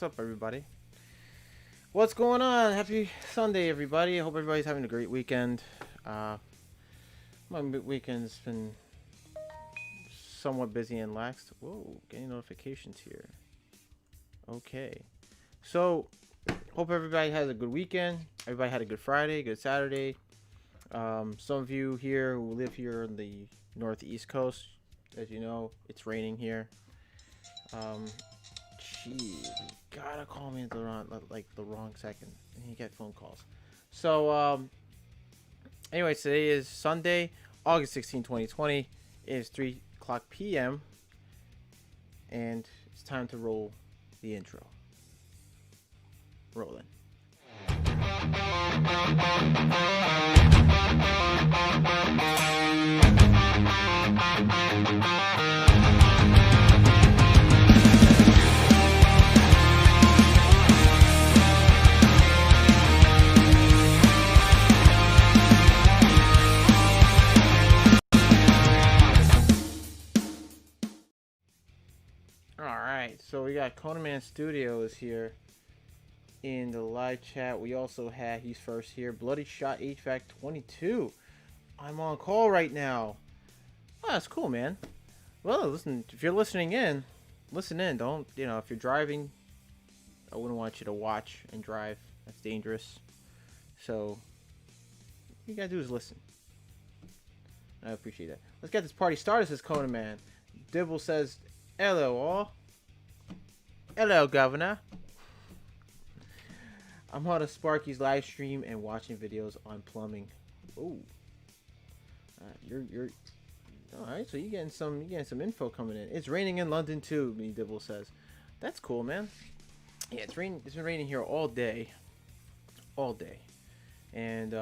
what's up, everybody? What's going on? Happy Sunday, everybody. I hope everybody's having a great weekend. Uh, my weekend's been somewhat busy and lax. Whoa, getting notifications here. Okay. So, hope everybody has a good weekend. Everybody had a good Friday, good Saturday. Some of you here who live here on the northeast coast, as you know, it's raining here. Um, Jeez, you gotta call me at the wrong second, and you get phone calls. So, anyway, today is Sunday, August 16, 2020. It is 3 o'clock p.m. and it's time to roll the intro. Rolling. Alright, so we got Conan Man Studios here in the live chat. We also had, he's first here, Bloody Shot HVAC 22. I'm on call right now. Oh, that's cool, man. Well, listen, if you're listening in, listen in. Don't, if you're driving, I wouldn't want you to watch and drive. That's dangerous. So, all you gotta do is listen. I appreciate that. Let's get this party started, says Conan Man. Dibble says, hello, all. Hello, Governor. I'm on a Sparky's live stream and watching videos on plumbing. Ooh. You're all right. So you're getting some info coming in. It's raining in London too. Me Dibble says, that's cool, man. Yeah, it's been raining here all day, and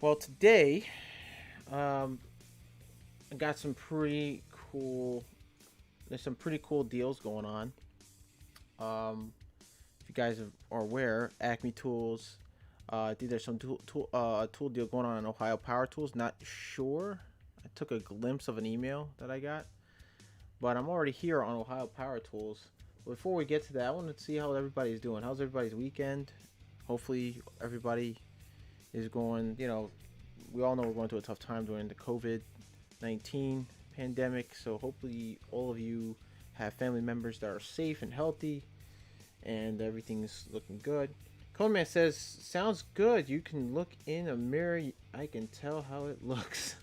well, today, I got some pretty cool. There's some pretty cool deals going on. If you guys are aware, Acme Tools. I think there's some tool deal going on in Ohio Power Tools. Not sure. I took a glimpse of an email that I got, but I'm already here on Ohio Power Tools. Before we get to that, I want to see how everybody's doing. How's everybody's weekend? Hopefully everybody is going. We all know we're going through a tough time during the COVID-19 pandemic. So hopefully all of you have family members that are safe and healthy, and everything's looking good. Coleman says, sounds good. You can look in a mirror. I can tell how it looks.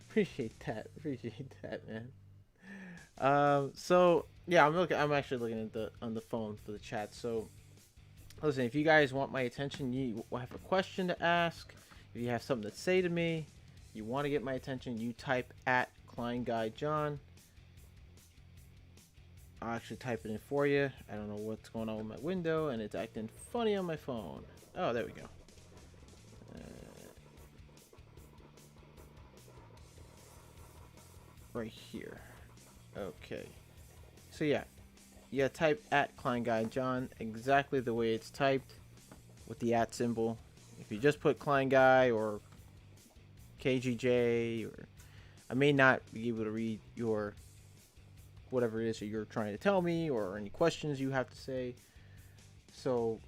Appreciate that, man. So yeah, I'm actually looking at on the phone for the chat. So listen, if you guys want my attention, you have a question to ask, if you have something to say to me, you want to get my attention, you type at Klein Guy John. I'll actually type it in for you. I don't know what's going on with my window, and it's acting funny on my phone. Oh, there we go. Right here. Okay. So yeah, you type at Klein Guy John exactly the way it's typed with the at symbol. If you just put Klein Guy or KGJ, or I may not be able to read your whatever it is that you're trying to tell me, or any questions you have to say. So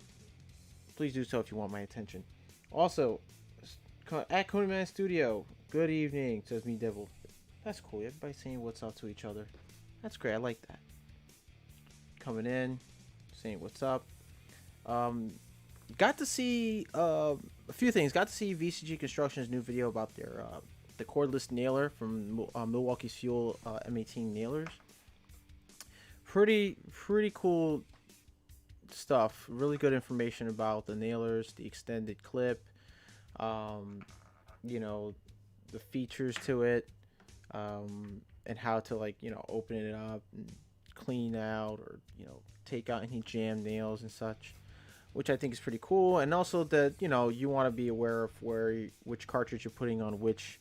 please do so if you want my attention. Also, at Conan Man Studio, good evening, says me Devil. That's cool. Everybody saying what's up to each other. That's great. I like that. Coming in, saying what's up. Got to see a few things. Got to see VCG Construction's new video about their the cordless nailer from Milwaukee's Fuel M18 nailers. Pretty cool stuff. Really good information about the nailers, the extended clip, the features to it, and how to open it up and clean out, or take out any jammed nails and such, which I think is pretty cool. And also that you want to be aware of which cartridge you're putting on which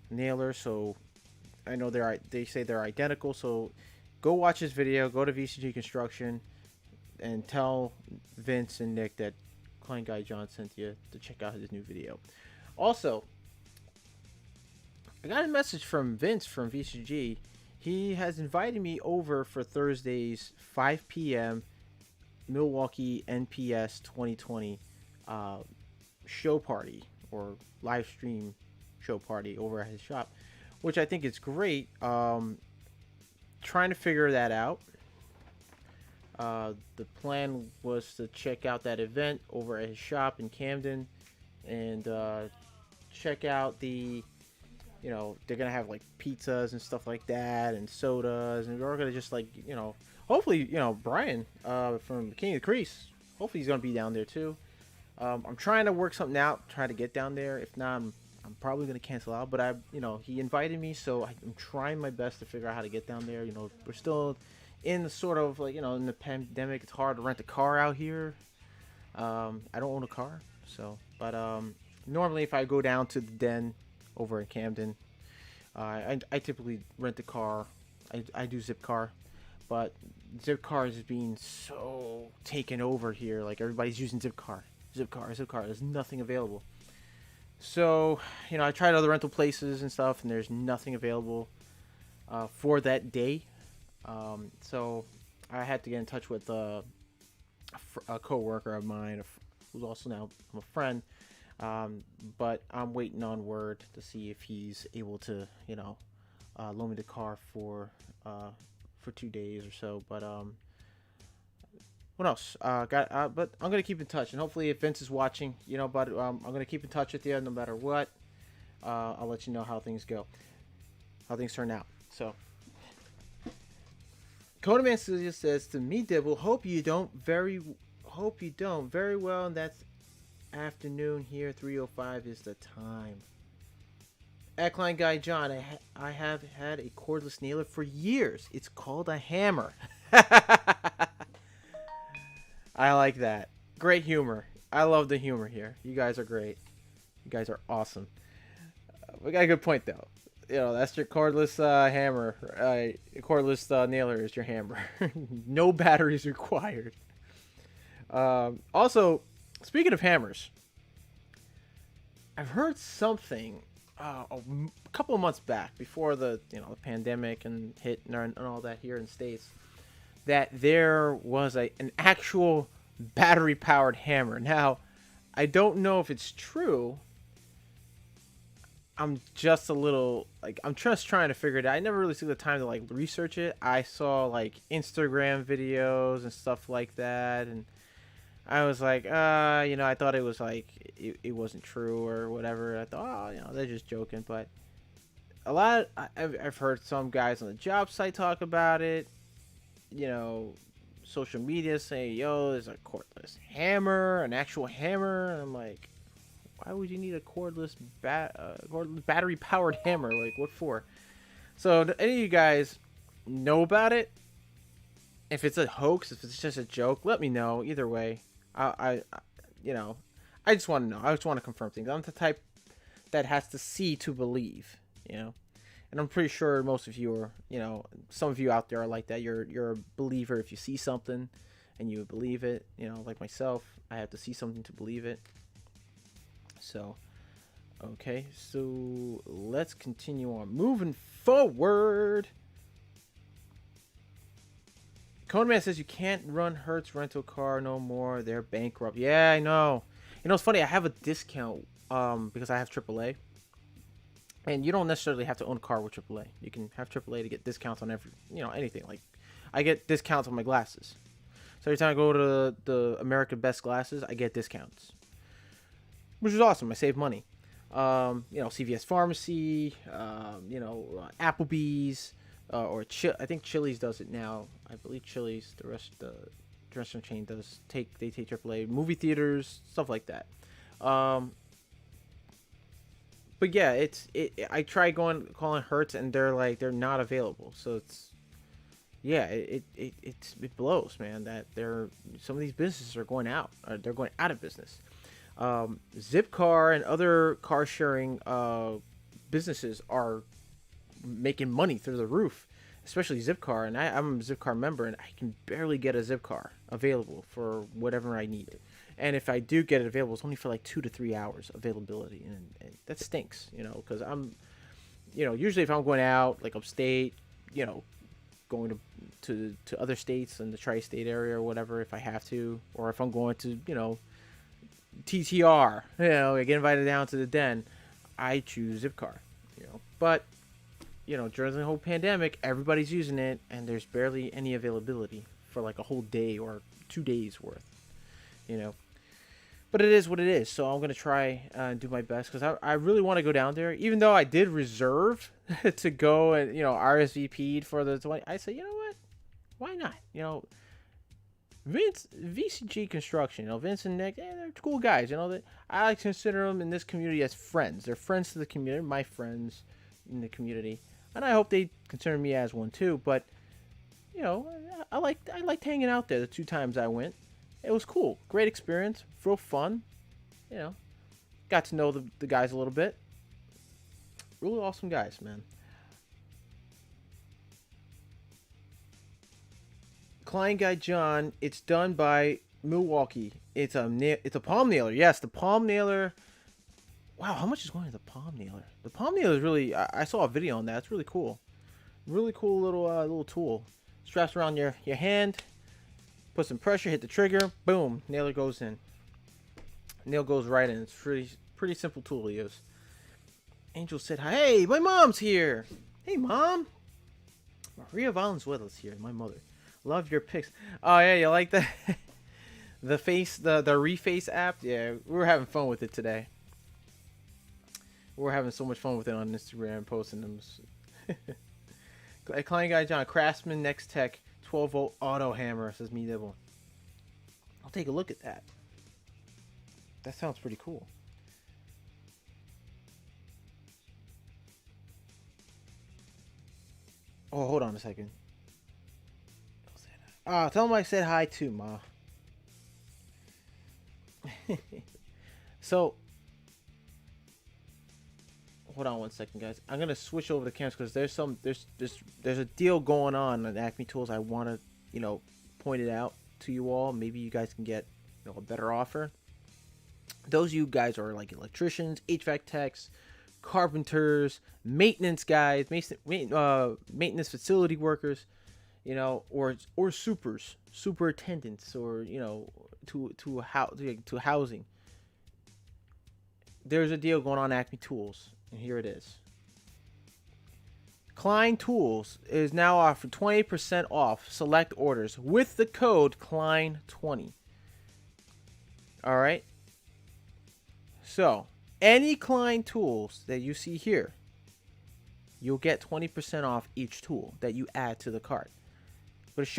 nailer. So I know they say they're identical, so go watch this video, go to VCG Construction, and tell Vince and Nick that Klein Guy John sent you to check out his new video. Also, I got a message from Vince from VCG, He has invited me over for Thursday's 5 p.m. Milwaukee NPS 2020 uh, show party or live stream show party over at his shop, which I think is great. Trying to figure that out. The plan was to check out that event over at his shop in Camden and check out they're gonna have like pizzas and stuff like that and sodas, and we're gonna just like, hopefully, Brian from King of the Crease, hopefully he's gonna be down there too. I'm trying to work something out, try to get down there. If not, I'm probably gonna cancel out. But he invited me, so I'm trying my best to figure out how to get down there. We're still in the sort of like, in the pandemic. It's hard to rent a car out here. I don't own a car, but normally if I go down to the Den over in Camden, I typically rent a car. I do Zipcar, but Zipcar is being so taken over here. Like, everybody's using Zipcar. There's nothing available. So, I tried other rental places and stuff, and there's nothing available for that day. So I had to get in touch with a co-worker of mine, who's also now a friend. But I'm waiting on word to see if he's able to, loan me the car for 2 days or so. But what else? But I'm gonna keep in touch, and hopefully, if Vince is watching, but I'm gonna keep in touch with you no matter what. I'll let you know how things go, how things turn out. So, Codeman says to me, Dibble, hope you don't very well, and that's afternoon here. 3:05 is the time. Eckline Guy John, I have had a cordless nailer for years. It's called a hammer. I like that. Great humor. I love the humor here. You guys are great. You guys are awesome. We got a good point though. That's your cordless hammer. Cordless nailer is your hammer. No batteries required. Also, speaking of hammers, I've heard something a couple of months back, before the pandemic and hit and all that here in the States, that there was an actual battery powered hammer. Now, I don't know if it's true. I'm just trying to figure it out. I never really took the time to research it. I saw Instagram videos and stuff like that, and I was like, I thought it was it wasn't true or whatever. I thought, they're just joking. But I've heard some guys on the job site talk about it. Social media saying, there's a cordless hammer, an actual hammer. And I'm like, why would you need a cordless battery powered hammer? Like, what for? So, do any of you guys know about it? If it's a hoax, if it's just a joke, let me know. Either way, I just want to know. I just want to confirm things. I'm the type that has to see to believe, And I'm pretty sure most of you are, some of you out there are like that. You're a believer if you see something and you believe it. Like myself, I have to see something to believe it. So, okay, so let's continue on. Moving forward. Coneman says you can't run Hertz rental car no more. They're bankrupt. Yeah, I know. It's funny. I have a discount because I have AAA. And you don't necessarily have to own a car with AAA. You can have AAA to get discounts on anything. Like, I get discounts on my glasses. So every time I go to the American Best Glasses, I get discounts, which is awesome. I save money. CVS Pharmacy, Applebee's, or I think Chili's does it now. I believe Chili's, the restaurant chain they take AAA. Movie theaters, stuff like that. But yeah, I try calling Hertz, and they're not available. So it blows, man, that some of these businesses are going out. They're going out of business. Zipcar and other car sharing businesses are making money through the roof, especially Zipcar. And I'm a Zipcar member, and I can barely get a Zipcar available for whatever I need. And if I do get it available, it's only for 2 to 3 hours availability, and that stinks, because I'm, usually if I'm going out upstate, you know, going to other states in the tri-state area or whatever if I have to, or if I'm going to, you know, TTR, you know, I get invited down to the den, I choose Zipcar, you know. But, you know, during the whole pandemic, everybody's using it, and there's barely any availability for like a whole day or 2 days worth, you know. But it is what it is, so I'm going to try and do my best, because I really want to go down there, even though I did reserve to go and, you know, RSVP'd for the 20. I said, you know what? Why not? You know, VCG Construction, you know, Vince and Nick, they're cool guys, you know. That I like to consider them in this community as friends. They're friends to the community, my friends in the community, and I hope they consider me as one too. But, you know, I liked hanging out there the 2 times I went. It was cool. Great experience. Real fun. You know, got to know the guys a little bit. Really awesome guys, man. Client Guy John, it's done by Milwaukee. It's a palm nailer. Yes, the palm nailer. Wow, how much is going to the palm nailer? The palm nailer is really. I saw a video on that. It's really cool. Really cool little tool. Straps around your hand. Put some pressure, hit the trigger, boom, nailer goes in. Nail goes right in. It's pretty simple tool to use. Angel said, "Hey, my mom's here." Hey, Mom. Maria Valenzuela's here, my mother. Love your pics. Oh yeah, you like that? the Reface app? Yeah, we were having fun with it today. We were having so much fun with it on Instagram, posting them. Client Guy John, Craftsman Next Tech 12-volt auto hammer, says me Dibble. I'll take a look at that. That sounds pretty cool. Oh, hold on a second. Tell him I said hi too, Ma. So, hold on one second, guys. I'm gonna switch over the cameras because there's a deal going on at Acme Tools. I want to, you know, point it out to you all. Maybe you guys can get, you know, a better offer. Those of you guys are like electricians, HVAC techs, carpenters, maintenance guys, maintenance facility workers, you know, or superintendents, or, you know, to housing. There's a deal going on at Acme Tools, and here it is. Klein Tools is now offering 20% off select orders with the code Klein20. All right. So, any Klein Tools that you see here, you'll get 20% off each tool that you add to the cart. I'm going to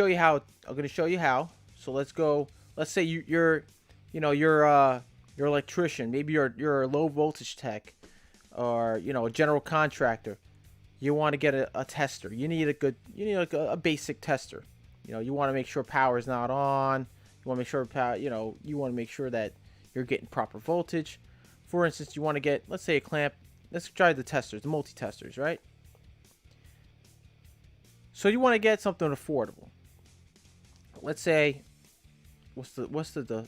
show you how. So let's go. Let's say you're an electrician. Maybe you're a low voltage tech, or, you know, a general contractor. You want to get a tester. You need a basic tester. You know, you want to make sure power is not on. You want to make sure you want to make sure that you're getting proper voltage. For instance, you want to get, let's say, a clamp. Let's try the testers, the multi-testers, right? So you want to get something affordable. Let's say, what's the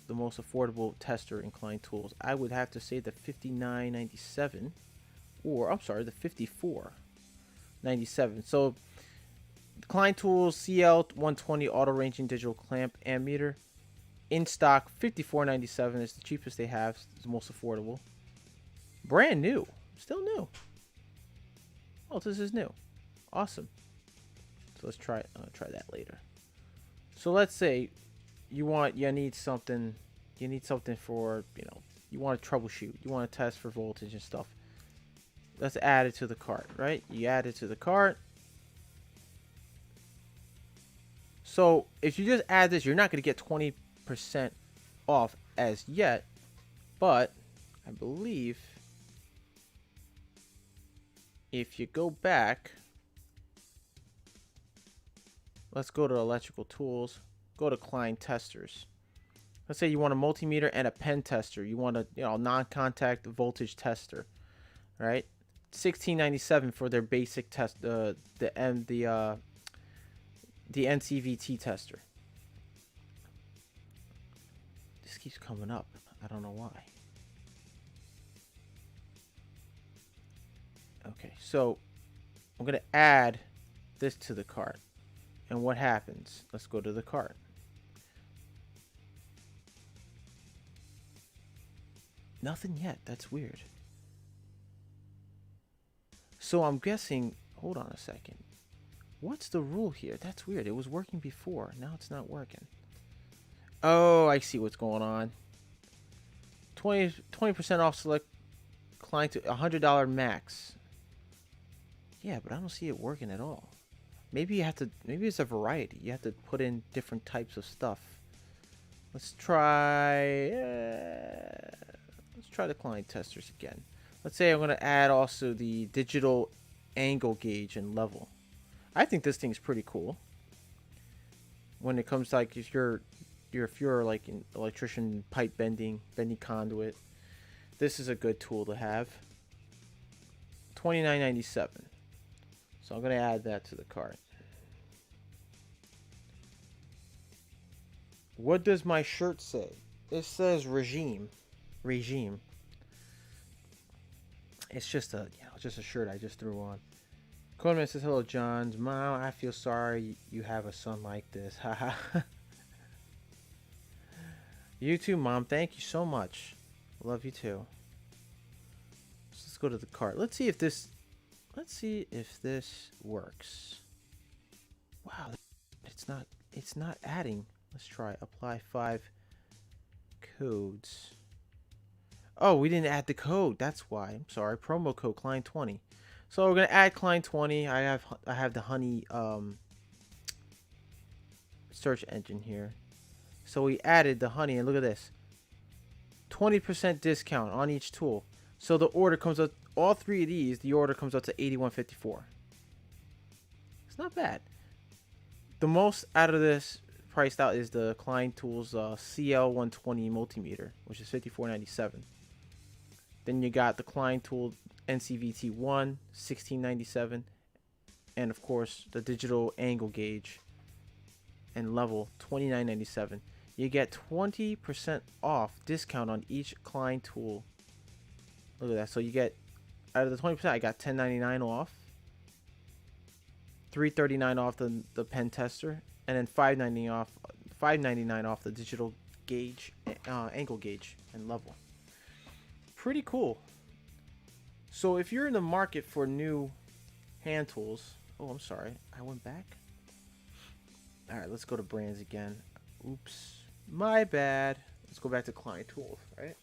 most affordable tester in Klein Tools? I would have to say the $59.97, or I'm sorry, the $54.97. So Klein Tools CL120 auto ranging digital clamp ammeter, in stock $54.97 is the cheapest they have. It's the most affordable. Brand new, still new. Oh, this is new. Awesome. So let's try that later. So let's say you need something for, you know, you want to troubleshoot, you want to test for voltage and stuff. Let's add it to the cart, right? You add it to the cart. So if you just add this, you're not going to get 20% off as yet, but I believe if you go back, let's go to electrical tools, go to Klein testers. Let's say you want a multimeter and a pen tester. You want a, you know, non-contact voltage tester, right? $16.97 for their basic test, the NCVT tester. This keeps coming up. I don't know why. Okay, so I'm gonna add this to the cart. And what happens? Let's go to the cart. Nothing yet. That's weird. So I'm guessing, hold on a second. What's the rule here? That's weird. It was working before. Now it's not working. Oh, I see what's going on. 20% off select client to $100 max. Yeah, but I don't see it working at all. Maybe you have to, maybe it's a variety. You have to put in different types of stuff. Let's try the client testers again. Let's say I'm going to add also the digital angle gauge and level. I think this thing's pretty cool. When it comes to like if you're like an electrician, pipe bending conduit, this is a good tool to have. $29.97. So I'm going to add that to the cart. What does my shirt say? It says regime. It's just a just a shirt I just threw on. Coleman says, "Hello, Johns. Mom, I feel sorry you have a son like this." Haha. You too, Mom. Thank you so much. Love you too. Let's go to the cart. Let's see if this works. Wow, it's not adding. Let's try apply 5 codes. Oh, we didn't add the code. That's why. I'm sorry. Promo code Klein20. So we're gonna add Klein20. I have the Honey search engine here. So we added the Honey, and look at this. 20% discount on each tool. So the order comes out, all three of these, the order comes out to $81.54. It's not bad. The most out of this priced out is the Klein Tools CL120 multimeter, which is $54.97. Then you got the Klein Tool NCVT1, $16.97, and of course the digital angle gauge and level, $29.97. You get 20% off discount on each Klein tool. Look at that. So you get, out of the 20%, I got $10.99 off, $3.39 off the pen tester, and then $5.99 off the digital gauge, angle gauge and level. Pretty cool. So if you're in the market for new hand tools, oh, I'm sorry, I went back. All right, let's go to brands again. Oops, my bad. Let's go back to Klein Tools, right?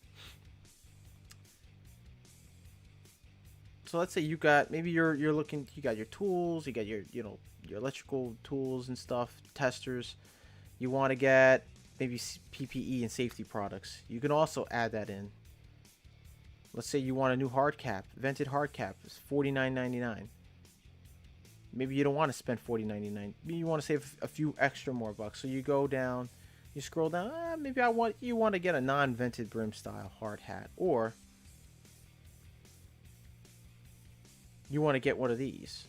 So let's say you got, maybe you're looking, you got your tools, you got your your electrical tools and stuff, testers. You want to get maybe PPE and safety products. You can also add that in. Let's say you want a new hard cap, vented hard cap. It's $49.99. Maybe you don't want to spend $40.99. Maybe you want to save a few extra more bucks. So you go down, you scroll down. Maybe you want to get a non-vented brim style hard hat, or you want to get one of these,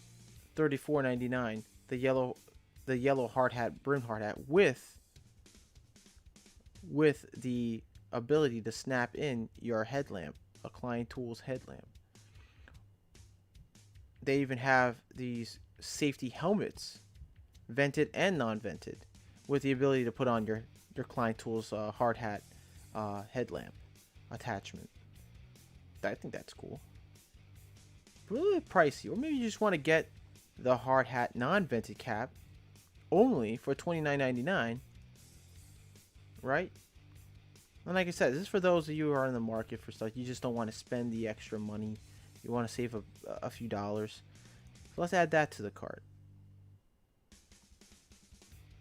$34.99. The yellow hard hat, brim hard hat with the ability to snap in your headlamp, a Klein Tools headlamp. They even have these safety helmets, vented and non-vented, with the ability to put on your Klein Tools hard hat headlamp attachment. I think that's cool. Really pricey, or maybe you just want to get the hard hat non-vented cap only for $29.99, right? And like I said, this is for those of you who are in the market for stuff. You just don't want to spend the extra money. You want to save a few dollars. So let's add that to the cart.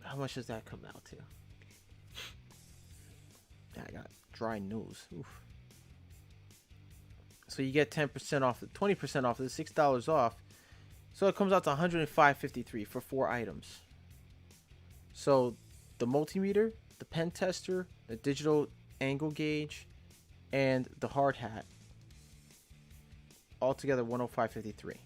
How much does that come out to? Yeah, I got dry nose. Oof. So you get 10% off, 20% off, the $6 off. So it comes out to $105.53 for 4 items. So the multimeter, the pen tester, the digital angle gauge, and the hard hat, altogether $105.53.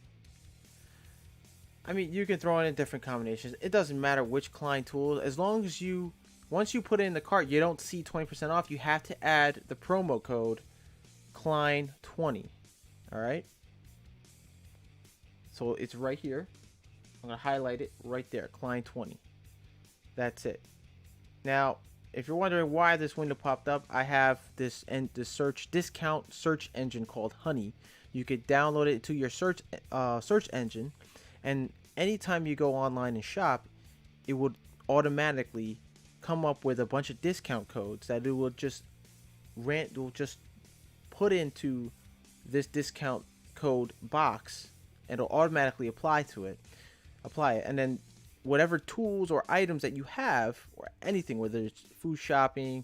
I mean, you can throw in different combinations. It doesn't matter which Klein tool, as long as once you put it in the cart, you don't see 20% off. You have to add the promo code Klein20. All right. So it's right here I'm going to highlight it right there, Klein 20. That's it. Now, if you're wondering why this window popped up, I have this discount search engine called Honey. You could download it to your search engine, and anytime you go online and shop, it would automatically come up with a bunch of discount codes that it will just put into this discount code box, and it'll automatically apply it, and then whatever tools or items that you have, or anything, whether it's food shopping,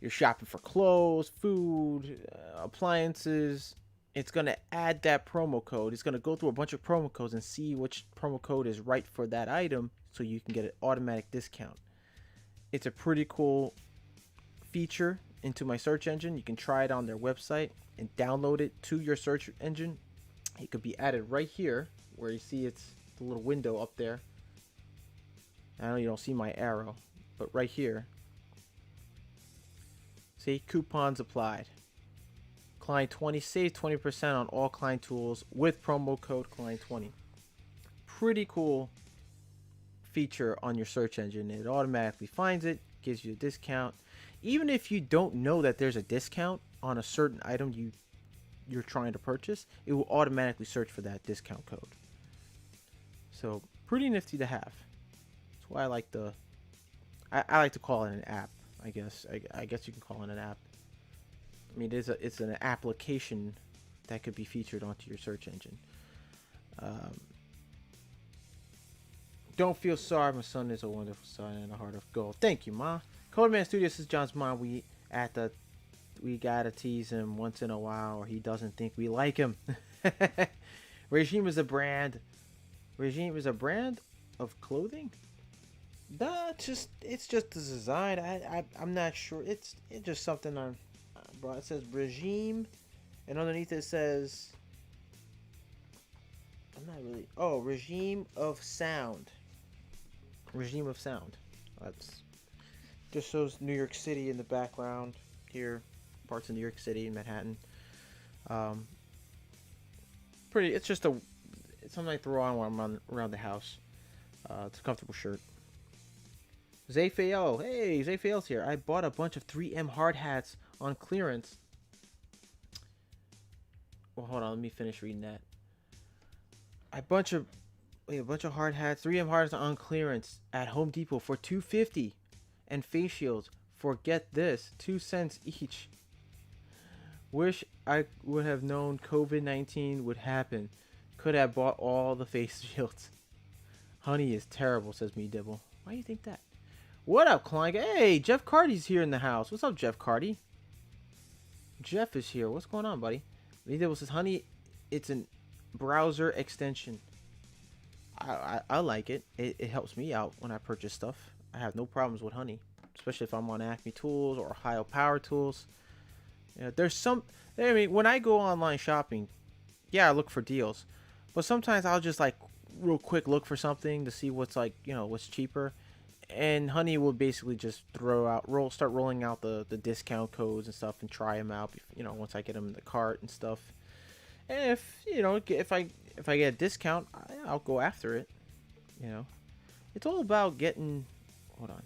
you're shopping for clothes, food, appliances, it's going to add that promo code. It's going to go through a bunch of promo codes and see which promo code is right for that item so you can get an automatic discount. It's a pretty cool feature into my search engine. You can try it on their website and download it to your search engine. It could be added right here where you see it's the little window up there. I know you don't see my arrow, but right here, see, coupons applied. Klein 20, save 20% on all Klein tools with promo code Klein 20. Pretty cool feature on your search engine. It automatically finds it, gives you a discount. Even if you don't know that there's a discount on a certain item you're trying to purchase, it will automatically search for that discount code. So pretty nifty to have. That's why I like I like to call it an app. I guess you can call it an app. I mean, it's an application that could be featured onto your search engine. Don't feel sorry. My son is a wonderful son and a heart of gold. Thank you, Ma. Codeman Studios is John's mom. We gotta tease him once in a while, or he doesn't think we like him. Regime is a brand. Regime is a brand of clothing. Nah, it's just the design. I'm not sure. It's just something on. Bro, it says Regime, and underneath it says. I'm not really. Oh, Regime of Sound. Regime of Sound. That's just shows New York City in the background here, parts of New York City and Manhattan. Pretty. It's just it's something I throw on when I'm around the house. It's a comfortable shirt. Zayfael. Hey, Zayfael's here. I bought a bunch of 3M hard hats on clearance. Well, hold on. Let me finish reading that. A bunch of hard hats, 3M hard hats on clearance at Home Depot for $2.50, and face shields for, get this, 2 cents each. Wish I would have known COVID-19 would happen. Could have bought all the face shields. Honey is terrible, says Me Dibble. Why do you think that? What up, Klein? Hey, Jeff Carty's here in the house. What's up, Jeff Carty? Jeff is here. What's going on, buddy? Me Dibble says, Honey, it's a browser extension. I like it. It helps me out when I purchase stuff. I have no problems with Honey, especially if I'm on Acme Tools or Ohio Power Tools. There's some. I mean, when I go online shopping, yeah, I look for deals, but sometimes I'll just like real quick look for something to see what's what's cheaper, and Honey will basically just start rolling out the discount codes and stuff and try them out. Once I get them in the cart and stuff, and if I get a discount, I'll go after it. It's all about getting. Hold on.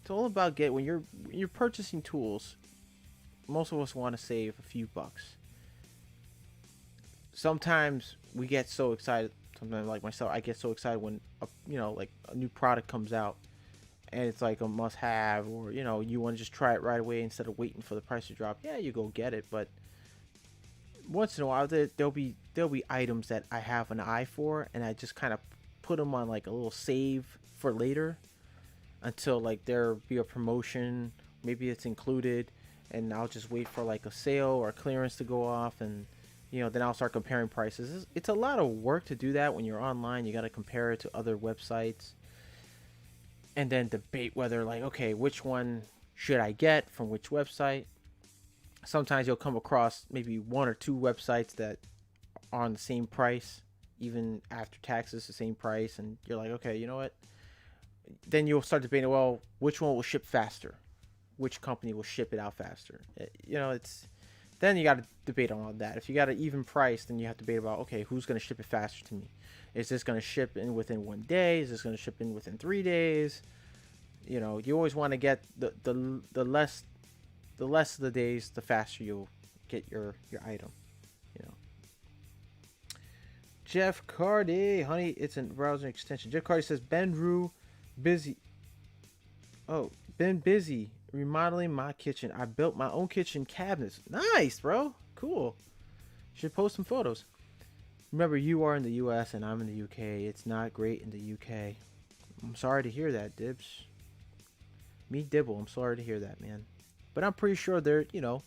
It's all about when you're purchasing tools. Most of us want to save a few bucks. Sometimes we get so excited. Sometimes, like myself, I get so excited when a new product comes out, and it's like a must-have, or you want to just try it right away instead of waiting for the price to drop. Yeah, you go get it, but once in a while there'll be items that I have an eye for, and I just kind of put them on like a little save for later until like there be a promotion, maybe it's included, and I'll just wait for like a sale or a clearance to go off, and then I'll start comparing prices. It's a lot of work to do that when you're online. You got to compare it to other websites and then debate whether okay, which one should I get from which website. Sometimes you'll come across maybe one or two websites that are on the same price, even after taxes, the same price, and you're like, okay, you know what? Then you'll start debating, well, which one will ship faster? Which company will ship it out faster? Then you got to debate on all that. If you got an even price, then you have to debate about, okay, who's going to ship it faster to me? Is this going to ship in within 1 day? Is this going to ship in within 3 days? You know, you always want to get the less of the days, the faster you'll get your item. You know. Jeff Cardi, honey, it's a browser extension. Jeff Cardi says Ben Rue busy. Oh, been busy remodeling my kitchen. I built my own kitchen cabinets. Nice, bro. Cool. Should post some photos. Remember, you are in the U.S. and I'm in the U.K. It's not great in the U.K. I'm sorry to hear that, Dibs. Me Dibble, I'm sorry to hear that, man. But I'm pretty sure they're, you know,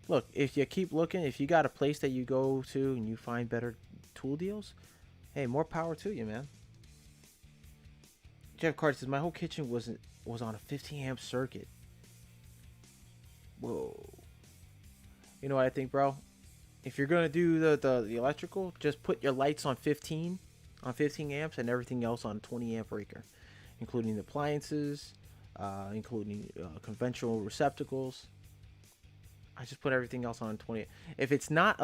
look, if you keep looking, if you got a place that you go to and you find better tool deals, hey, more power to you, man. Jeff Carter says, my whole kitchen was on a 15 amp circuit. Whoa. You know what I think, bro? If you're gonna do the electrical, just put your lights on 15 amps and everything else on 20 amp breaker, including the appliances, including conventional receptacles. I just put everything else on 20. If it's not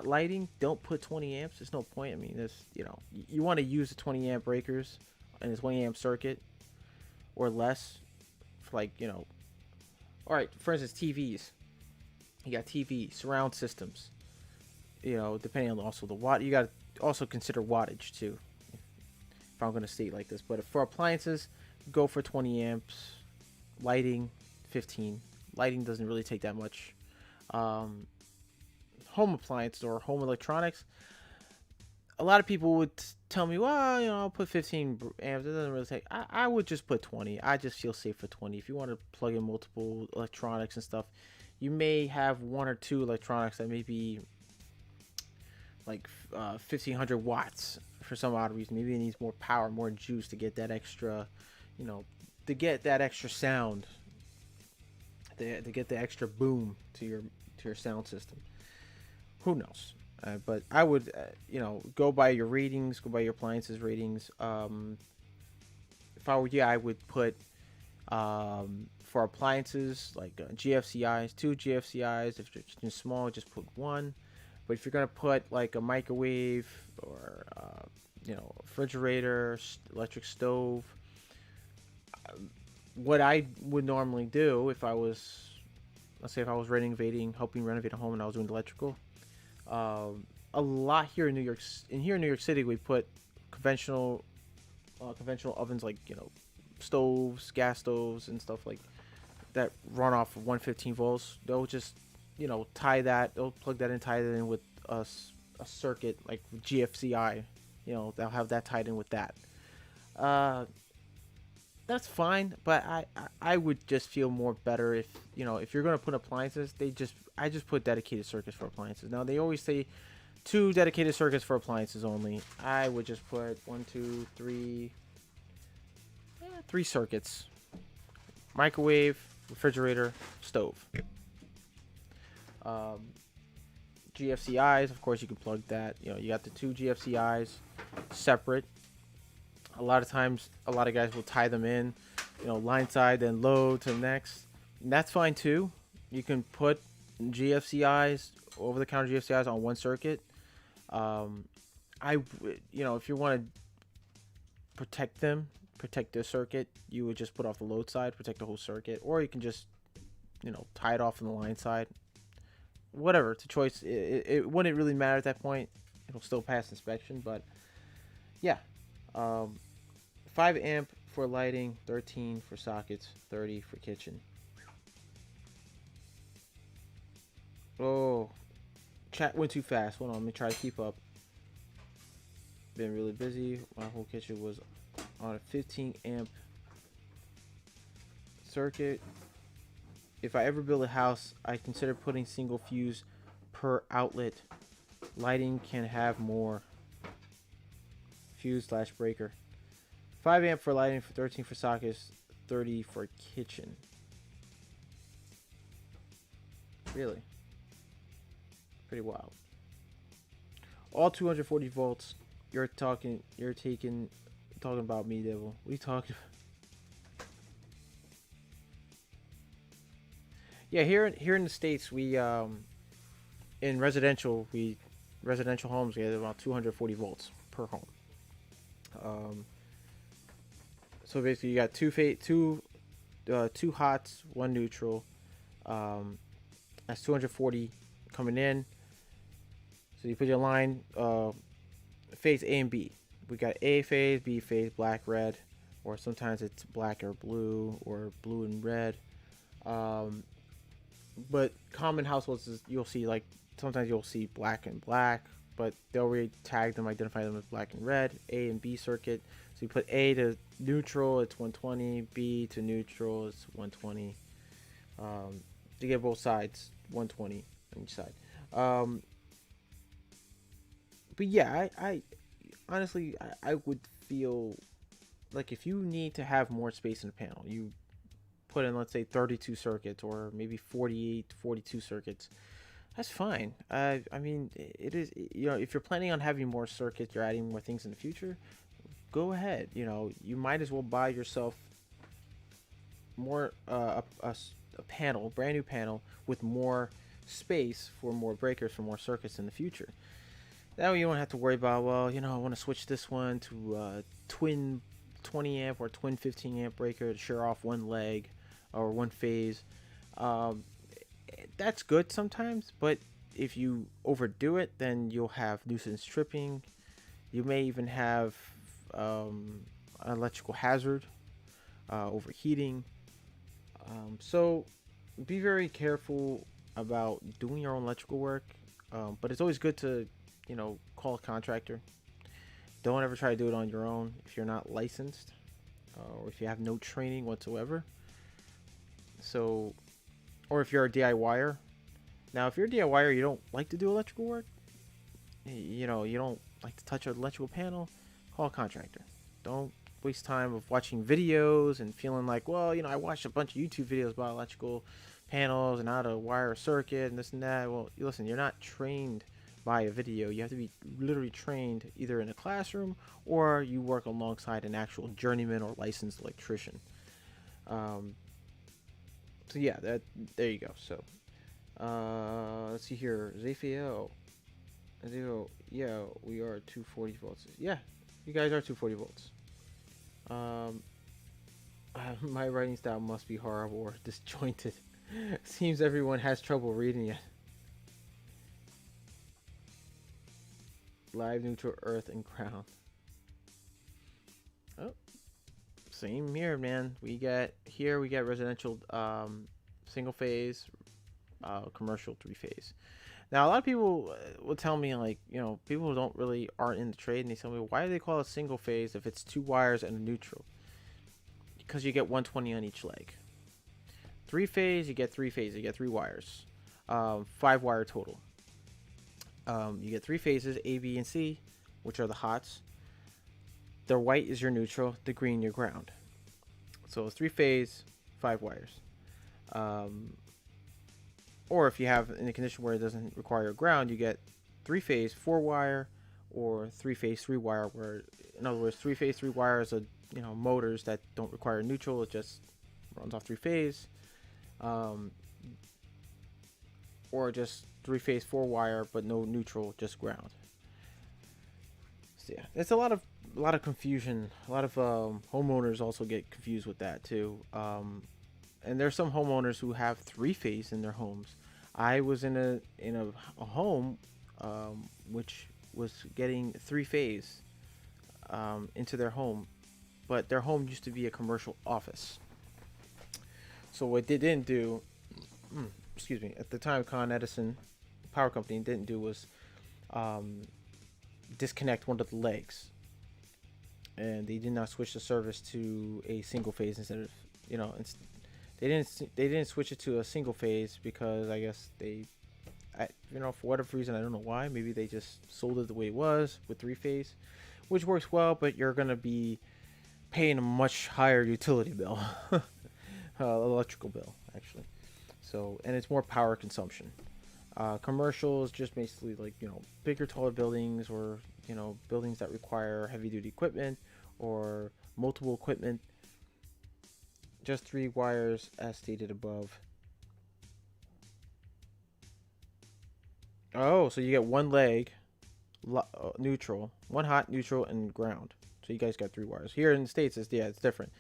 lighting, don't put 20 amps. There's no point. I mean, there's, you know, you want to use the 20 amp breakers and a 20 amp circuit or less for, like, you know. All right, for instance, TVs. You got TV surround systems. You know, depending on also the watt, you got to also consider wattage too. If I'm going to state like this, but for appliances, go for 20 amps. Lighting, 15. Lighting doesn't really take that much. Home appliances or home electronics, a lot of people would tell me, well, you know, I'll put 15 amps. It doesn't really take. I would just put 20. I just feel safe for 20. If you want to plug in multiple electronics and stuff, you may have one or two electronics that may be like 1500 watts for some odd reason. Maybe it needs more power, more juice to get that extra, you know, to get that extra sound, to get the extra boom to your sound system. Who knows? But I would, you know, go by your ratings, go by your appliances ratings. If I were you, I would put for appliances like GFCIs, 2 GFCIs. If they're small, just put 1. But if you're gonna put like a microwave or you know, refrigerator, electric stove, what I would normally do if I was, let's say if I was helping renovate a home and I was doing electrical, a lot here in New York City, we put conventional ovens, like, you know, stoves, gas stoves, and stuff like that run off of 115 volts. They'll just, you know, they'll plug that in, tie that in with a circuit like GFCI. You know, they'll have that tied in with that. That's fine, but I would just feel more better if, you know, if you're gonna put appliances, I just put dedicated circuits for appliances. Now they always say 2 dedicated circuits for appliances only. I would just put 3 circuits: microwave, refrigerator, stove. GFCIs, of course, you can plug that. You know, you got the 2 GFCIs separate. A lot of times, a lot of guys will tie them in, you know, line side, then load to the next. And that's fine too. You can put GFCIs, over-the-counter GFCIs, on 1 circuit. You know, if you want to protect the circuit, you would just put off the load side, protect the whole circuit, or you can just, you know, tie it off on the line side. Whatever, it's a choice. It wouldn't really matter at that point. It'll still pass inspection, but yeah. 5 amp for lighting, 13 for sockets, 30 for kitchen. Oh, chat went too fast. Hold on, let me try to keep up. Been really busy. My whole kitchen was on a 15 amp circuit. If I ever build a house, I consider putting single fuse per outlet. Lighting can have more. Fuse/breaker. 5 amp for lighting, for 13 for sockets, 30 for kitchen. Really? Pretty wild. All 240 volts. You're talking about me, Devil. What are you talking about? Yeah, here in the States, we in residential homes get about 240 volts per home. Um, so basically, you got two hots, one neutral. That's 240 coming in. So you put your line, phase A and B. We got A phase, B phase, black, red, or sometimes it's black or blue and red. Um, but common households is you'll see like sometimes you'll see black and black, but they'll already tag them, identify them as black and red. A and B circuit. So you put A to neutral, it's 120. B to neutral, it's 120. To get both sides, 120 on each side. But yeah, I honestly I would feel like if you need to have more space in the panel, you put in, let's say, 32 circuits or maybe 48, 42 circuits. That's fine. I mean, it is, if you're planning on having more circuits, you're adding more things in the future, go ahead. You might as well buy yourself more, a panel, brand new panel with more space for more breakers, for more circuits in the future. That way you don't have to worry about, well, I want to switch this one to twin 20 amp or twin 15 amp breaker to share off one leg or one phase. That's good sometimes, but if you overdo it, then you'll have nuisance tripping. You may even have an electrical hazard, overheating. So be very careful about doing your own electrical work, but it's always good to call a contractor. Don't ever try to do it on your own if you're not licensed, or if you have no training whatsoever. So, or if you're a DIYer. Now, if you're a DIYer, you don't like to do electrical work, you don't like to touch an electrical panel, call a contractor. Don't waste time of watching videos and feeling like, well, I watched a bunch of YouTube videos about electrical panels and how to wire a circuit and this and that. Well, listen, you're not trained by a video. You have to be literally trained either in a classroom or you work alongside an actual journeyman or licensed electrician. So yeah, there you go. So let's see here. Zafiel, yeah, we are 240 volts. Yeah, you guys are 240 volts. My writing style must be horrible or disjointed. Seems everyone has trouble reading it. Live, neutral, earth, and ground. Oh, same here, man. We got residential, single phase, commercial 3-phase. Now, a lot of people will tell me, like, people who aren't in the trade, and they tell me, why do they call it single phase if it's 2 wires and a neutral? Because you get 120 on each leg. 3-phase, you get 3 phases, you get 3 wires, 5 wire total. You get 3 phases, A, B, and C, which are the hots. The white is your neutral, the green your ground. So 3-phase, 5 wires. Or if you have in a condition where it doesn't require a ground, you get 3-phase, 4 wire, or 3-phase, 3 wire. Where, in other words, 3-phase, 3 wires are motors that don't require neutral. It just runs off 3-phase. Or just 3-phase, 4 wire, but no neutral, just ground. So yeah, it's a lot of confusion. A lot of homeowners also get confused with that too. And there's some homeowners who have 3-phase in their homes. I was in a home which was getting 3-phase into their home, but their home used to be a commercial office. So what they didn't do, excuse me, at the time, Con Edison Power Company didn't do was disconnect one of the legs, and they did not switch the service to a single phase instead of they didn't switch it to a single phase because I guess for whatever reason, I don't know why. Maybe they just sold it the way it was with 3-phase, which works well, but you're gonna be paying a much higher utility bill, electrical bill actually. So, and it's more power consumption. Commercial is just basically like bigger, taller buildings, or buildings that require heavy duty equipment or multiple equipment. Just 3 wires as stated above. Oh, so you get one leg, neutral, one hot, neutral, and ground. So you guys got 3 wires. Here in the States, it's different.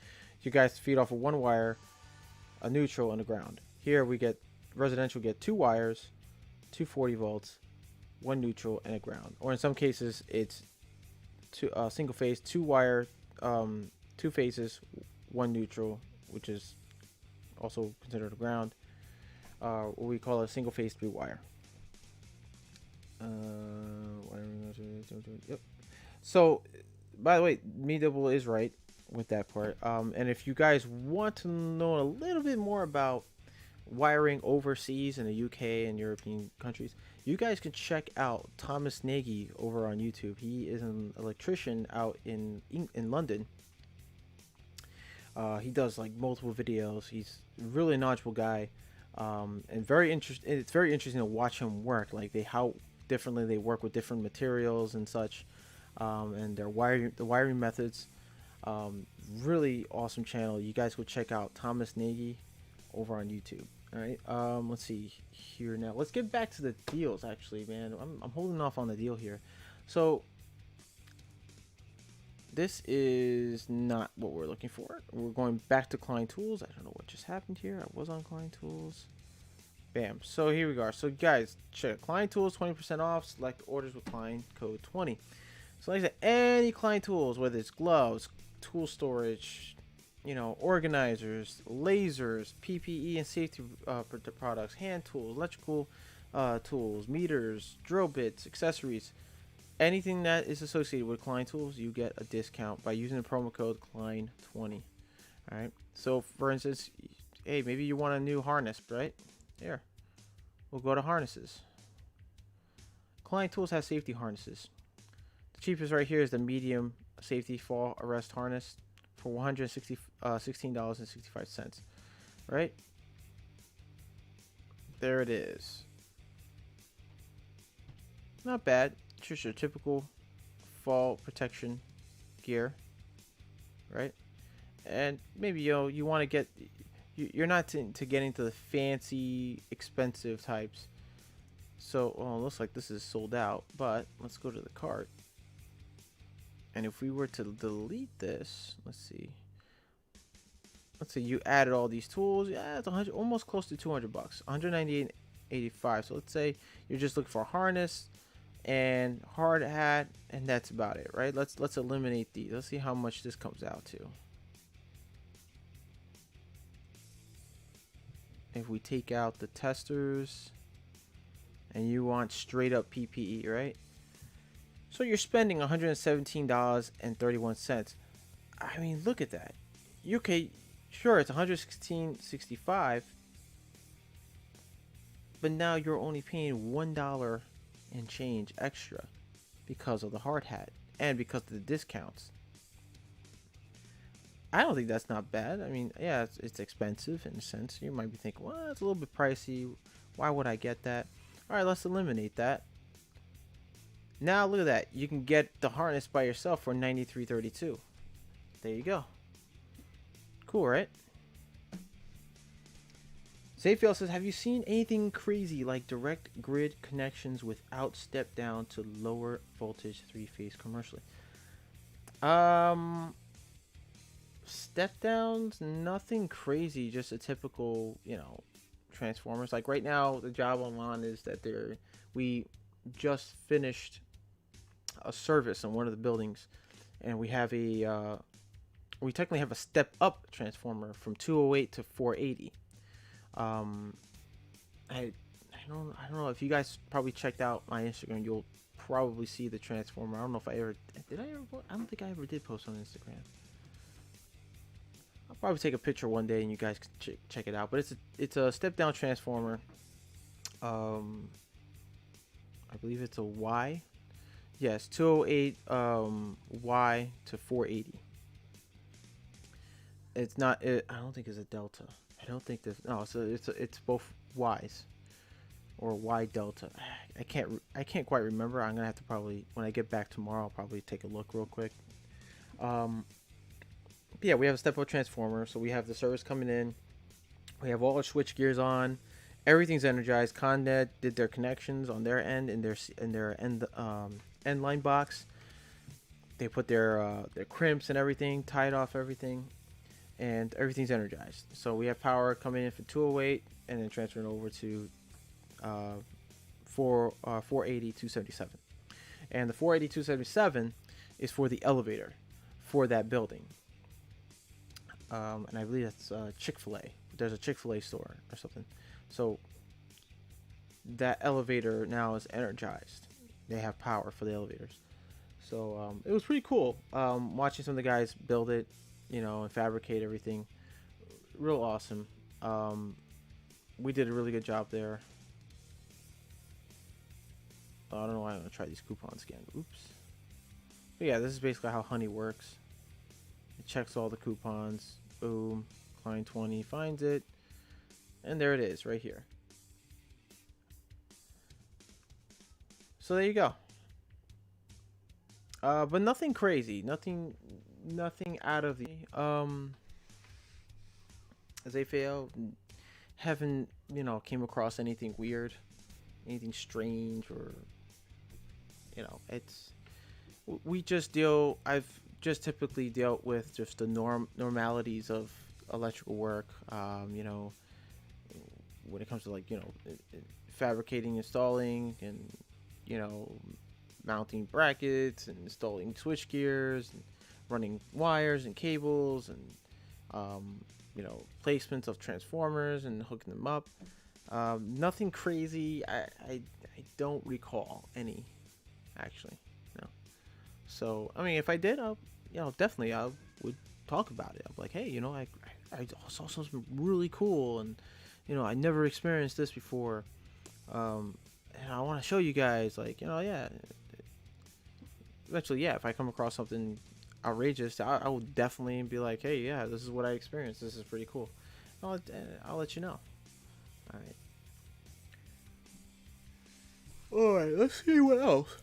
You guys feed off of 1 wire, a neutral, and a ground. Here we get residential get 2 wires, 240 volts, one neutral, and a ground. Or in some cases, it's single phase, 2 wire, 2 phases, one neutral, which is also considered a ground. What we call a single phase 3 wire. Yep. So, by the way, me double is right with that part. And if you guys want to know a little bit more about wiring overseas in the UK and European countries, you guys can check out Thomas Nagy over on YouTube. He is an electrician out in London. He does like multiple videos. He's a really knowledgeable guy, and very interesting. It's very interesting to watch him work. Like how differently they work with different materials and such, and their wiring methods. Really awesome channel. You guys go check out Thomas Nagy over on YouTube. All right. Let's see here now. Let's get back to the deals. Actually, man, I'm holding off on the deal here. So this is not what we're looking for. We're going back to Klein Tools. I don't know what just happened here. I was on Klein Tools. Bam. So here we go. So guys, check Klein Tools, 20% off. Select orders with Klein code 20. So like I said, any Klein Tools, whether it's gloves, tool storage, organizers, lasers, PPE and safety products, hand tools, electrical tools, meters, drill bits, accessories, anything that is associated with Klein Tools, you get a discount by using the promo code Klein20. All right. So for instance, hey, maybe you want a new harness, right? Here, we'll go to harnesses. Klein Tools has safety harnesses. The cheapest right here is the medium safety fall arrest harness for $16.65. Right? There it is. Not bad. Just your typical fall protection gear, right? And maybe you want to get, you're not to get into the fancy, expensive types. So, it looks like this is sold out, but let's go to the cart. And if we were to delete this, let's see you added all these tools. Yeah, it's 100, almost close to $200, $198.85. So let's say you're just looking for a harness and hard hat, and that's about it, right? Let's eliminate these. Let's see how much this comes out to. If we take out the testers and you want straight up PPE, right? So you're spending $117.31. I mean, look at that. Okay, sure, it's $116.65, but now you're only paying $1 and change extra because of the hard hat and because of the discounts. I don't think that's not bad. I mean, yeah, it's expensive in a sense. You might be thinking, well, it's a little bit pricey. Why would I get that? All right, let's eliminate that. Now look at that. You can get the harness by yourself for $93.32. There you go. Cool, right? Safefield says, have you seen anything crazy like direct grid connections without step down to lower voltage 3-phase commercially? Step downs, nothing crazy, just a typical, transformers. Like right now, the job I'm on is that we just finished a service in one of the buildings, and we have we technically have a step up transformer from 208 to 480. I don't know if you guys probably checked out my Instagram, you'll probably see the transformer. I don't know if I ever did. I don't think I ever did post on Instagram. I'll probably take a picture one day and you guys can check it out. But it's a step down transformer. I believe it's a Y. Yes, 208 Y to 480. It's not. I don't think it's a delta. I don't think this. No, so it's both Y's or Y delta. I can't quite remember. I'm gonna have to probably, when I get back tomorrow, I'll probably take a look real quick. Yeah, we have a step-up transformer, so we have the service coming in. We have all our switch gears on, Everything's energized. Connet did their connections on their end in their end line box. They put their crimps and everything, tied off everything, and everything's energized. So we have power coming in for 208 and then transferring over to 480 277. And the 480 277 is for the elevator for that building. And I believe that's Chick-fil-A. There's a Chick-fil-A store or something. So that elevator now is energized. They have power for the elevators. So it was pretty cool watching some of the guys build it, and fabricate everything. Real awesome. We did a really good job there. I don't know why I'm going to try these coupons again. Oops. But yeah, this is basically how Honey works. It checks all the coupons. Boom. Client 20 finds it. And there it is, right here. So there you go. But nothing crazy. Nothing out of the... As they fail, haven't, came across anything weird. Anything strange or... it's... I've just typically dealt with just the normalities of electrical work, when it comes to fabricating, installing, and mounting brackets and installing switch gears and running wires and cables and placements of transformers and hooking them up. Nothing crazy. I don't recall any, actually. No. So I mean, if I did, definitely I would talk about it. I'm like, hey, I saw something really cool, and I never experienced this before, and I want to show you guys. Yeah. Eventually, yeah. If I come across something outrageous, I will definitely be like, hey, yeah, this is what I experienced. This is pretty cool. I'll let you know. All right. All right. Let's see what else.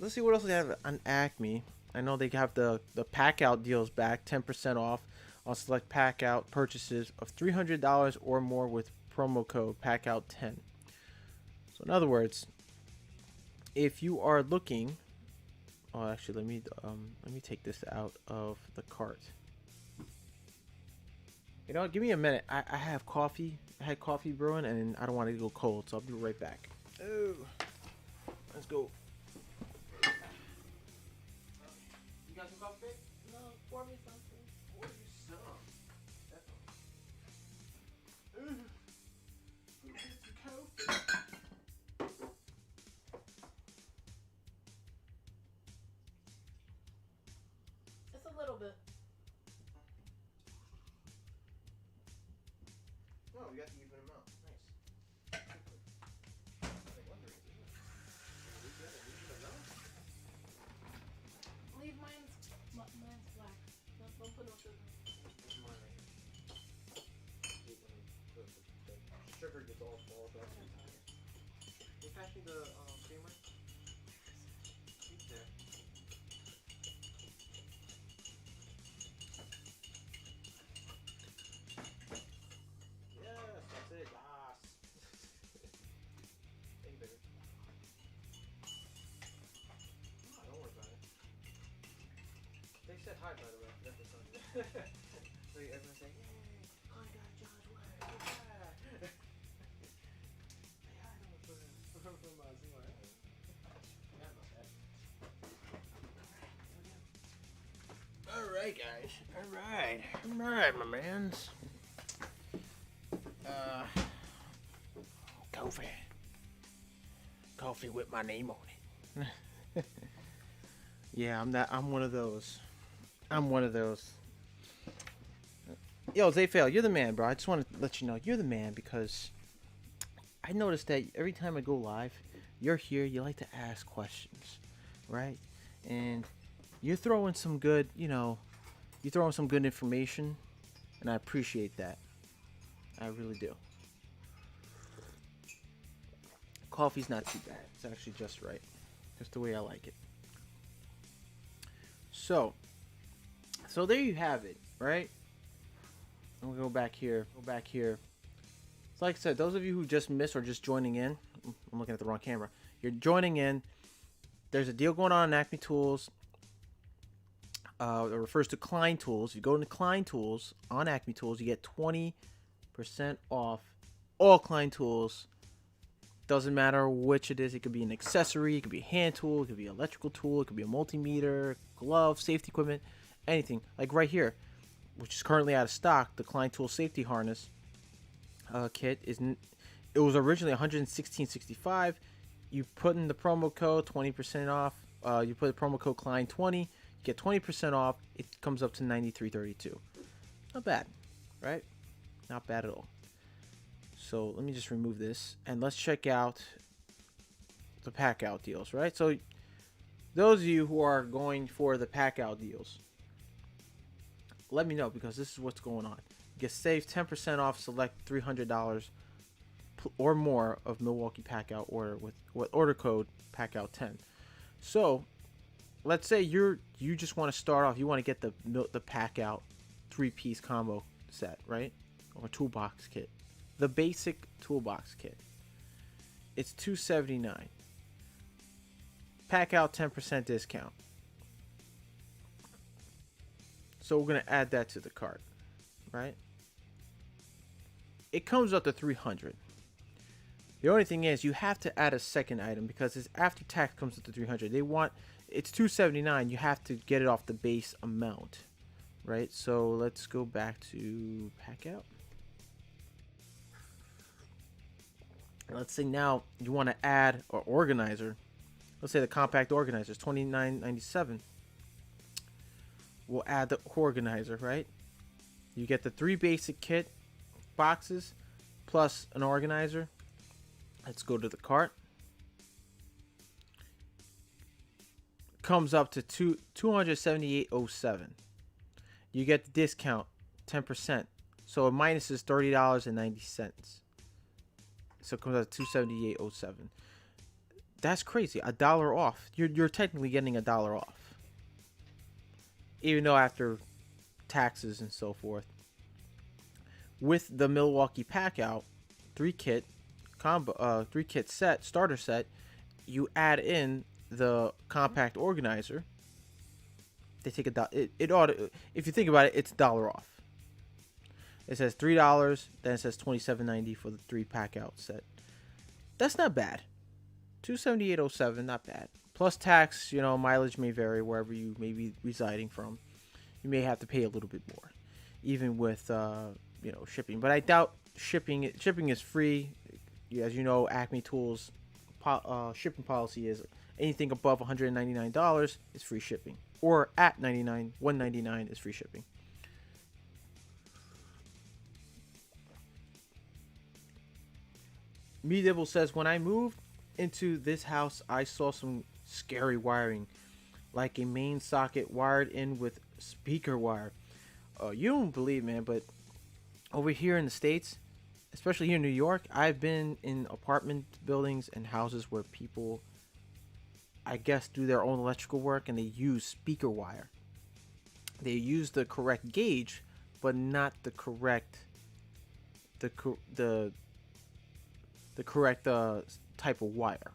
Let's see what else they have on Acme. I know they have the pack out deals back, 10% off on select pack out purchases of $300 or more with promo code PACKOUT10. So in other words, if you are looking, actually let me take this out of the cart. Give me a minute. I have coffee. I had coffee brewing and I don't want it to go cold, so I'll be right back. Oh, let's go. You got some coffee, babe? No, pour me something. Pour you some. Definitely. Some coffee. It's a little bit. No, we got to even them out. Nice. Leave mine's black. Don't put no sugar. This is mine right here. The sugar gets all falls off. Can you pass me the creamer? Right there. Yes, that's it. Yes. Thank you, baby. Oh, don't worry about it. They said hi, by the way. That's the sun. So everyone's saying, yay, contact Josh Way. Yeah. Say hi to him from Seymour. Yeah, about that. Alright, guys. Alright, my mans. Coffee with my name on it. Yeah, I'm one of those. Yo, Zayfail, you're the man, bro. I just want to let you know you're the man because I noticed that every time I go live, you're here. You like to ask questions, right? And you're throwing some good, you're throwing some good information, and I appreciate that. I really do. Coffee's not too bad. It's actually just right. Just the way I like it. So there you have it, right? And we'll go back here. So like I said, those of you who just missed or just joining in, I'm looking at the wrong camera. You're joining in. There's a deal going on in Acme Tools. It refers to Klein Tools. If you go into Klein Tools on Acme Tools, you get 20% off all Klein Tools. Doesn't matter which it is. It could be an accessory, it could be a hand tool, it could be an electrical tool, it could be a multimeter, glove, safety equipment, anything. Like right here, which is currently out of stock, the Klein Tool safety harness kit it was originally $116.65. You put in the promo code 20% off. You put the promo code Klein20, you get 20% off. It comes up to $93.32. Not bad, right? Not bad at all. So let me just remove this and let's check out the pack out deals, right? So those of you who are going for the pack out deals, let me know because this is what's going on. You get save 10% off select $300 or more of Milwaukee pack out order with order code pack out 10. So let's say you just want to start off, you want to get the pack out 3-piece combo set, right? Or toolbox kit. The basic toolbox kit. It's $279. Pack out 10% discount. So we're gonna add that to the cart, right? It comes up to $300. The only thing is you have to add a second item because it's after tax comes up to $300. It's $279. You have to get it off the base amount, right? So let's go back to pack out. Let's say now you want to add an organizer. Let's say the compact organizer is $29.97. We'll add the organizer, right? You get the 3 basic kit boxes plus an organizer. Let's go to the cart. Comes up to $278.07. You get the discount 10%. So it minuses $30.90. So it comes out to $278.07. That's crazy. $1 off. You're technically getting $1 off. Even though after taxes and so forth. With the Milwaukee pack out 3-kit combo 3-kit set, starter set, you add in the compact organizer. They take it ought to, if you think about it, it's $1 off. It says $3, then it says $27.90 for the 3 pack out set. That's not bad. $278.07, not bad. Plus tax, mileage may vary wherever you may be residing from. You may have to pay a little bit more, even with shipping. But I doubt shipping. Shipping is free. As you know, Acme Tools shipping policy is anything above $199 is free shipping, or at $199 is free shipping. Medibble says, when I moved into this house, I saw some scary wiring, like a main socket wired in with speaker wire. You don't believe, man, but over here in the States, especially here in New York, I've been in apartment buildings and houses where people, I guess, do their own electrical work and they use speaker wire. They use the correct gauge, but not the correct the correct type of wire.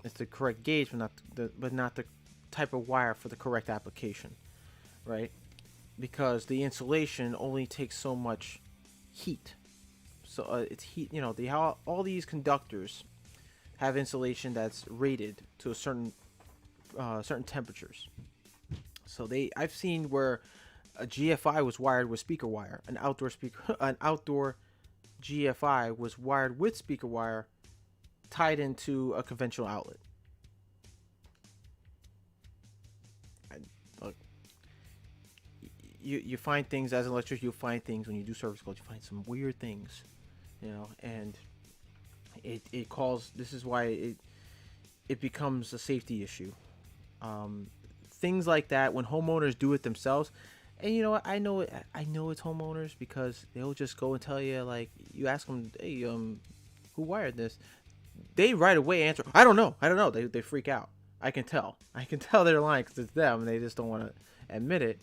It's the correct gauge, but not the type of wire for the correct application, right? Because the insulation only takes so much heat. So it's heat. All these conductors have insulation that's rated to a certain temperatures. So I've seen where a GFI was wired with speaker wire, an outdoor GFI was wired with speaker wire tied into a conventional outlet. Look, you find things as an electrician. You find things when you do service calls. You find some weird things, and it calls. This is why it becomes a safety issue. Things like that when homeowners do it themselves. And you know what? I know it's homeowners because they'll just go and tell you, like, you ask them, hey, who wired this? They right away answer, I don't know. They freak out. I can tell. I can tell they're lying because it's them and they just don't want to admit it.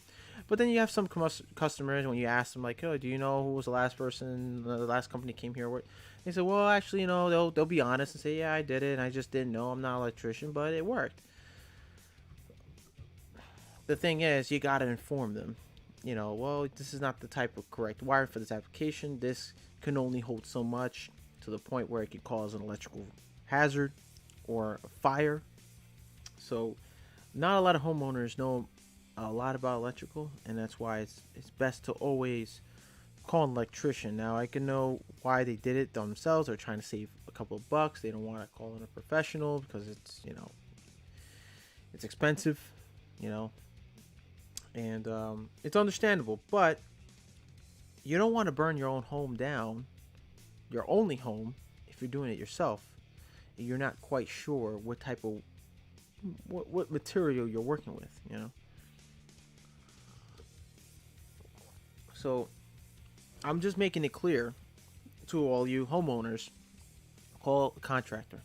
But then you have some customers when you ask them like, "Oh, do you know who was the last person, the last company came here?" They say, "Well, actually, they'll be honest and say, yeah, I did it. And I just didn't know. I'm not an electrician, but it worked." The thing is, you gotta inform them. Well, this is not the type of correct wire for this application. This can only hold so much to the point where it could cause an electrical hazard or a fire. So, not a lot of homeowners know a lot about electrical, and that's why it's best to always call an electrician. Now, I can know why they did it themselves. They're trying to save a couple of bucks. They don't want to call in a professional because it's expensive, and it's understandable. But you don't want to burn your own home down, your only home, if you're doing it yourself. And you're not quite sure what type of what material you're working with. So I'm just making it clear to all you homeowners, call a contractor.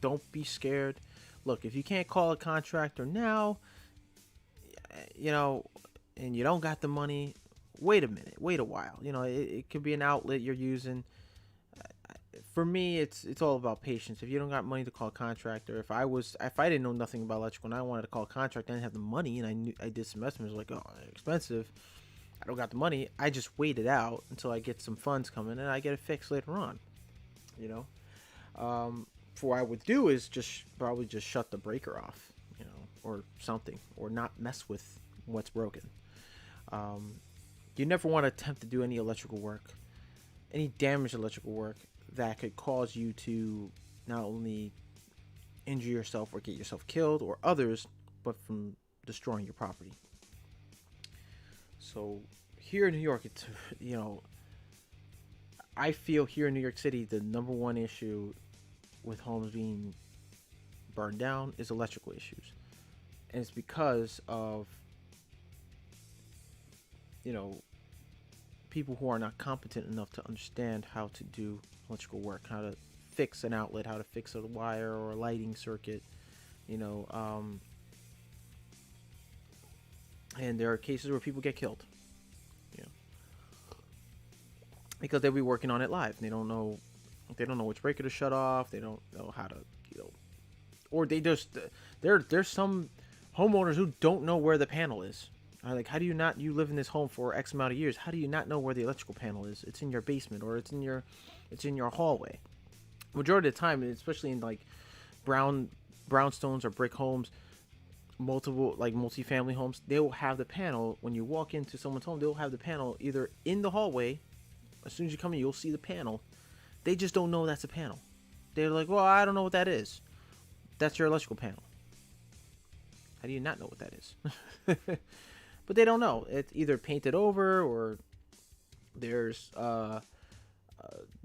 Don't be scared. Look, if you can't call a contractor now, and you don't got the money, wait a minute, wait a while. It could be an outlet you're using. For me, it's all about patience. If you don't got money to call a contractor, if I didn't know nothing about electrical and I wanted to call a contractor, I didn't have the money, and I did some estimates like, oh, expensive. I don't got the money. I just wait it out until I get some funds coming and I get it fixed later on. For what I would do is probably just shut the breaker off, or something, or not mess with what's broken. You never want to attempt to do any electrical work, any damaged electrical work that could cause you to not only injure yourself or get yourself killed or others, but from destroying your property. So here in New York, it's, I feel here in New York City, the number one issue with homes being burned down is electrical issues. And it's because of, people who are not competent enough to understand how to do electrical work, how to fix an outlet, how to fix a wire or a lighting circuit, and there are cases where people get killed, because they'll be working on it live. They don't know which breaker to shut off. They don't know how to, or they just, there's some homeowners who don't know where the panel is. Like, how do you not? You live in this home for X amount of years. How do you not know where the electrical panel is? It's in your basement or it's in your hallway. Majority of the time, especially in like brownstones or brick homes, multi-family homes, they will have the panel when you walk into someone's home. They will have the panel either in the hallway. As soon as you come in, you'll see the panel. They just don't know that's a panel. They're like, well, I don't know what that is. That's your electrical panel. How do you not know what that is? But they don't know. It's either painted over or there's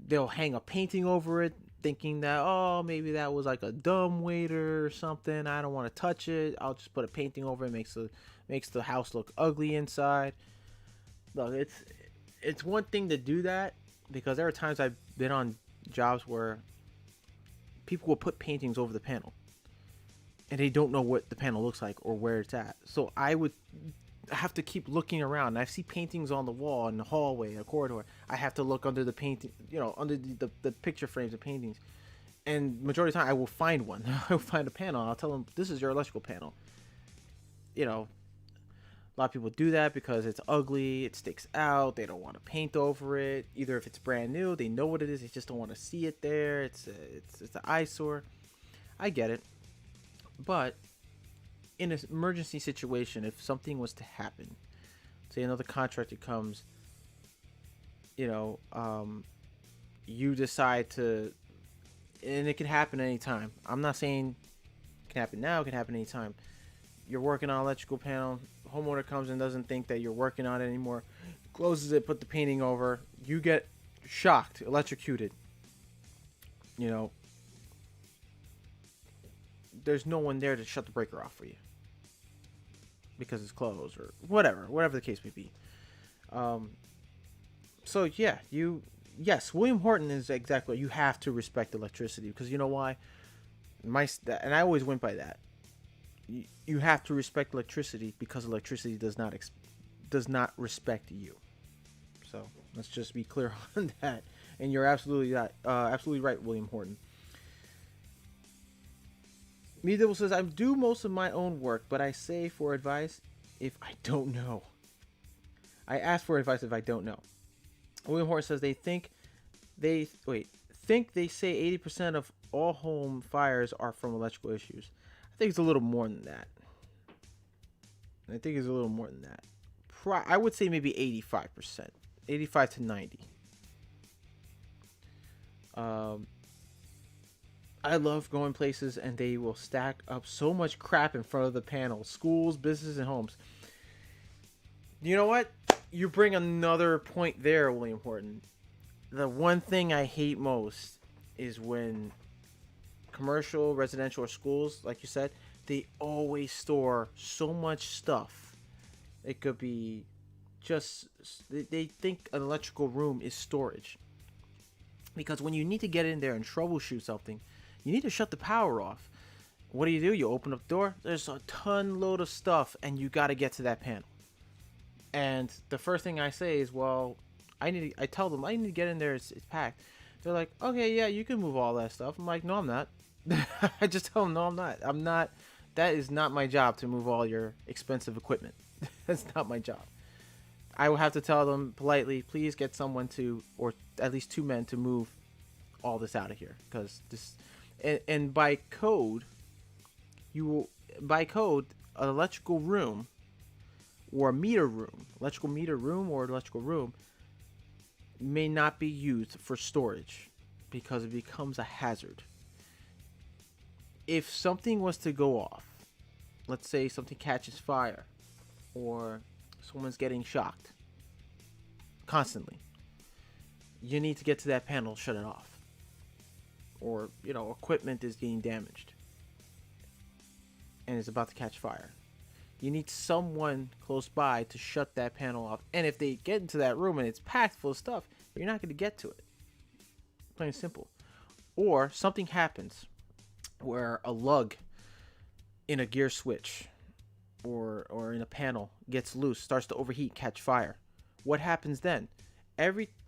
they'll hang a painting over it, thinking that, oh, maybe that was like a dumb waiter or something. I don't want to touch it. I'll just put a painting over it. Makes the house look ugly inside. Look, it's one thing to do that, because there are times I've been on jobs where people will put paintings over the panel and they don't know what the panel looks like or where it's at. So I would have to keep looking around. And I see paintings on the wall in the hallway, a corridor. I have to look under the painting, under the picture frames of paintings. And majority of the time I will find one. I will find a panel. I'll tell them, this is your electrical panel. A lot of people do that because it's ugly, it sticks out, they don't want to paint over it. Either if it's brand new, they know what it is, they just don't want to see it there. It's an eyesore. I get it. But in an emergency situation, if something was to happen, say another contractor comes, you decide to, and it can happen anytime. I'm not saying it can happen now, it can happen anytime. You're working on an electrical panel, homeowner comes and doesn't think that you're working on it anymore, closes it, put the painting over, you get shocked, electrocuted. There's no one there to shut the breaker off for you because it's closed or whatever the case may be. So yeah, yes, William Horton is exactly, you have to respect electricity, because you know why? And I always went by that. you have to respect electricity because electricity does not respect you. So let's just be clear on that. And you're absolutely right, William Horton. Me Dibble says, I do most of my own work, but I say for advice if I don't know. I ask for advice if I don't know. William Horton says think they say 80% of all home fires are from electrical issues. I think it's a little more than that. I would say maybe 85%. 85 to 90. I love going places and they will stack up so much crap in front of the panel. Schools, businesses, and homes. You know what? You bring another point there, William Horton. The one thing I hate most is when commercial, residential, or schools, like you said, they always store so much stuff. It could be just, they think an electrical room is storage. Because when you need to get in there and troubleshoot something, you need to shut the power off. What do? You open up the door, there's a ton load of stuff, and you got to get to that panel. And the first thing I say is, well, I tell them I need to get in there, it's packed. They're like, okay, yeah, you can move all that stuff. I'm like, no, I'm not. I just tell them, no, I'm not. That is not my job to move all your expensive equipment. That's not my job. I will have to tell them politely, please get someone to, or at least two men to move all this out of here. Because this, and by code, an electrical room, or a meter room, electrical meter room or electrical room, may not be used for storage because it becomes a hazard. If something was to go off, let's say something catches fire, or someone's getting shocked constantly, you need to get to that panel, shut it off. Or, equipment is getting damaged and it's about to catch fire. You need someone close by to shut that panel off. And if they get into that room and it's packed full of stuff, you're not going to get to it. Plain and simple. Or something happens where a lug in a gear switch or in a panel gets loose, starts to overheat, catch fire. What happens then?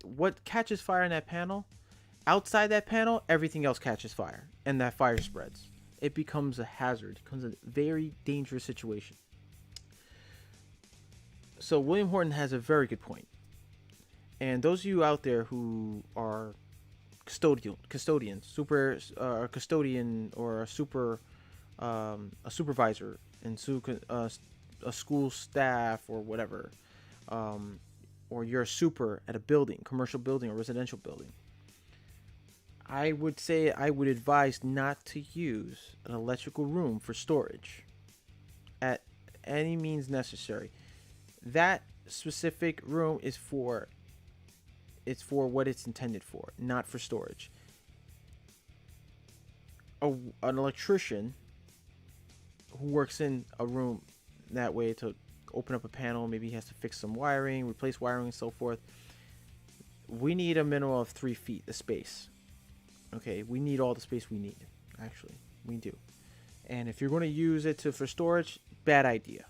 What catches fire in that panel, outside that panel, everything else catches fire, and that fire spreads. It becomes a hazard. It becomes a very dangerous situation. So William Horton has a very good point. And those of you out there who are custodians, custodian or a supervisor and a school staff or whatever, or you're a super at a building, commercial building or residential building, I would advise not to use an electrical room for storage at any means necessary. That specific room is for what it's intended for, not for storage. An electrician who works in a room that way to open up a panel, maybe he has to fix some wiring, replace wiring, and so forth. We need a minimum of 3 feet of space. Okay, we need all the space we need. Actually, we do. And if you're going to use it for storage, bad idea.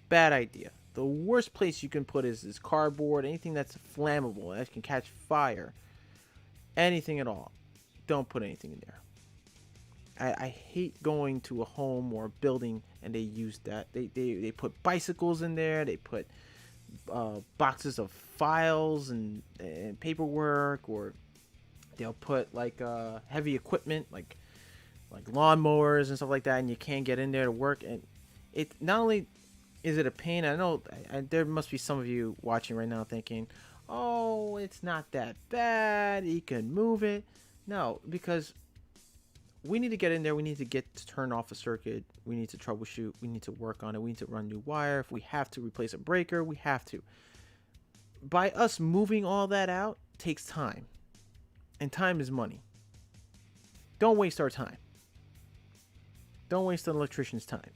Bad idea. The worst place you can put is cardboard, anything that's flammable, that can catch fire. Anything at all. Don't put anything in there. I hate going to a home or a building and they use that. They put bicycles in there. They put boxes of files and paperwork, or they'll put heavy equipment like lawnmowers and stuff like that, and you can't get in there to work. And it not only is it a pain. I know there must be some of you watching right now thinking, "Oh, it's not that bad. You can move it." No, because we need to get in there. We need to get to turn off a circuit. We need to troubleshoot. We need to work on it. We need to run new wire. If we have to replace a breaker, we have to. By us moving all that out takes time. And time is money. Don't waste our time. Don't waste an electrician's time.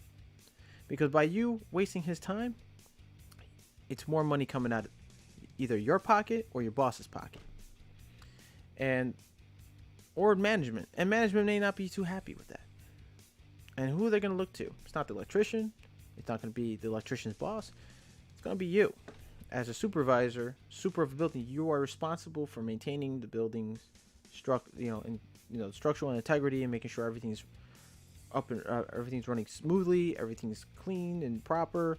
Because by you wasting his time, it's more money coming out of either your pocket or your boss's pocket. Or management. And management may not be too happy with that. And who are they going to look to? It's not the electrician. It's not going to be the electrician's boss. It's going to be you. As a supervisor, super of a building, you are responsible for maintaining the building's structural integrity and making sure everything's up and everything's running smoothly, everything's clean and proper.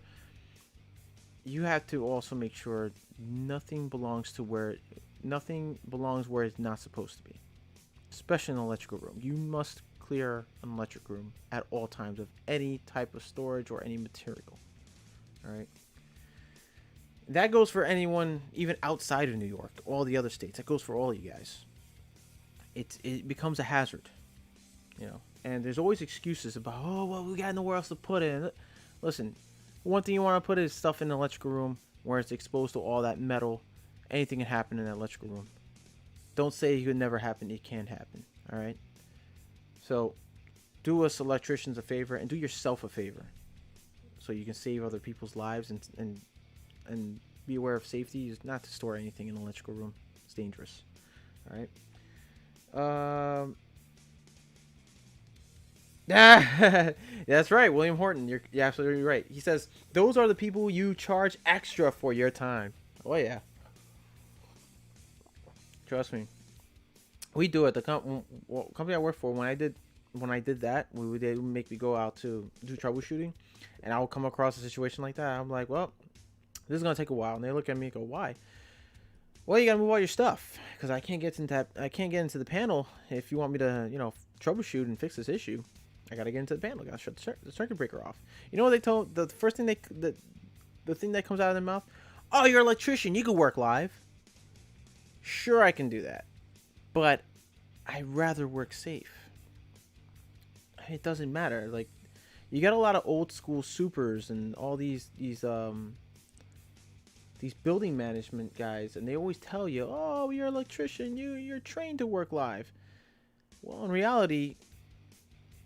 You have to also make sure nothing belongs where it's not supposed to be, especially in an electrical room. You must clear an electric room at all times of any type of storage or any material. All right. That goes for anyone even outside of New York, all the other states. That goes for all of you guys. It becomes a hazard, And there's always excuses about, oh well, we got nowhere else to put it. Listen, one thing you want to put is stuff in the electrical room where it's exposed to all that metal. Anything can happen in that electrical room. Don't say it could never happen. It can happen. All right. So, do us electricians a favor and do yourself a favor, so you can save other people's lives and be aware of safety. Is not to store anything in an electrical room. It's dangerous. All right. That's right, William Horton. You're absolutely right. He says those are the people you charge extra for your time. Oh yeah. Trust me. We do it. The company I work for, when I did that, they would make me go out to do troubleshooting, and I would come across a situation like that. I'm like, well, this is gonna take a while, and they look at me and go, why? Well, you gotta move all your stuff because I can't get into the panel if you want me to, troubleshoot and fix this issue. I gotta get into the panel. I gotta shut the circuit breaker off. You know what they told the first thing the thing that comes out of their mouth? Oh, you're an electrician. You can work live. Sure, I can do that. But I'd rather work safe. It doesn't matter. Like, you got a lot of old school supers and all these building management guys, and they always tell you, "Oh, you're an electrician. You're trained to work live." Well, in reality,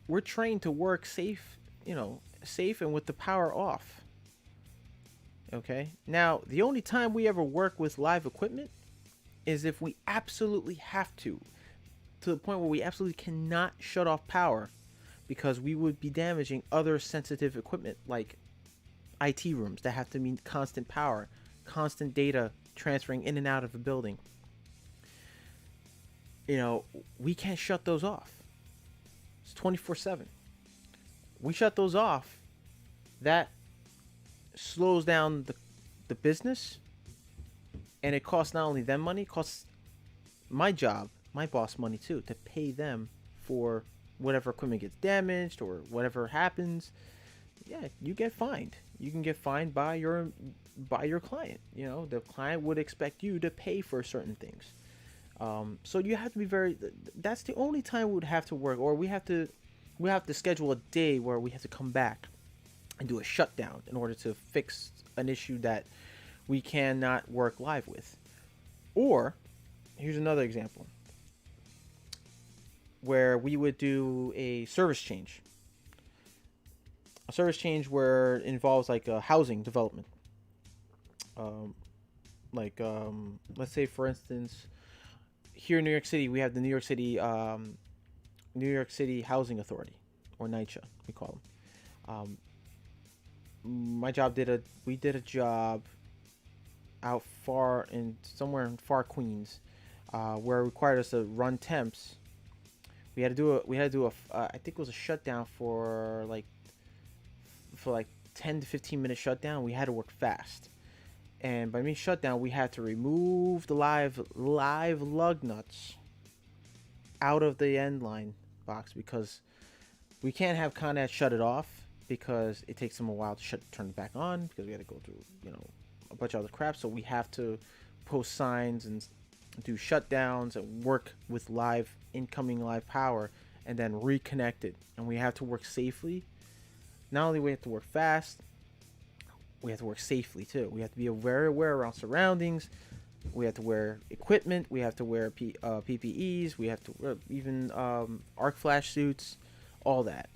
we're trained to work safe, safe and with the power off. Okay? Now, the only time we ever work with live equipment is if we absolutely have to the point where we absolutely cannot shut off power because we would be damaging other sensitive equipment like IT rooms that have to mean constant power, constant data transferring in and out of a building. We can't shut those off. It's 24/7. We shut those off. That slows down the business. And it costs not only them money, it costs my boss money too, to pay them for whatever equipment gets damaged or whatever happens. Yeah, you get fined. You can get fined by your client. The client would expect you to pay for certain things. So you have to be that's the only time we would have to work, or we have to schedule a day where we have to come back and do a shutdown in order to fix an issue that we cannot work live with. Or, here's another example, where we would do a service change. A service change where it involves like a housing development. Let's say, for instance, here in New York City, we have the New York City Housing Authority, or NYCHA, we call them. My job we did a job out somewhere in far Queens, where it required us to run temps. We had to do a I think it was a shutdown for like 10 to 15 minute shutdown. We had to work fast, and by mean shutdown, we had to remove the live lug nuts out of the end line box because we can't have Con Ed shut it off because it takes them a while to turn it back on because we had to go through a bunch of other crap. So we have to post signs and do shutdowns and work with incoming live power and then reconnect it. And we have to work safely. Not only we have to work fast, we have to work safely too. We have to be very aware around surroundings. We have to wear equipment. We have to wear PPEs. We have to wear even arc flash suits, all that.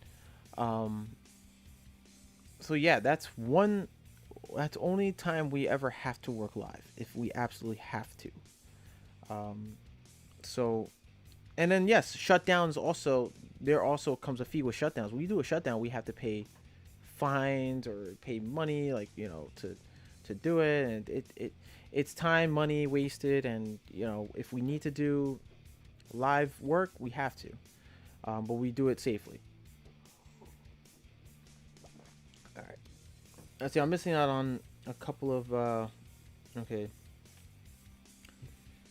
So yeah, that's only time we ever have to work live, if we absolutely have to. And then yes, shutdowns also, there also comes a fee with shutdowns. When you do a shutdown, we have to pay fines or pay money, like, to do it, and it's time, money wasted, and if we need to do live work, we have to, but we do it safely. All right. Let's see. I'm missing out on a couple of. Okay.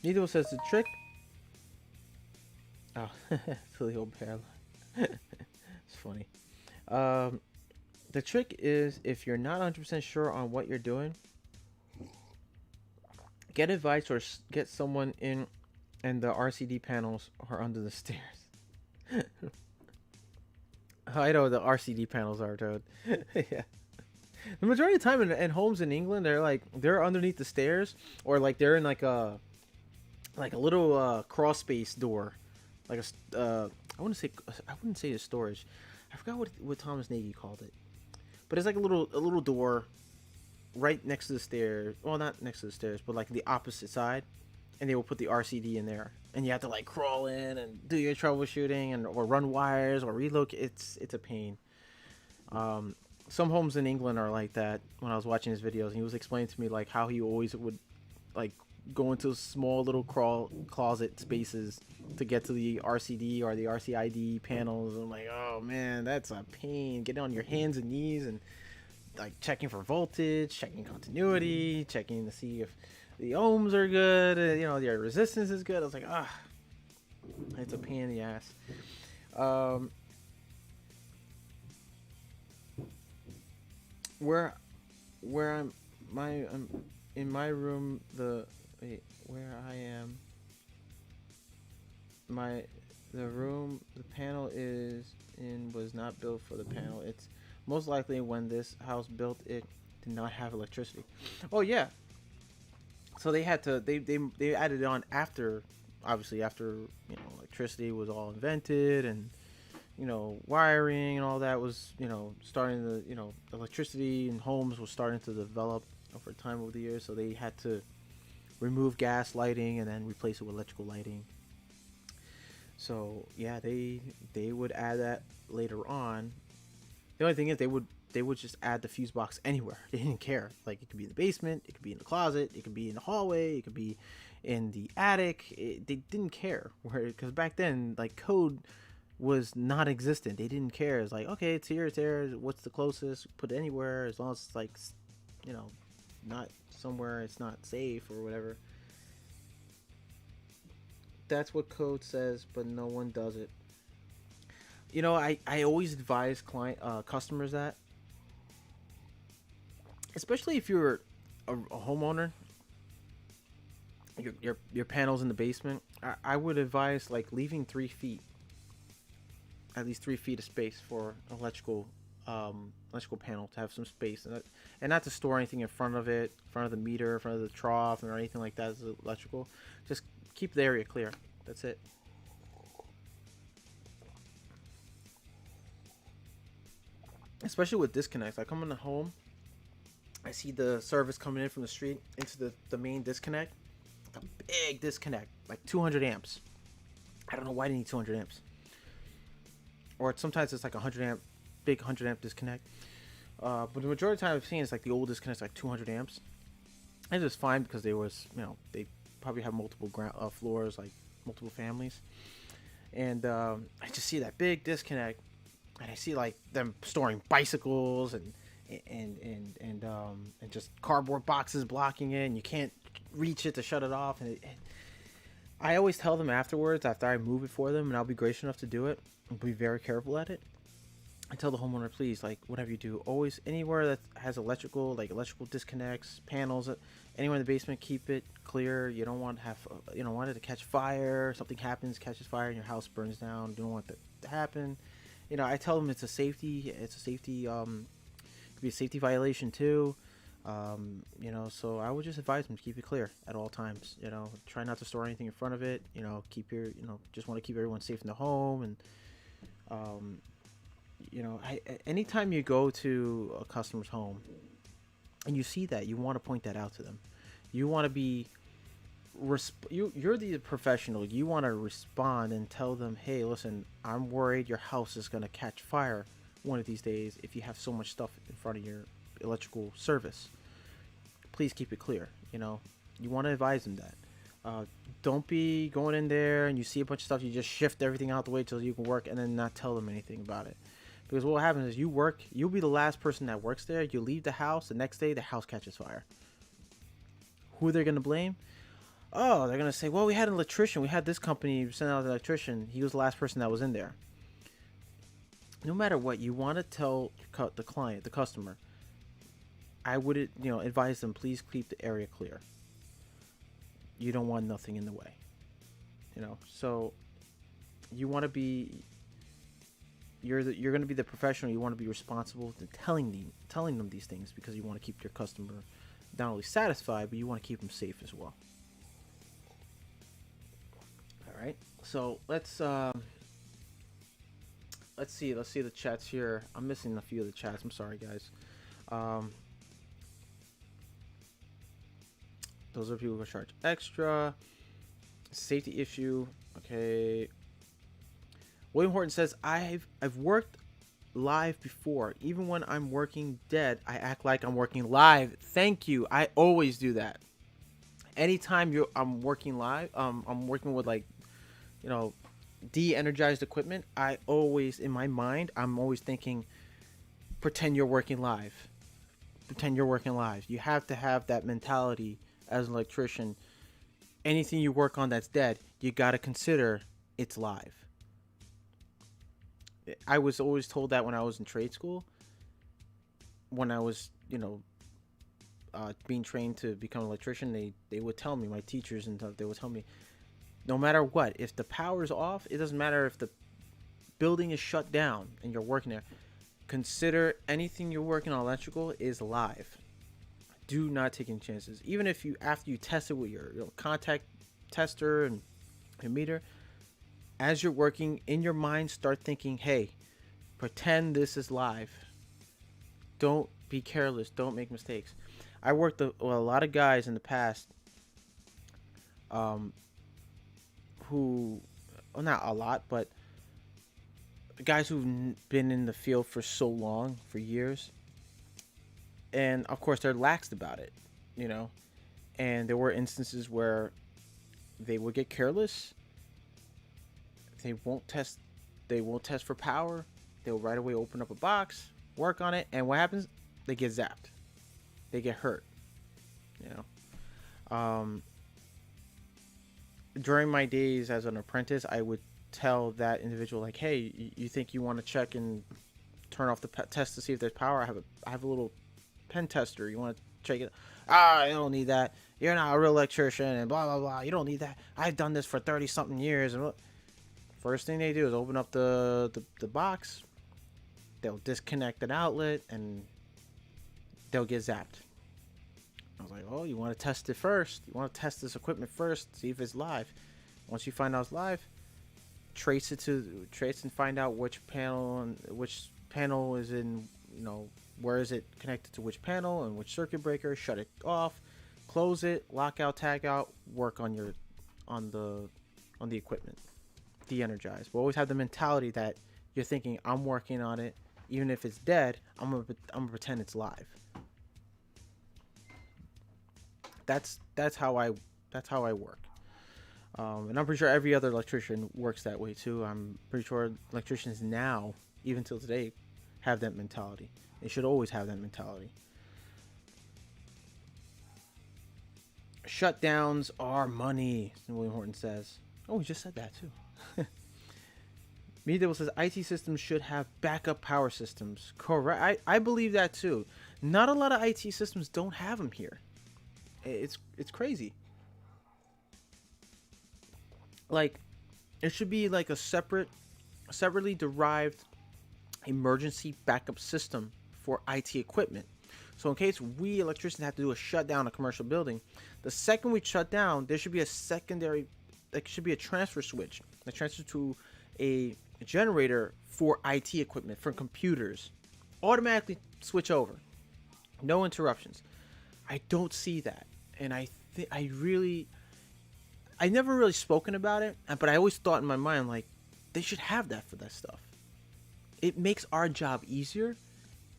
Needle says the trick. Oh, silly old bear. It's funny. The trick is, if you're not 100% sure on what you're doing, get advice or get someone in, and the RCD panels are under the stairs. I know the RCD panels are, Toad. Yeah. The majority of the time in homes in England, they're underneath the stairs, or like they're in like a little crawl space door, like I wouldn't say a storage. I forgot what Thomas Nagy called it, but it's like a little door right next to the stairs. Well, not next to the stairs, but like the opposite side, and they will put the RCD in there, and you have to like crawl in and do your troubleshooting or run wires or relocate. It's a pain. Some homes in England are like that. When I was watching his videos, and he was explaining to me like how he always would like go into small little closet spaces to get to the RCD or the RCID panels. I'm like, oh man, that's a pain. Getting on your hands and knees and like checking for voltage, checking continuity, checking to see if the ohms are good, the resistance is good. I was like, it's a pain in the ass. Where I'm in my room, where I am, the room the panel is in was not built for the panel. It's most likely when this house built it did not have electricity. Oh yeah. So they had to they added on after, obviously after electricity was all invented, and wiring and all that was starting to electricity in homes was starting to develop over time over the years. So they had to remove gas lighting and then replace it with electrical lighting. So yeah, they would add that later on. The only thing is they would just add the fuse box anywhere. They didn't care. Like, it could be in the basement, it could be in the closet, it could be in the hallway, it could be in the attic. They didn't care, because back then, like, code was not existent. They didn't care. It's like, okay, it's here, it's there. What's the closest? Put it anywhere, as long as it's like, not somewhere it's not safe or whatever. That's what code says, but no one does it. I always advise customers that, especially if you're a homeowner, your panels in the basement. I would advise like leaving 3 feet, at least 3 feet of space for electrical panel, to have some space, and not to store anything in front of it, in front of the meter, in front of the trough, or anything like that. Is electrical. Just keep the area clear. That's it. Especially with disconnects. I come in the home, I see the service coming in from the street into the main disconnect. Like a big disconnect, like 200 amps. I don't know why they need 200 amps. Or sometimes it's like 100 amp, big 100 amp disconnect. But the majority of the time I've seen it's like the old disconnect's like 200 amps. And it's fine because they probably have multiple floors, like multiple families. And I just see that big disconnect, and I see like them storing bicycles and just cardboard boxes blocking it, and you can't reach it to shut it off. And I always tell them afterwards, after I move it for them, and I'll be gracious enough to do it and be very careful at it. I tell the homeowner, please, like, whatever you do, always anywhere that has electrical disconnects, panels, anywhere in the basement, keep it clear. You don't want it to catch fire. Something happens, catches fire, and your house burns down. You don't want that to happen. I tell them it's a safety, could be a safety violation too. So I would just advise them to keep it clear at all times. Try not to store anything in front of it. Just want to keep everyone safe in the home. And anytime you go to a customer's home and you see that, you want to point that out to them. You want to be you're the professional. You want to respond and tell them, hey, listen, I'm worried your house is going to catch fire one of these days if you have so much stuff in front of your electrical service. Please keep it clear. You want to advise them that. Don't be going in there and you see a bunch of stuff, you just shift everything out the way till you can work and then not tell them anything about it. Because what happens is you'll be the last person that works there. You leave the house, the next day the house catches fire. Who are they going to blame? Oh, they're going to say, well, we had an electrician. We had this company send out an electrician. He was the last person that was in there. No matter what, you want to tell the client, the customer, I would advise them, please keep the area clear. You don't want nothing in the way. So you want to be, you're going to be the professional. You want to be responsible to telling them these things because you want to keep your customer not only satisfied, but you want to keep them safe as well. All right. So let's see the chats here. I'm missing a few of the chats. I'm sorry, guys. Those are people who charge extra. Safety issue. Okay. William Horton says, I've worked live before. Even when I'm working dead, I act like I'm working live. Thank you. I always do that. Anytime I'm working live, I'm working with de-energized equipment. I always, in my mind, I'm always thinking, pretend you're working live. Pretend you're working live. You have to have that mentality as an electrician. Anything you work on that's dead, you got to consider it's live. I was always told that when I was in trade school, when I was, being trained to become an electrician, they would tell me, my teachers and stuff, they would tell me, no matter what, if the power's off, it doesn't matter if the building is shut down and you're working there, consider anything you're working on electrical is live. Do not take any chances. Even if after you test it with your contact tester and your meter, as you're working in your mind, start thinking, hey, pretend this is live. Don't be careless. Don't make mistakes. I worked with a lot of guys in the past who, well, not a lot, but guys who've been in the field for so long, for years. And of course, they're laxed about it, and there were instances where they would get careless. They won't test for power. They'll right away open up a box, work on it, and what happens? They get zapped. They get hurt. During my days as an apprentice, I would tell that individual, like, hey, you think you want to check and turn off the test to see if there's power? I have a little pen tester. You want to check it? I don't need that. You're not a real electrician and blah blah blah. You don't need that. I've done this for 30 something years. And first thing they do is open up the box. They'll disconnect an outlet and they'll get zapped. I was like, oh, you want to test it first. You want to test this equipment first, see if it's live. Once you find out it's live, trace and find out which panel is in, where is it connected to which panel and which circuit breaker. Shut it off, close it, lock out, tag out, work on the equipment, de-energize. But always have the mentality that you're thinking, I'm working on it, even if it's dead. I'm gonna pretend it's live. That's how I work. And I'm pretty sure every other electrician works that way too. I'm pretty sure electricians now, even till today, have that mentality. They should always have that mentality. Shutdowns are money, William Horton says. Oh, we just said that too. Medieval says IT systems should have backup power systems. Correct. I believe that too. Not a lot of IT systems don't have them here. It's crazy. Like, it should be like a separately derived emergency backup system for IT equipment. So in case we electricians have to do a shutdown a commercial building, the second we shut down, there should be a secondary, like, should be a transfer switch that transfers to a generator for IT equipment, for computers. Automatically switch over. No interruptions. I don't see that. And I really, I never really spoken about it, but I always thought in my mind, like, they should have that for that stuff. It makes our job easier,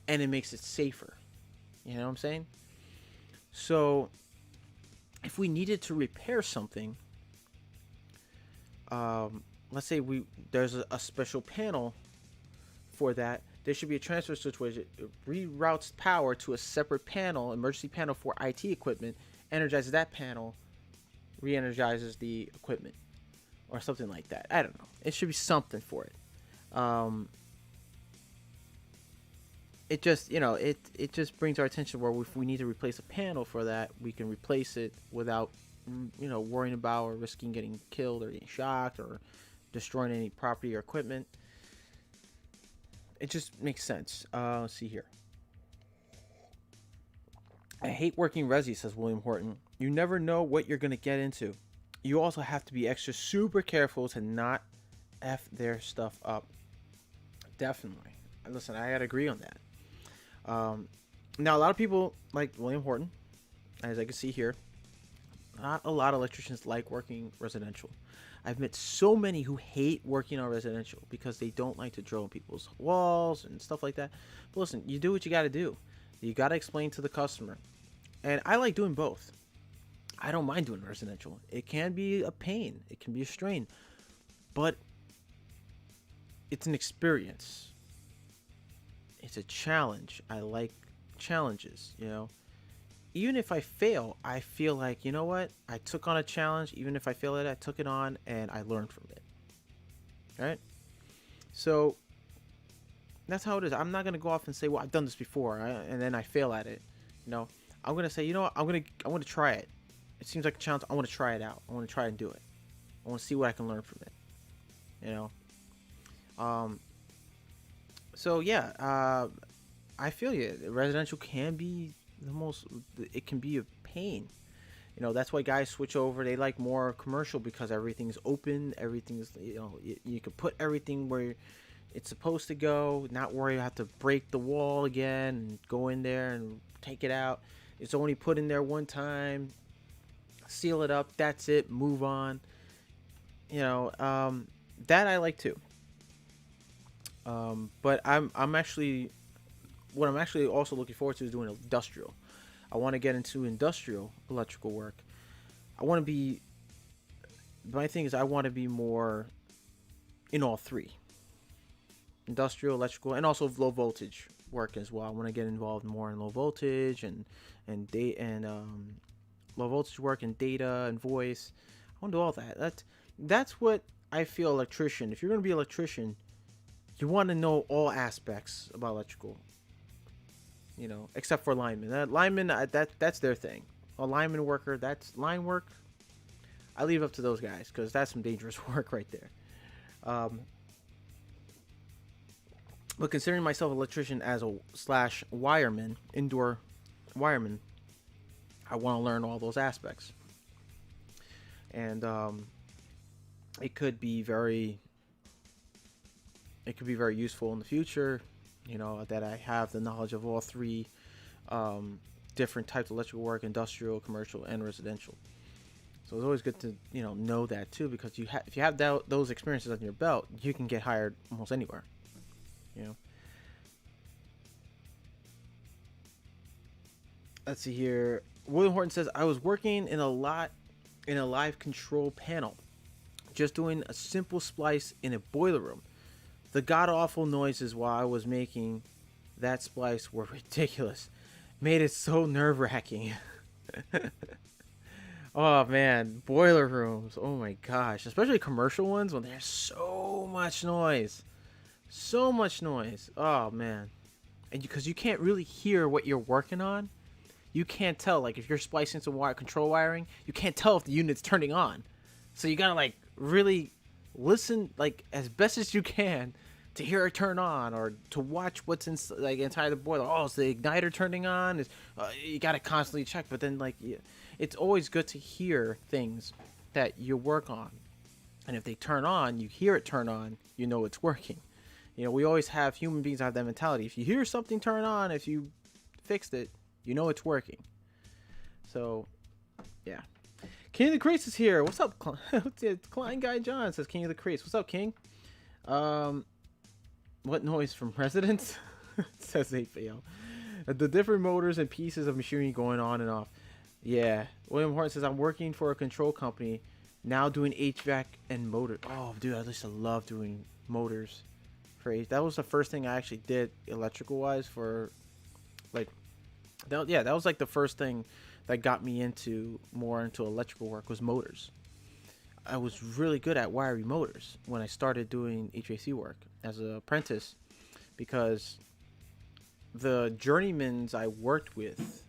and it makes it safer. You know what I'm saying? So, if we needed to repair something, let's say there's a special panel for that. There should be a transfer switch where it reroutes power to a separate panel, emergency panel for IT equipment, energizes that panel, re-energizes the equipment, or something like that. I don't know. It should be something for it. It just, it just brings our attention where if we need to replace a panel for that, we can replace it without, worrying about or risking getting killed or getting shocked or destroying any property or equipment. It just makes sense. Let's see here. I hate working resi, says William Horton. You never know what you're going to get into. You also have to be extra super careful to not F their stuff up. Definitely. Listen, I gotta agree on that. Now, a lot of people like William Horton, as I can see here. Not a lot of electricians like working residential. I've met so many who hate working on residential because they don't like to drill in people's walls and stuff like that. But listen, you do what you got to do. You got to explain to the customer. And I like doing both. I don't mind doing residential. It can be a pain. It can be a strain. But it's an experience. It's a challenge. I like challenges, Even if I fail, I feel like, you know what? I took on a challenge. Even if I fail at it, I took it on and I learned from it. Right? So that's how it is. I'm not going to go off and say, well, I've done this before, and then I fail at it. I'm going to say, you know what? I want to try it. It seems like a challenge. I want to try it out. I want to try and do it. I want to see what I can learn from it. So yeah, I feel you. Residential can be it can be a pain. That's why guys switch over. They like more commercial because everything's open. Everything's, you can put everything where it's supposed to go, not worry you have to break the wall again and go in there and take it out. It's only put in there one time, seal it up, that's it, move on. That I like too. But I'm actually also looking forward to is doing industrial. I want to get into industrial electrical work. My thing is I want to be more in all three. Industrial, electrical, and also low voltage work as well. I want to get involved more in low voltage and low voltage work and data and voice. I want to do all that. That's what I feel electrician. If you're going to be an electrician, you want to know all aspects about electrical. Except for linemen. Linemen, that's their thing. A lineman worker, that's line work. I leave it up to those guys because that's some dangerous work right there. But considering myself an electrician as a / wireman, indoor wireman, I want to learn all those aspects. And it could be very useful in the future, that I have the knowledge of all three different types of electrical work: industrial, commercial, and residential. So it's always good to know that too, because if you have those experiences on your belt, you can get hired almost anywhere. Let's see here. William Horton says, I was working in a live control panel, just doing a simple splice in a boiler room. The god-awful noises while I was making that splice were ridiculous. Made it so nerve-wracking. Oh, man. Boiler rooms. Oh, my gosh. Especially commercial ones when there's so much noise. So much noise. Oh, man. And because you can't really hear what you're working on. You can't tell. Like, if you're splicing some control wiring, you can't tell if the unit's turning on. So you gotta, like, really listen, like, as best as you can to hear it turn on, or to watch what's inside the boiler. Oh, is the igniter turning on? You gotta constantly check. But then, like, it's always good to hear things that you work on, and if they turn on, you hear it turn on, you know it's working. We always have, human beings have that mentality. If you hear something turn on, if you fixed it, you know it's working. So, yeah. King of the Crease is here. What's up, Klein Guy John says King of the Crease. What's up, King? What noise from residents? Says they fail. The different motors and pieces of machinery going on and off. Yeah. William Horton says I'm working for a control company now doing HVAC and motor. Oh, dude, I used to love doing motors. That was the first thing I actually did electrical wise for like that was like the first thing that got me into electrical work was motors. I was really good at wiring motors when I started doing HVAC work as an apprentice because the journeymans I worked with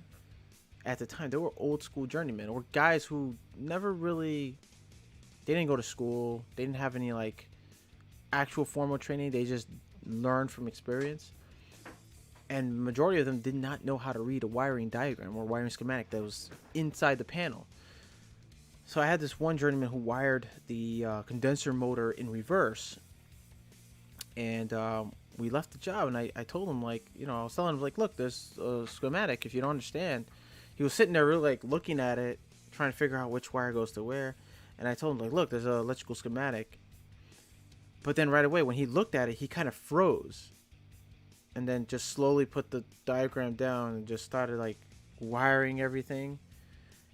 at the time, they were old school journeymen or guys who never really, they didn't go to school. They didn't have any like actual formal training. They just learned from experience. And majority of them did not know how to read a wiring diagram or wiring schematic that was inside the panel. So I had this one journeyman who wired the condenser motor in reverse. And we left the job, and I told him, like, you know, I was telling him, like, look, there's a schematic. If you don't understand, he was sitting there really, like, looking at it, trying to figure out which wire goes to where. And I told him, like, look, there's an electrical schematic. But then right away, when he looked at it, he kind of froze. And then just slowly put the diagram down and just started, like, wiring everything.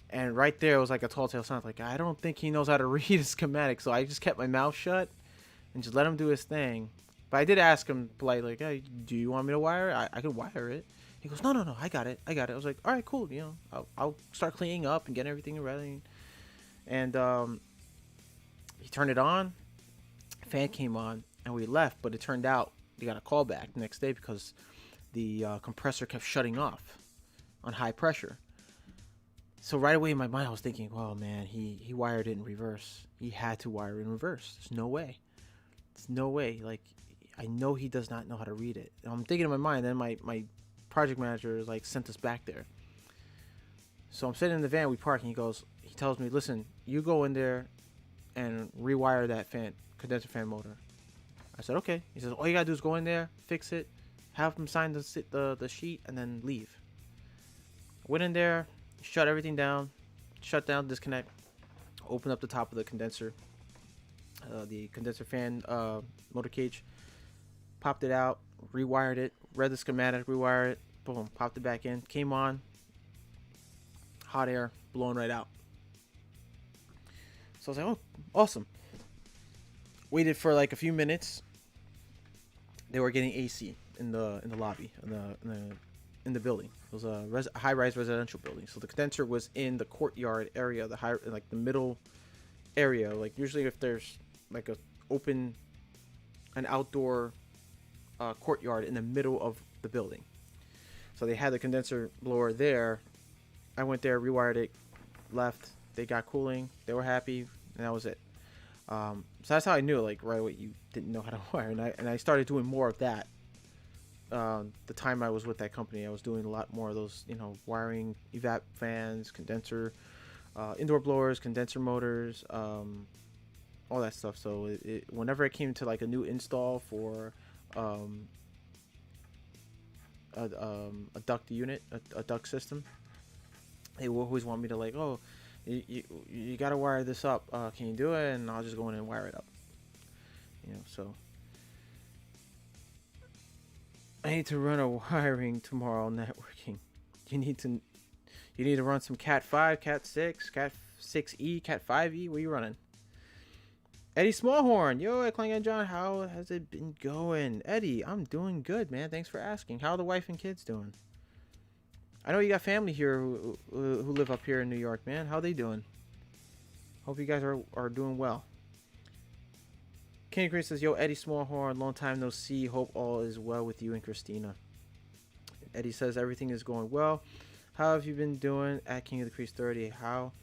And right there, it was like a tall tale sign. Like, I don't think he knows how to read a schematic. So I just kept my mouth shut and just let him do his thing. But I did ask him politely, like, hey, do you want me to wire it? I could wire it. He goes, no, I got it. I was like, all right, cool. You know, I'll start cleaning up and getting everything ready. And he turned it on. Fan came on, and we left. But it turned out he got a call back the next day because the compressor kept shutting off on high pressure. So right away in my mind, I was thinking, well, man, he wired it in reverse. He had to wire it in reverse. There's no way. There's no way. Like, I know he does not know how to read it. And I'm thinking in my mind, then my project manager like sent us back there. So I'm sitting in the van, we park, and he tells me, listen, you go in there and rewire that condenser fan motor. I said, okay. He says, all you gotta do is go in there, fix it, have him sign the sheet, and then leave. Went in there, shut everything down, shut down, disconnect, open up the top of the condenser fan motor cage, popped it out, rewired it, read the schematic, rewired it, boom, popped it back in, came on, hot air blowing right out. So I was like, oh, awesome. Waited for like a few minutes. They were getting AC in the lobby, in the building. It was a high-rise residential building. So the condenser was in the courtyard area, the middle area. Like usually if there's like an outdoor courtyard in the middle of the building. So they had the condenser blower there. I went there, rewired it, left. They got cooling. They were happy, and that was it. So that's how I knew, like, right away you didn't know how to wire. And I started doing more of that. The time I was with that company, I was doing a lot more of those, you know, wiring evap fans, condenser, indoor blowers, condenser motors, all that stuff. So whenever it came to like a new install for a duct unit, a duct system, they will always want me to like, oh, you got to wire this up. Can you do it? And I'll just go in and wire it up. You know, so I need to run a wiring tomorrow networking. You need to run some Cat 5, Cat 6, Cat 6E, Cat 5E. What are you running? Eddie Smallhorn. Yo, Kling John, how has it been going? Eddie, I'm doing good, man. Thanks for asking. How are the wife and kids doing? I know you got family here who live up here in New York, man. How they doing? Hope you guys are doing well. Kenny Green says, yo, Eddie Smallhorn, long time no see. Hope all is well with you and Christina. Eddie says, everything is going well. How have you been doing at King of the Crease 30? How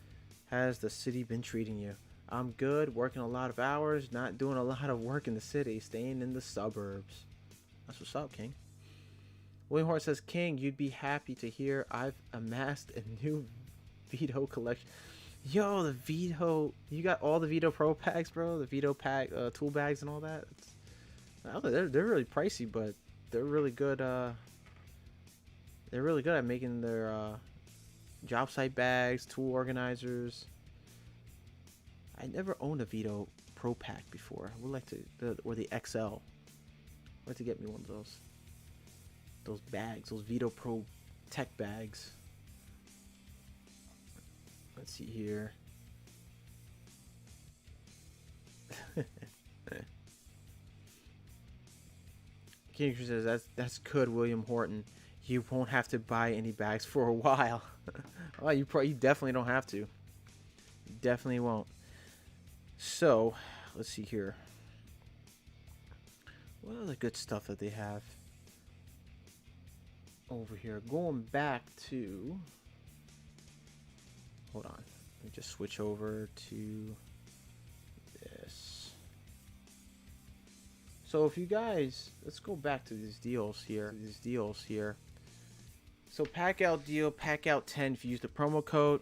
has the city been treating you? I'm good, working a lot of hours, not doing a lot of work in the city, staying in the suburbs. That's what's up, King. William Hort says, King, you'd be happy to hear I've amassed a new Vito collection. Yo, the Vito, you got all the Vito Pro packs, bro? The Vito pack, tool bags and all that? They're really pricey, but they're really good. They're really good at making their job site bags, tool organizers. I never owned a Vito Pro Pack before. I would like to, or the XL. I'd like to get me one of those. Those bags, those Vito Pro Tech bags. Let's see here. King says that's good, William Horton. You won't have to buy any bags for a while. Oh, you definitely don't have to. You definitely won't. So, let's see here. What other good stuff that they have over here? Going back to. Hold on. Let me just switch over to this. So if you guys, let's go back to these deals here. So pack out deal, pack out 10. If you use the promo code,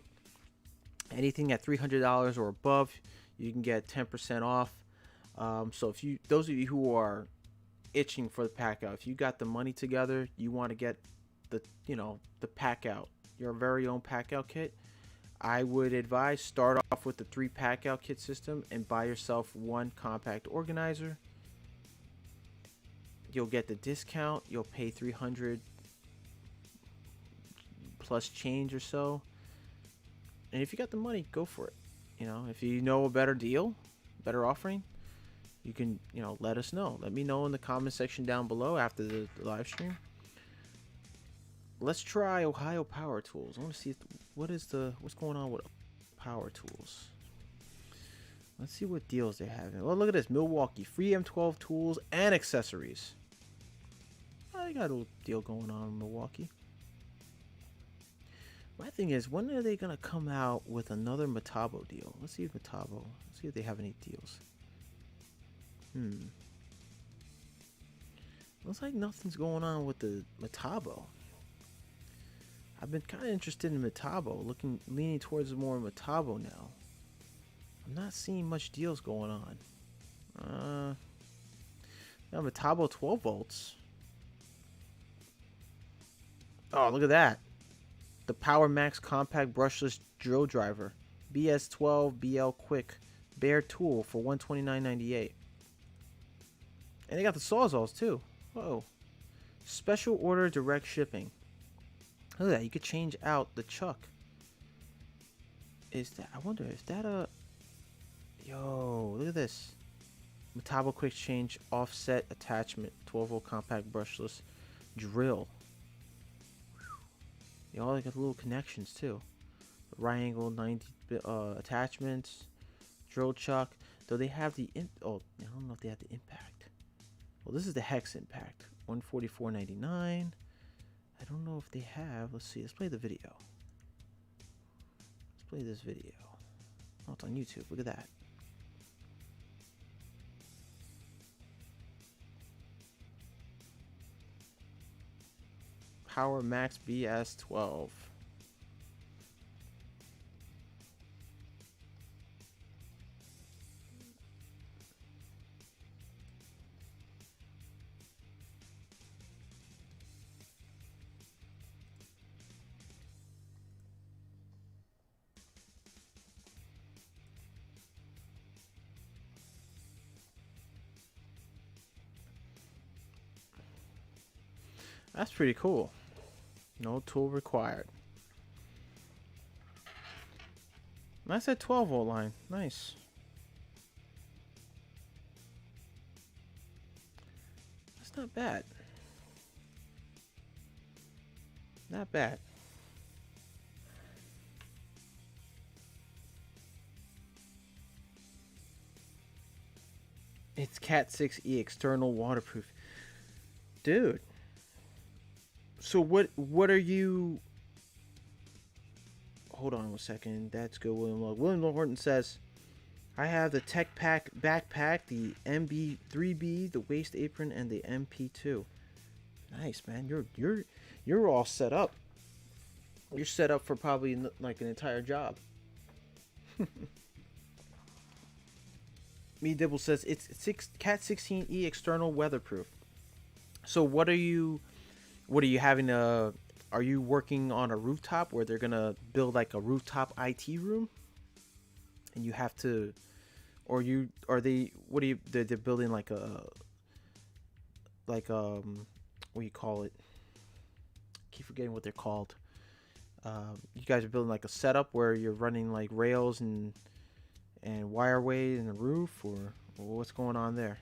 anything at $300 or above, you can get 10% off. So if you, those of you who are itching for the pack out, if you got the money together, you want to get the, the pack out, your very own pack out kit, I would advise start off with the 3 pack out kit system and buy yourself 1 compact organizer. You'll get the discount. You'll pay $300 plus change or so. And if you got the money, go for it. If you know a better deal, better offering, you can, let us know. Let me know in the comment section down below after the live stream. Let's try Ohio Power Tools. I want to see what's going on with Power Tools. Let's see what deals they have. Well, look at this. Milwaukee. Free M12 tools and accessories. I got a little deal going on in Milwaukee. My thing is, when are they going to come out with another Metabo deal? Let's see if they have any deals. Looks like nothing's going on with the Metabo. I've been kind of interested in Metabo, leaning towards more Metabo now. I'm not seeing much deals going on. Now Metabo 12 volts. Oh, look at that. The Power Max Compact Brushless Drill Driver. BS12 BL Quick Bare Tool for $129.98. And they got the Sawzalls too. Whoa. Special order direct shipping. Look at that. You could change out the chuck. I wonder, is that a... Yo, look at this. Metabo Quick Change Offset Attachment 12 volt compact brushless drill. They all got little connections too. Right angle 90 attachments, drill chuck. Though they have the I don't know if they have the impact. Well, this is the hex impact, $144.99. I don't know if they have. Let's see. Let's play the video. Let's play this video. Oh, it's on YouTube. Look at that. Power Max BS12. That's pretty cool. No tool required. That's a 12 volt line. Nice. That's not bad. Not bad. It's Cat 6e external waterproof. Dude. So what are you... Hold on 1 second. That's good, William Lowe. William Horton says, I have the Tech Pack backpack, the MB3B, the waist apron, and the MP2. Nice, man. You're all set up. You're set up for probably like an entire job. Me Dibble says it's Cat 16e external weatherproof. So what are you having are you working on a rooftop where they're gonna build like a rooftop IT room? and you have to, or you are they what do you they're building like a like what do you call it? Keep forgetting what they're called. You guys are building like a setup where you're running like rails and wireway in the roof, or what's going on there?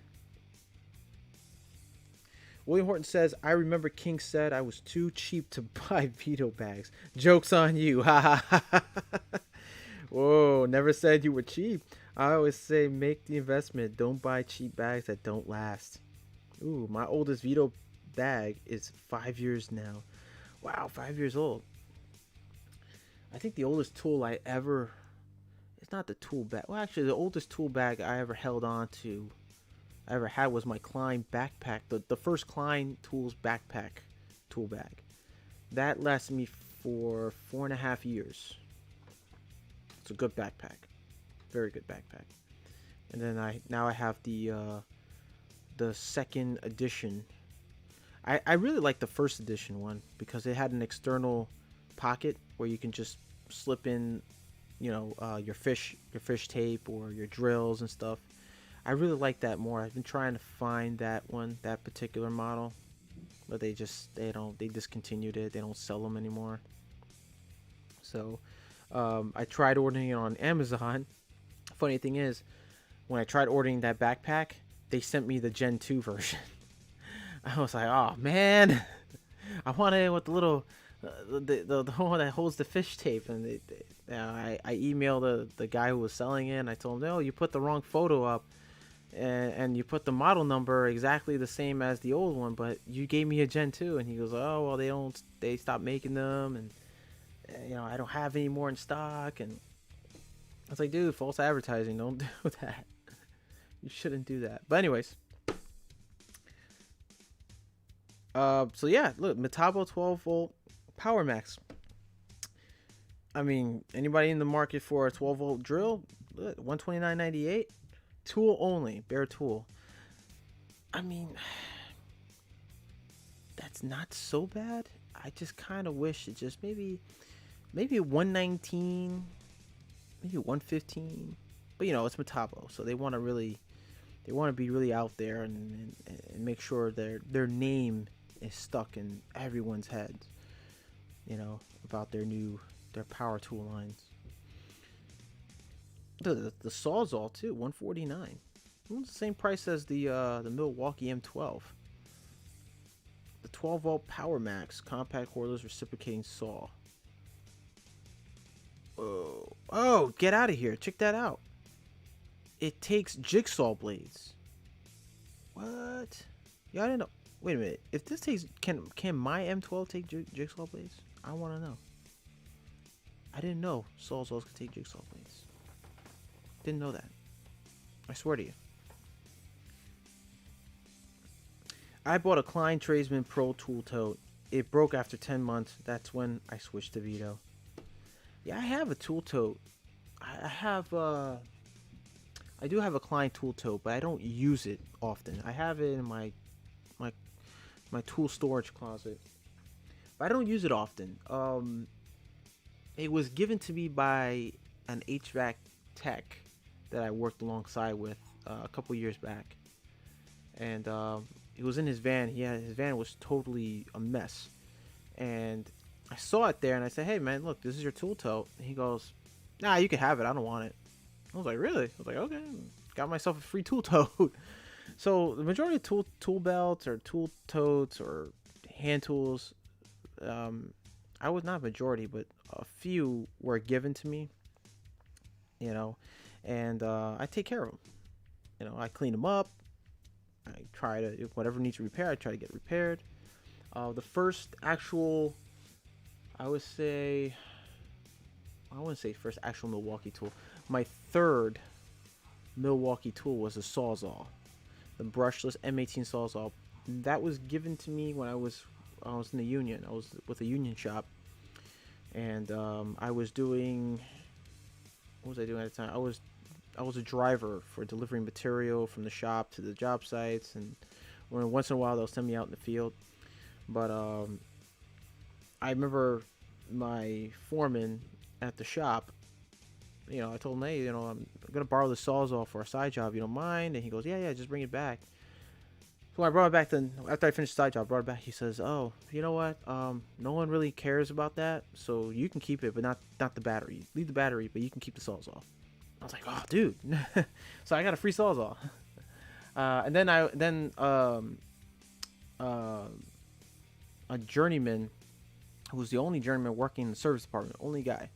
William Horton says, I remember King said I was too cheap to buy veto bags. Joke's on you. Ha ha ha. Whoa, never said you were cheap. I always say make the investment. Don't buy cheap bags that don't last. Ooh, my oldest veto bag is 5 years now. Wow, 5 years old. I think the oldest tool I ever... It's not the tool bag. Well, actually, the oldest tool bag I ever held on to, I ever had, was my Klein backpack. The first Klein Tools backpack tool bag. That lasted me for 4.5 years. It's a good backpack. Very good backpack. And then I have the second edition. I really like the first edition one because it had an external pocket where you can just slip in, your fish tape or your drills and stuff. I really like that more. I've been trying to find that particular model, but they discontinued it. They don't sell them anymore. So I tried ordering it on Amazon. Funny thing is, when I tried ordering that backpack, they sent me the Gen 2 version. I was like, oh man, I wanted it with the little the one that holds the fish tape. And I emailed the guy who was selling it, and I told him, no, you put the wrong photo up, and you put the model number exactly the same as the old one, but you gave me a Gen 2. And he goes, oh well, they stopped making them, and I don't have any more in stock. And I was like, dude, false advertising, don't do that. You shouldn't do that. But anyways, so yeah, look, Metabo 12-volt Power Max. I mean, anybody in the market for a 12-volt drill? Look, $129.98, tool only, bare tool. I mean, that's not so bad. I just kind of wish it just maybe 119, maybe 115. But it's Metabo, so they want to be really out there and make sure their name is stuck in everyone's heads, about their power tool lines. The Sawzall too, $149. It's the same price as the Milwaukee M12. The 12-volt Power Max compact cordless reciprocating saw. Oh, get out of here! Check that out. It takes jigsaw blades. What? Yeah, I didn't know. Wait a minute. If this takes, can my M12 take jigsaw blades? I want to know. I didn't know Sawzalls could take jigsaw blades. Didn't know that. I swear to you. I bought a Klein Tradesman Pro tool tote. It broke after 10 months. That's when I switched to Vito. Yeah, I have a tool tote. I do have a Klein tool tote, but I don't use it often. I have it in my tool storage closet, but I don't use it often. It was given to me by an HVAC tech that I worked alongside with a couple years back, and it was in his van. His van was totally a mess, and I saw it there, and I said, "Hey man, look, this is your tool tote." And he goes, "Nah, you can have it. I don't want it." I was like, really? I was like, okay, got myself a free tool tote. So the majority of tool belts or tool totes or hand tools, I was not majority, but a few were given to me, and I take care of them. I clean them up. I try to, if whatever needs repair, I try to get repaired. The first actual, I wouldn't say first actual Milwaukee tool. My third Milwaukee tool was a Sawzall, the brushless M18 Sawzall. That was given to me when I was in the union. I was with a union shop, and I was doing. What was I doing at the time? I was a driver for delivering material from the shop to the job sites, and once in a while they'll send me out in the field. But I remember my foreman at the shop. I told him, hey, I'm gonna borrow the sawzall for a side job. You don't mind? And he goes, yeah, just bring it back. So when I brought it back, then after I finished the side job, I brought it back. He says, oh, you know what? No one really cares about that, so you can keep it, but not the battery. Leave the battery, but you can keep the sawzall. I was like, oh, dude. So I got a free sawzall. And then a journeyman, who was the only journeyman working in the service department, only guy.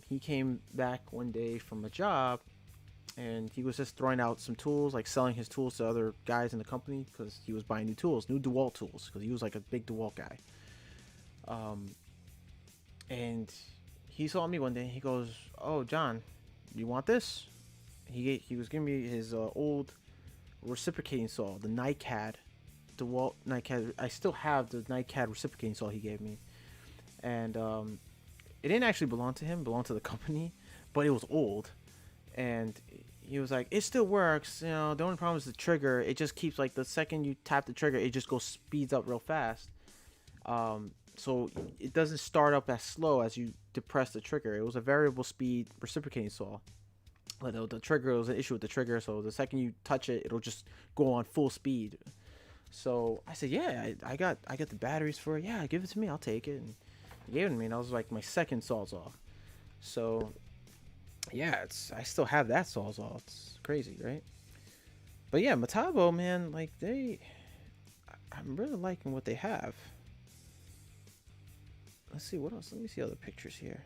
He came back one day from a job, and he was just throwing out some tools, like selling his tools to other guys in the company, because he was buying new tools, new DeWalt tools, because he was like a big DeWalt guy. And he saw me one day. He goes, "Oh, John, you want this?" He was giving me his old reciprocating saw, the NiCad, DeWalt NiCad. I still have the NiCad reciprocating saw he gave me, and it didn't actually belong to him; it belonged to the company, but it was old. And he was like, "It still works. The only problem is the trigger. It just keeps, like, the second you tap the trigger, it just speeds up real fast. So it doesn't start up as slow as you depress the trigger. It was a variable speed reciprocating saw. But the trigger was an issue with the trigger, so the second you touch it, it'll just go on full speed." So I said, "Yeah, I got the batteries for it. Yeah, give it to me. I'll take it." And he gave it to me, and that was like my second Sawzall. So yeah, I still have that Sawzall. It's crazy, right? But yeah, Metabo, man, like I'm really liking what they have. Let's see what else. Let me see other pictures here.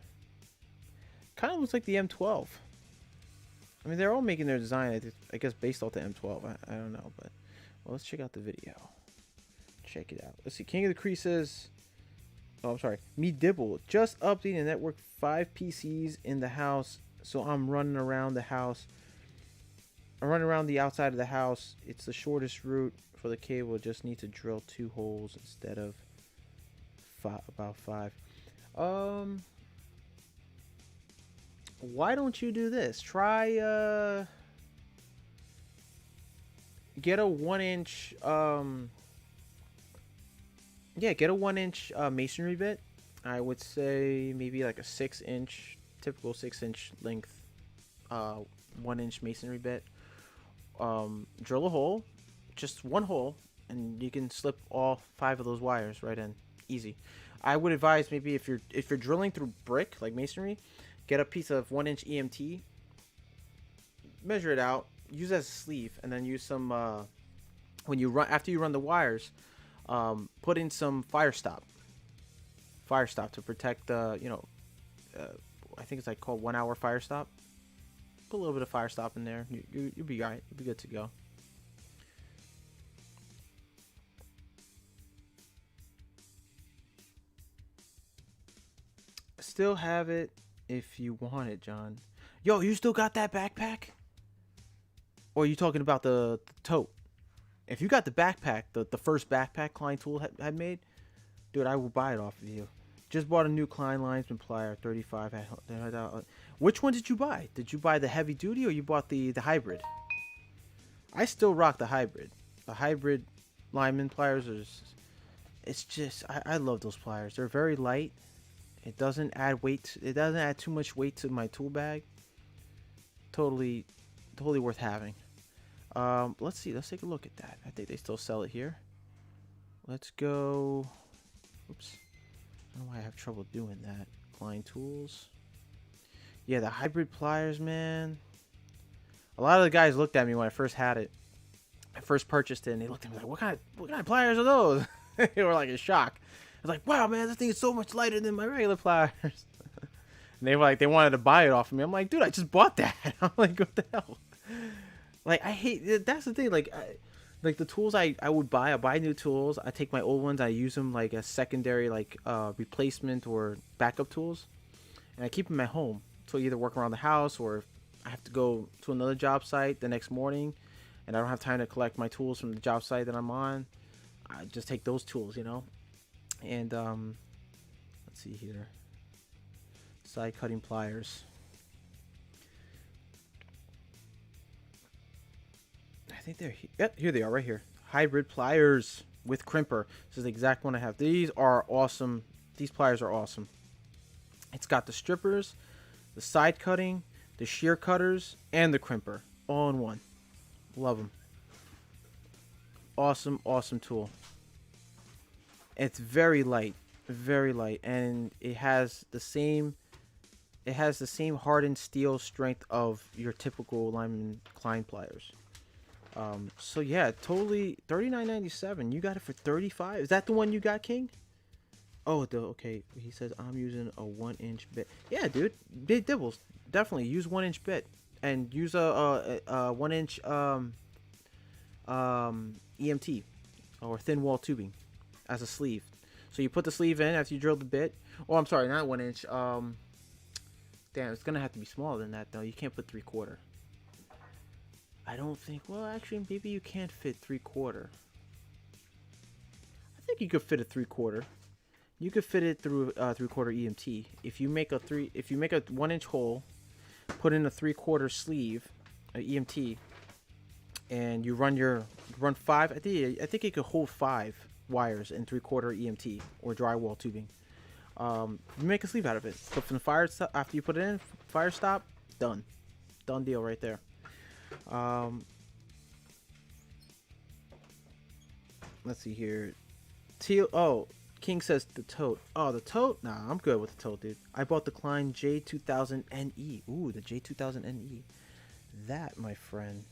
Kind of looks like the M12. I mean, they're all making their design, I guess, based off the M12. I don't know, but well, let's check out the video. Check it out. Let's see. King of the Creases. Oh, I'm sorry. Me Dibble. Just updating the network. 5 PCs in the house, so I'm running around the house. I'm running around the outside of the house. It's the shortest route for the cable. Just need to drill 2 holes instead of about 5. Why don't you do this? Try get a 1-inch get a 1-inch masonry bit. I would say maybe like a 6-inch, typical 6-inch length 1-inch masonry bit. Drill a hole, just 1 hole, and you can slip all 5 of those wires right in, easy. I would advise, maybe if you're drilling through brick like masonry, get a piece of 1-inch EMT, measure it out, use it as a sleeve, and then use some after you run the wires, put in some fire stop to protect I think it's like called 1 hour fire stop. Put a little bit of fire stop in there. You'll be alright. You'll be good to go. Still have it if you want it, John. Yo, you still got that backpack? Or are you talking about the tote? If you got the backpack, the first backpack Klein Tool had made, dude, I will buy it off of you. Just bought a new Klein linesman plier, 35. Which one did you buy? Did you buy the heavy duty, or you bought the hybrid? I still rock the hybrid. The hybrid lineman pliers I love those pliers. They're very light. It doesn't add weight. It doesn't add too much weight to my tool bag. Totally worth having. Let's see. Let's take a look at that. I think they still sell it here. Let's go. Oops. I don't know why I have trouble doing that. Klein Tools. Yeah, the hybrid pliers, man. A lot of the guys looked at me when I first had it. I first purchased it, and they looked at me like, what kind of pliers are those? They were like in shock. I was like, wow, man, this thing is so much lighter than my regular pliers. And they were like, they wanted to buy it off of me. I'm like, dude, I just bought that. I'm like, what the hell? Like, I hate, that's the thing. Like the tools I would buy, I buy new tools. I take my old ones, I use them like a secondary, like replacement or backup tools. And I keep them at home. So I either work around the house, or I have to go to another job site the next morning, and I don't have time to collect my tools from the job site that I'm on. I just take those tools, And let's see here. Side cutting pliers. I think they're yep, here they are right here. Hybrid pliers with crimper. This is the exact one I have. These are awesome. These pliers are awesome. It's got the strippers, the side cutting, the shear cutters, and the crimper all in one. Love them. Awesome, awesome tool. It's very light, and it has the same hardened steel strength of your typical Lyman Klein pliers. So yeah, totally $39.97. You got it for $35. Is that the one you got, King? Oh, okay. He says I'm using a 1-inch bit. Yeah, dude. Big dibbles. Definitely use 1-inch bit and use a 1-inch EMT or thin wall tubing as a sleeve. So you put the sleeve in after you drill the bit. Oh, I'm sorry, not 1-inch. Damn, it's gonna have to be smaller than that though. You can't put 3/4. I don't think. Well, actually, maybe you can't fit 3/4. I think you could fit a 3/4. You could fit it through 3/4 EMT. If you make a 1-inch hole, put in a 3/4 sleeve, a EMT, and you run 5. I think it could hold 5 wires in 3/4 EMT or drywall tubing. You make a sleeve out of it. Put from the fire after you put it in, fire stop, done deal right there. Let's see here. King says the tote. Oh, the tote? Nah, I'm good with the tote, dude. I bought the Klein J2000NE. Ooh, the J2000NE. That, my friend,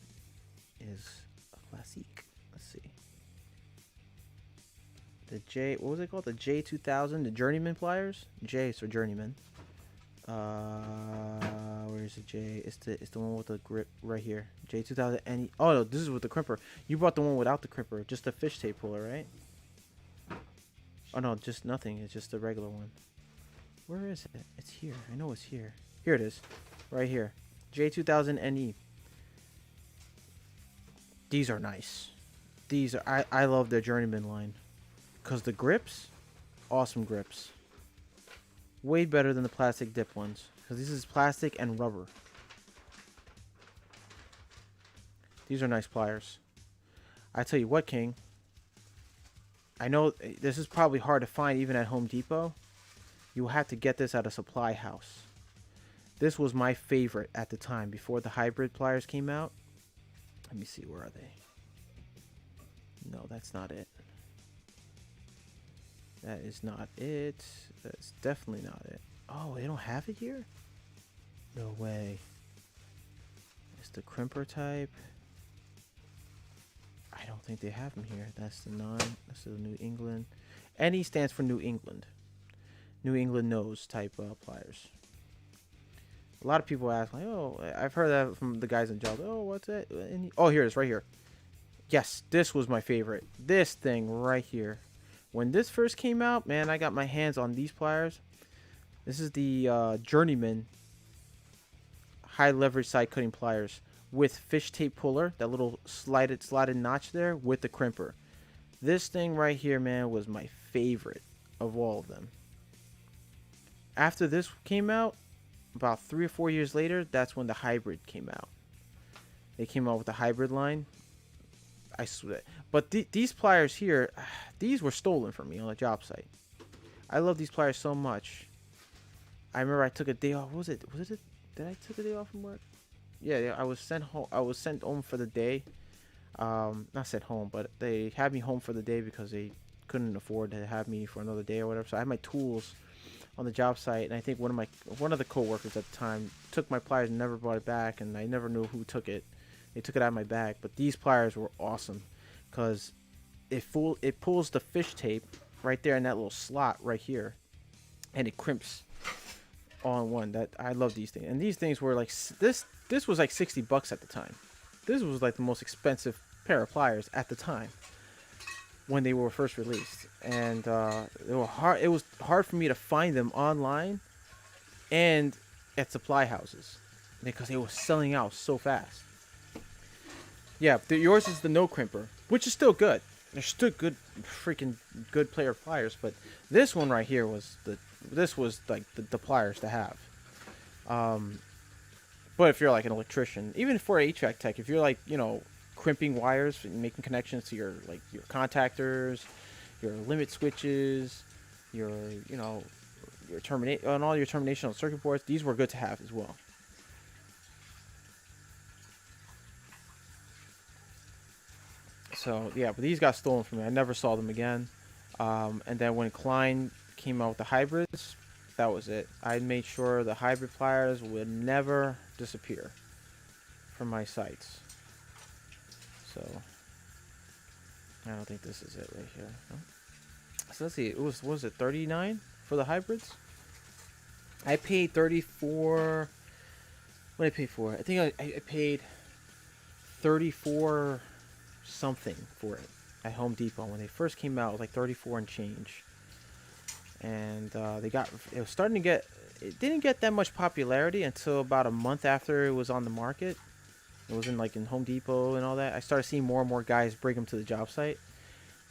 is a classique. Let's see. What was it called? The J2000, the Journeyman pliers. J for Journeyman. Where's the J? It's the one with the grip right here. J2000NE. Oh no, this is with the crimper. You bought the one without the crimper, just the fish tape puller, right? Oh no, just nothing. It's just the regular one. Where is it? It's here. I know it's here. Here it is, right here. J2000NE. These are nice. These are I love their Journeyman line, cause the grips, awesome grips. Way better than the plastic dip ones, cause this is plastic and rubber. These are nice pliers. I tell you what, King. I know this is probably hard to find even at Home Depot. You will have to get this at a supply house. This was my favorite at the time before the hybrid pliers came out. Let me see, where are they? No, that's not it. That is not it. That's definitely not it. Oh, they don't have it here? No way. It's the crimper type. I don't think they have them here. That's that's the New England. NE stands for New England. New England nose type pliers. A lot of people ask, like, oh, I've heard that from the guys in the job. Oh, what's that? Oh, here it is, right here. Yes, this was my favorite. This thing right here. When this first came out, man, I got my hands on these pliers. This is the Journeyman high leverage side cutting pliers with fish tape puller, that little slotted notch there with the crimper. This thing right here, man, was my favorite of all of them. After this came out, about 3 or 4 years later, that's when the hybrid came out. They came out with the hybrid line. I swear. But these pliers here, these were stolen from me on a job site. I love these pliers so much. I remember I took a day off. What was it? Did I take a day off from work? Yeah, I was sent home. I was sent home for the day. Not sent home, but they had me home for the day because they couldn't afford to have me for another day or whatever. So I had my tools on the job site, and I think one of the coworkers at the time took my pliers and never brought it back, and I never knew who took it. They took it out of my bag, but these pliers were awesome because it pulls the fish tape right there in that little slot right here, and it crimps all in one. That I love these things, and these things were like this. This was like $60 at the time. This was like the most expensive pair of pliers at the time when they were first released, and they were hard. It was hard for me to find them online and at supply houses because they were selling out so fast. Yeah, yours is the no crimper, which is still good. They're still good, freaking good player pliers. But this one right here was like the pliers to have. But if you're like an electrician, even for HVAC tech, if you're like, crimping wires and making connections to your contactors, your limit switches, your on all your terminational circuit boards. These were good to have as well. So yeah, but these got stolen from me. I never saw them again. And then when Klein came out with the hybrids, that was it. I made sure the hybrid pliers would never disappear from my sites. So I don't think this is it right here. No? So let's see. It was it 39 for the hybrids? I paid 34. What did I pay for it? I think I paid 34 something for it at Home Depot when they first came out. It was like 34 and change. And it was starting to get. It didn't get that much popularity until about a month after it was on the market. It was in Home Depot and all that. I started seeing more and more guys bring them to the job site.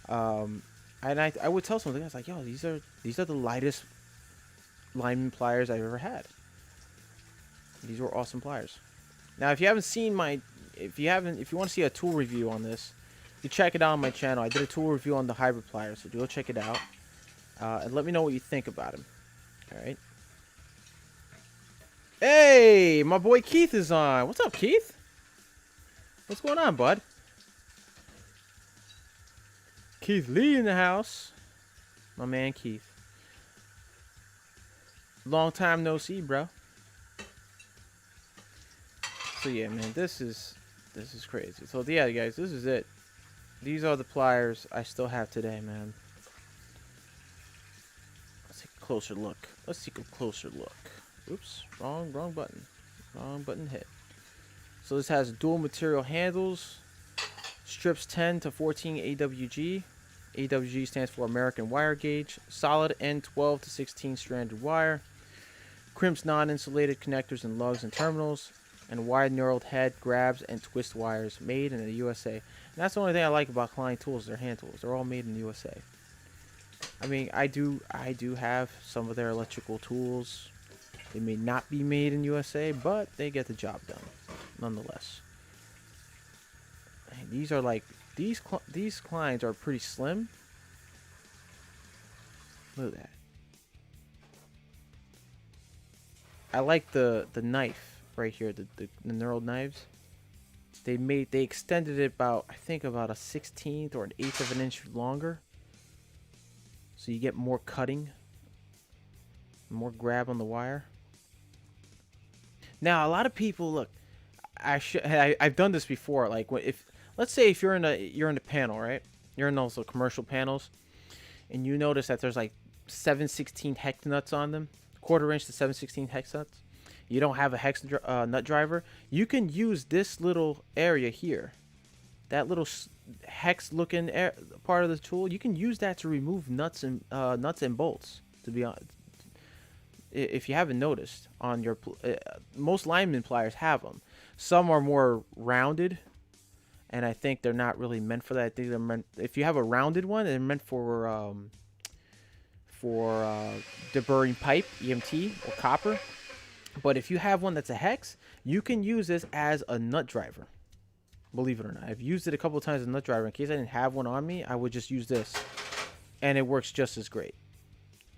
And I would tell some of the guys like, "Yo, these are the lightest lineman pliers I've ever had. These were awesome pliers." Now, if you haven't seen if you want to see a tool review on this, you check it out on my channel. I did a tool review on the hybrid pliers, so go check it out and let me know what you think about them. All right. Hey, my boy Keith is on. What's up, Keith? What's going on, bud? Keith Lee in the house. My man Keith. Long time no see, bro. So yeah, man, this is crazy. So yeah, guys, this is it. These are the pliers I still have today, man. Let's take a closer look. Oops, wrong button. Wrong button hit. So this has dual material handles, strips 10 to 14 AWG. AWG stands for American Wire Gauge. Solid and 12 to 16 stranded wire. Crimps non-insulated connectors and lugs and terminals. And wide knurled head, grabs, and twist wires made in the USA. And that's the only thing I like about Klein tools, their hand tools. They're all made in the USA. I mean, I do have some of their electrical tools. They may not be made in USA, but they get the job done, nonetheless. And these are like, these Kleins are pretty slim. Look at that. I like the knife right here, the knurled knives. They extended it about, I think, about a 1/16 or an 1/8 of an inch longer. So you get more cutting, more grab on the wire. Now, a lot of people, look, I've done this before. Like, let's say if you're in a panel, right? You're in those commercial panels, and you notice that there's like 7/16 hex nuts on them, 1/4 inch to 7/16 hex nuts. You don't have a hex nut driver. You can use this little area here, that little hex looking part of the tool. You can use that to remove nuts and bolts. To be honest, if you haven't noticed, on your most lineman pliers have them. Some are more rounded, and I think they're not really meant for that. I think they're meant, if you have a rounded one, they're meant for deburring pipe, EMT, or copper. But if you have one that's a hex, you can use this as a nut driver. Believe it or not, I've used it a couple of times as a nut driver. In case I didn't have one on me, I would just use this, and it works just as great.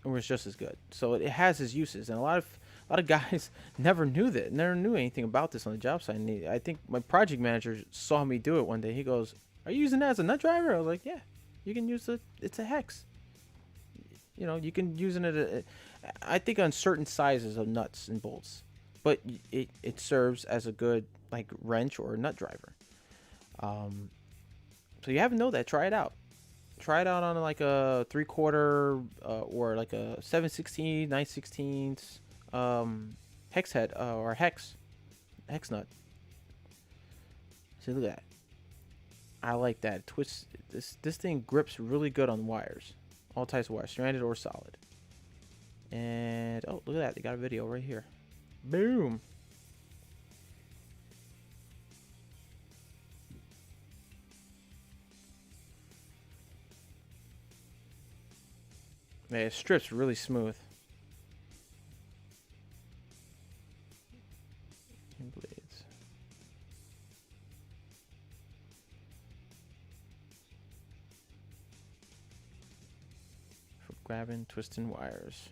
It works just as good. So it has its uses, and a lot of guys never knew anything about this on the job site. And I think my project manager saw me do it one day. He goes, "Are you using that as a nut driver?" I was like, "Yeah, you can use it. It's a hex. You know, you can use it. I think on certain sizes of nuts and bolts, but it serves as a good like wrench or a nut driver. So you haven't know that, try it out. Try it out on like a 3/4 or like a 7/16, 9/16 hex head or hex nut. See, look at that. I like that. Twist. This thing grips really good on wires, all types of wires, stranded or solid. And oh, look at that! They got a video right here. Boom. Man, it strips really smooth. Blades. For grabbing, twisting wires.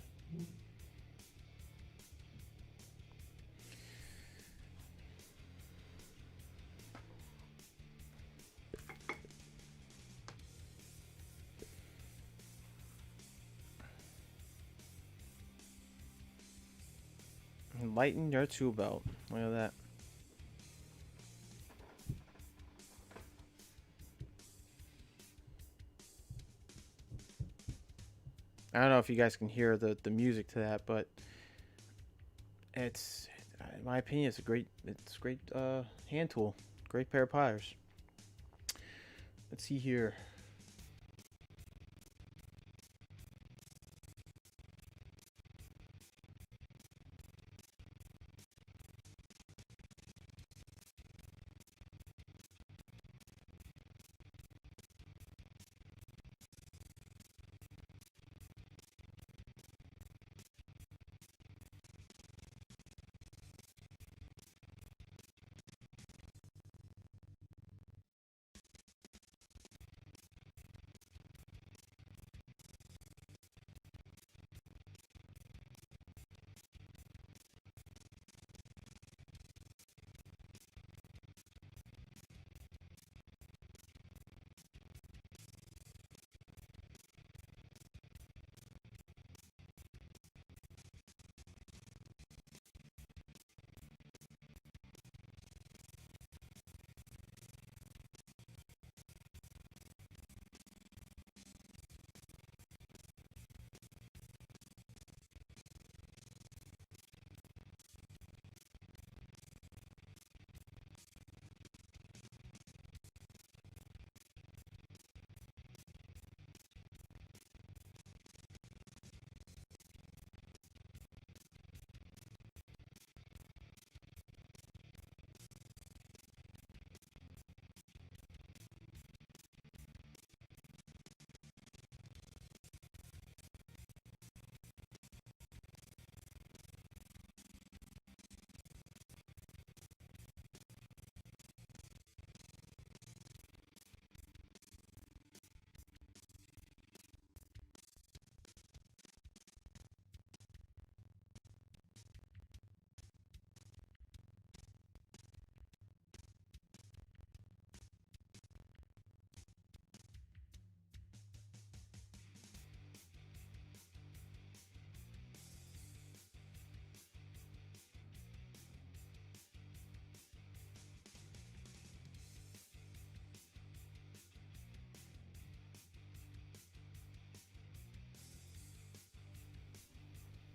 Lighten your tool belt. Look at that. I don't know if you guys can hear the music to that, but it's, in my opinion, it's a great hand tool. Great pair of pliers. Let's see here.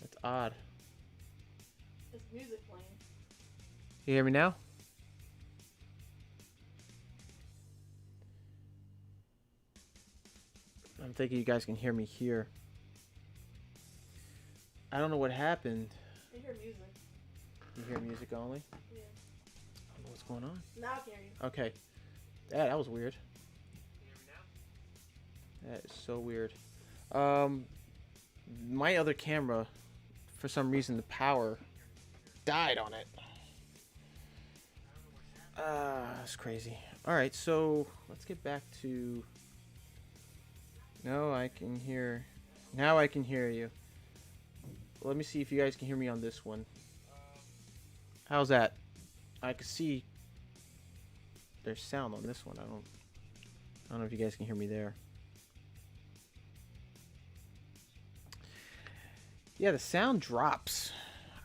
That's odd. There's music playing. You hear me now? I'm thinking you guys can hear me here. I don't know what happened. I hear music. You hear music only? Yeah. I don't know what's going on. Now I can hear you. Okay. That was weird. That is so weird. My other camera, for some reason, the power died on it. That's crazy. Alright, so let's get back to... No, I can hear... Now I can hear you. Let me see if you guys can hear me on this one. How's that? I can see there's sound on this one. I don't know if you guys can hear me there. Yeah, the sound drops.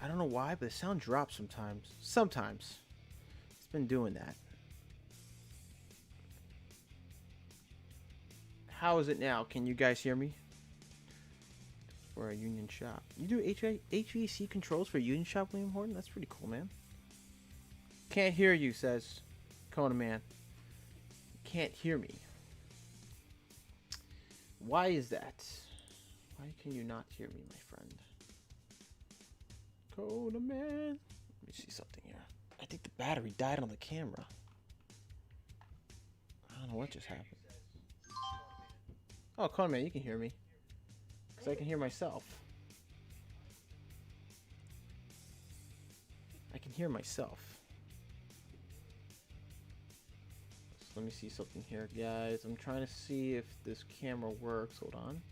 I don't know why, but the sound drops sometimes. Sometimes. It's been doing that. How is it now? Can you guys hear me? For a union shop. You do HVAC controls for a union shop, William Horton? That's pretty cool, man. Can't hear you, says Kona Man. Can't hear me. Why is that? Why can you not hear me, my friend? Kona Man. Let me see something here. I think the battery died on the camera. I don't know what just happened. Oh, Kona Man, you can hear me. Because I can hear myself. I can hear myself. So let me see something here, guys. I'm trying to see if this camera works. Hold on.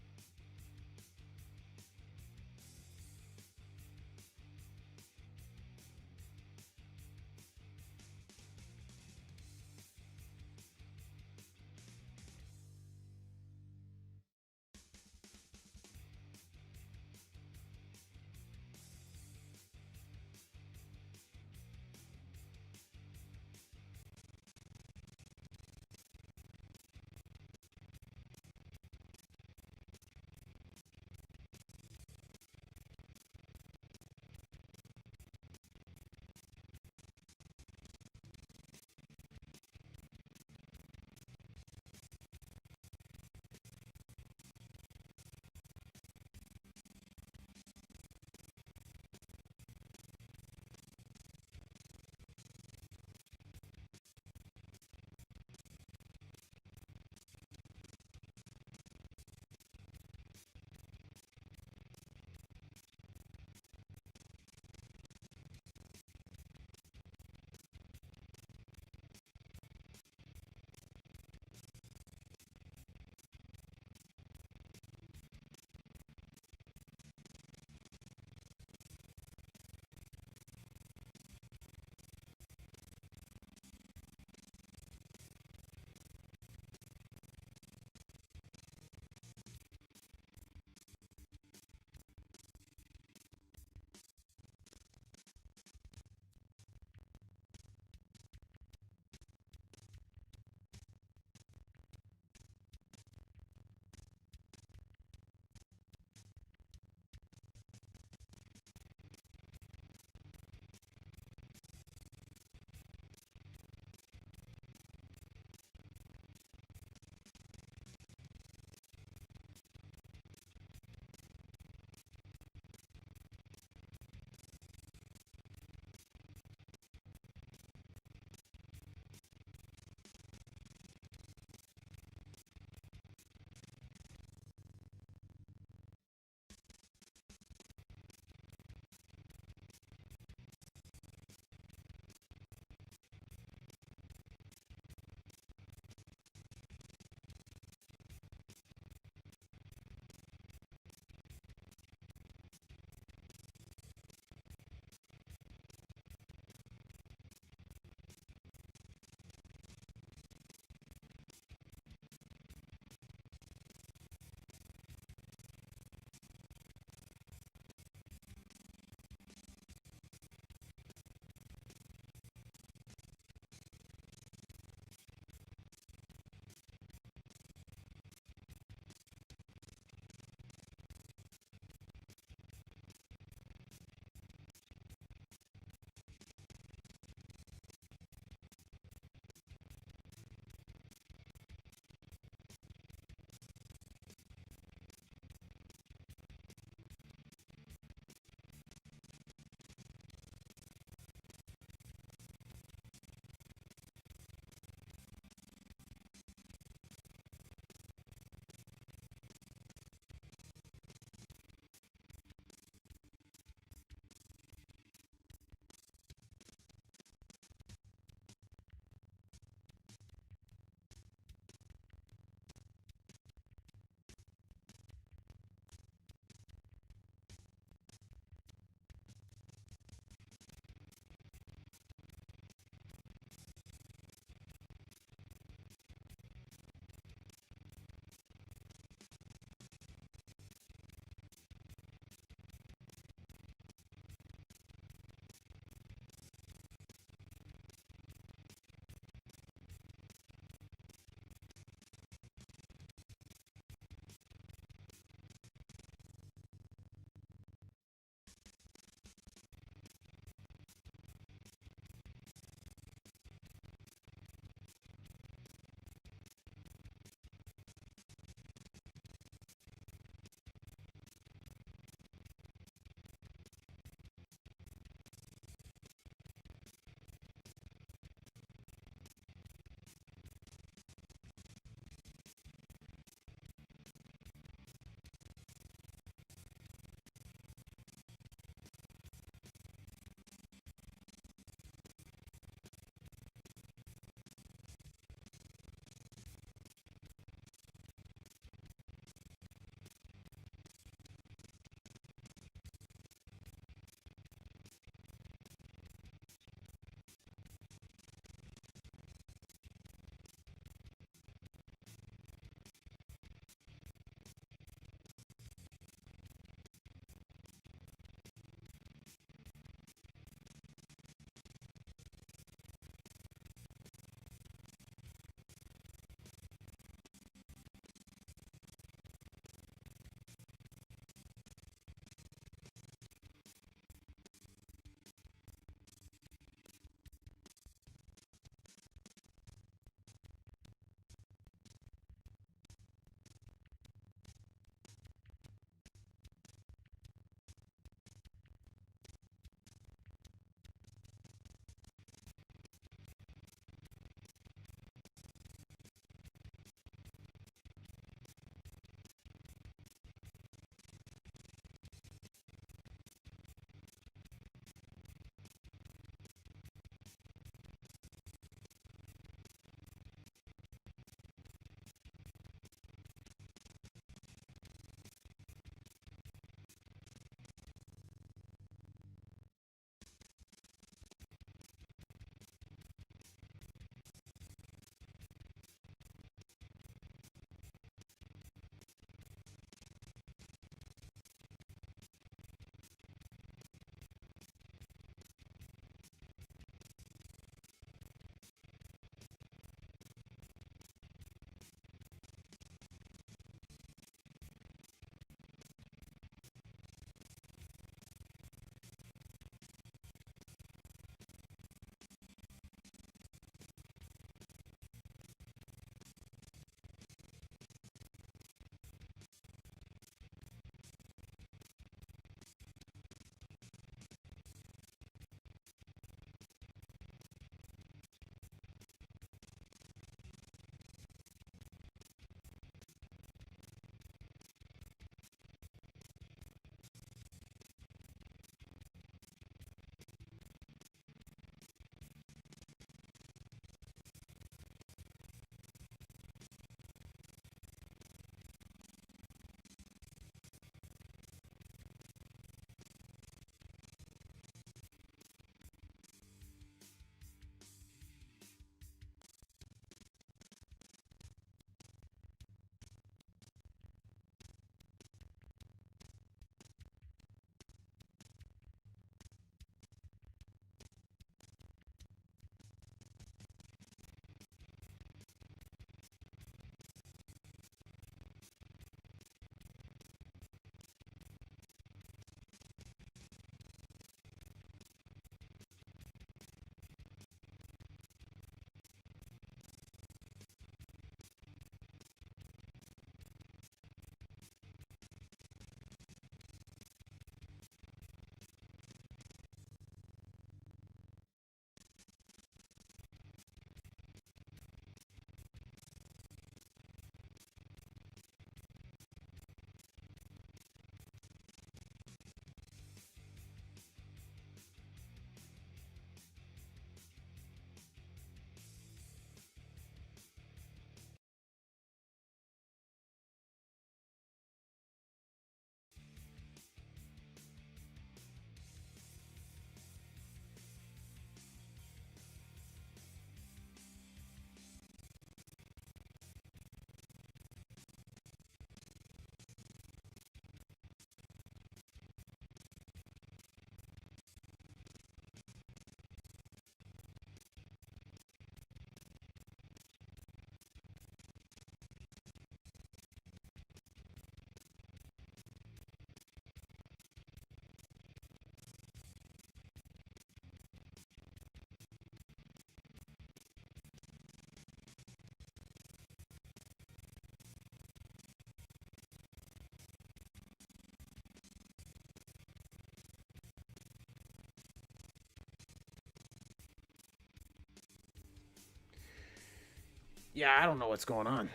Yeah, I don't know what's going on.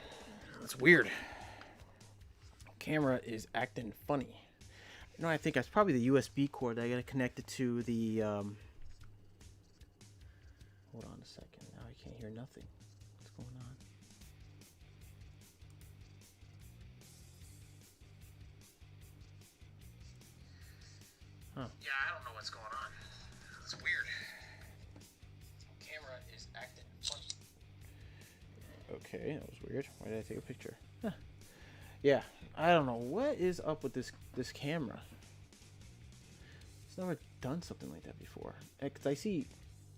It's weird. Camera is acting funny. You know, I think that's probably the USB cord that I gotta connect it to the. Hold on a second. Now I can't hear nothing. What's going on? Huh. Yeah, I don't know what's going on. It's weird. Camera is acting funny. Okay, that was weird. Why did I take a picture? Huh. Yeah, I don't know what is up with this camera. It's never done something like that before. Cause I see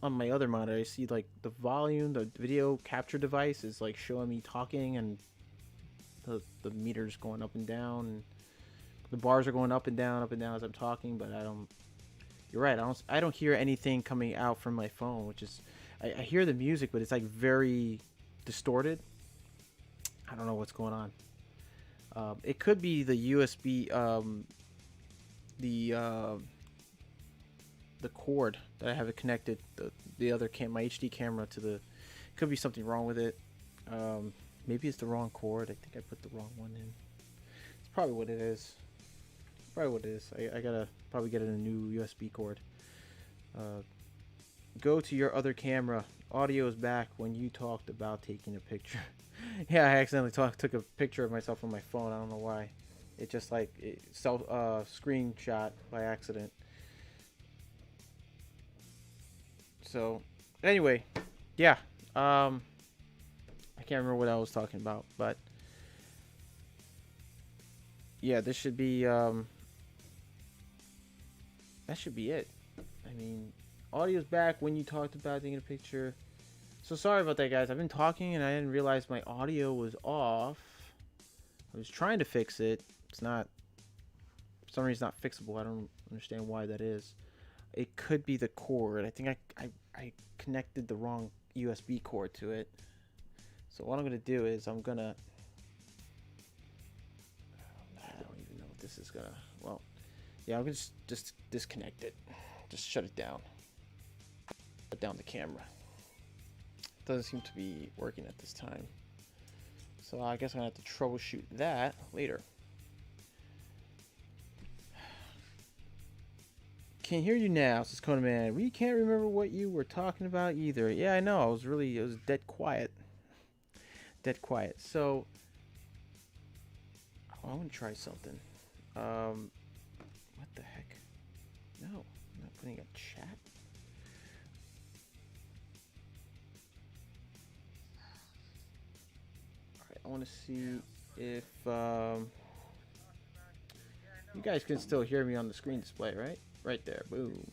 on my other monitor, I see like the volume, the video capture device is like showing me talking, and the meters going up and down, and the bars are going up and down as I'm talking. But I don't. You're right. I don't hear anything coming out from my phone, which is I hear the music, but it's like very distorted. I don't know what's going on. It could be the USB, the cord that I have it connected, the other my HD camera to the. Could be something wrong with it. Maybe it's the wrong cord. I think I put the wrong one in. It's probably what it is. Probably what it is. I gotta probably get a new USB cord. Go to your other camera. Audio is back when you talked about taking a picture. Yeah, I accidentally took a picture of myself on my phone. I don't know why. It just like screenshot by accident. So anyway, yeah. I can't remember what I was talking about, but yeah, this should be that should be it. I mean, audio's back when you talked about taking a picture. So sorry about that, guys. I've been talking and I didn't realize my audio was off. I was trying to fix it. It's not, for some reason, not fixable. I don't understand why that is. It could be the cord. I think I connected the wrong USB cord to it. So what I'm gonna do is I don't even know what this is gonna. Well, yeah, I'm gonna just disconnect it. Just shut it down. Shut down the camera. Doesn't seem to be working at this time. So I guess I'm gonna have to troubleshoot that later. Can't hear you now, says Conan Man. We can't remember what you were talking about either. Yeah, I know. It was dead quiet. Dead quiet. So I'm gonna try something. What the heck? No, I'm not putting a chat. Alright, I wanna see if you guys can still hear me on the screen display, right? Right there. Boom.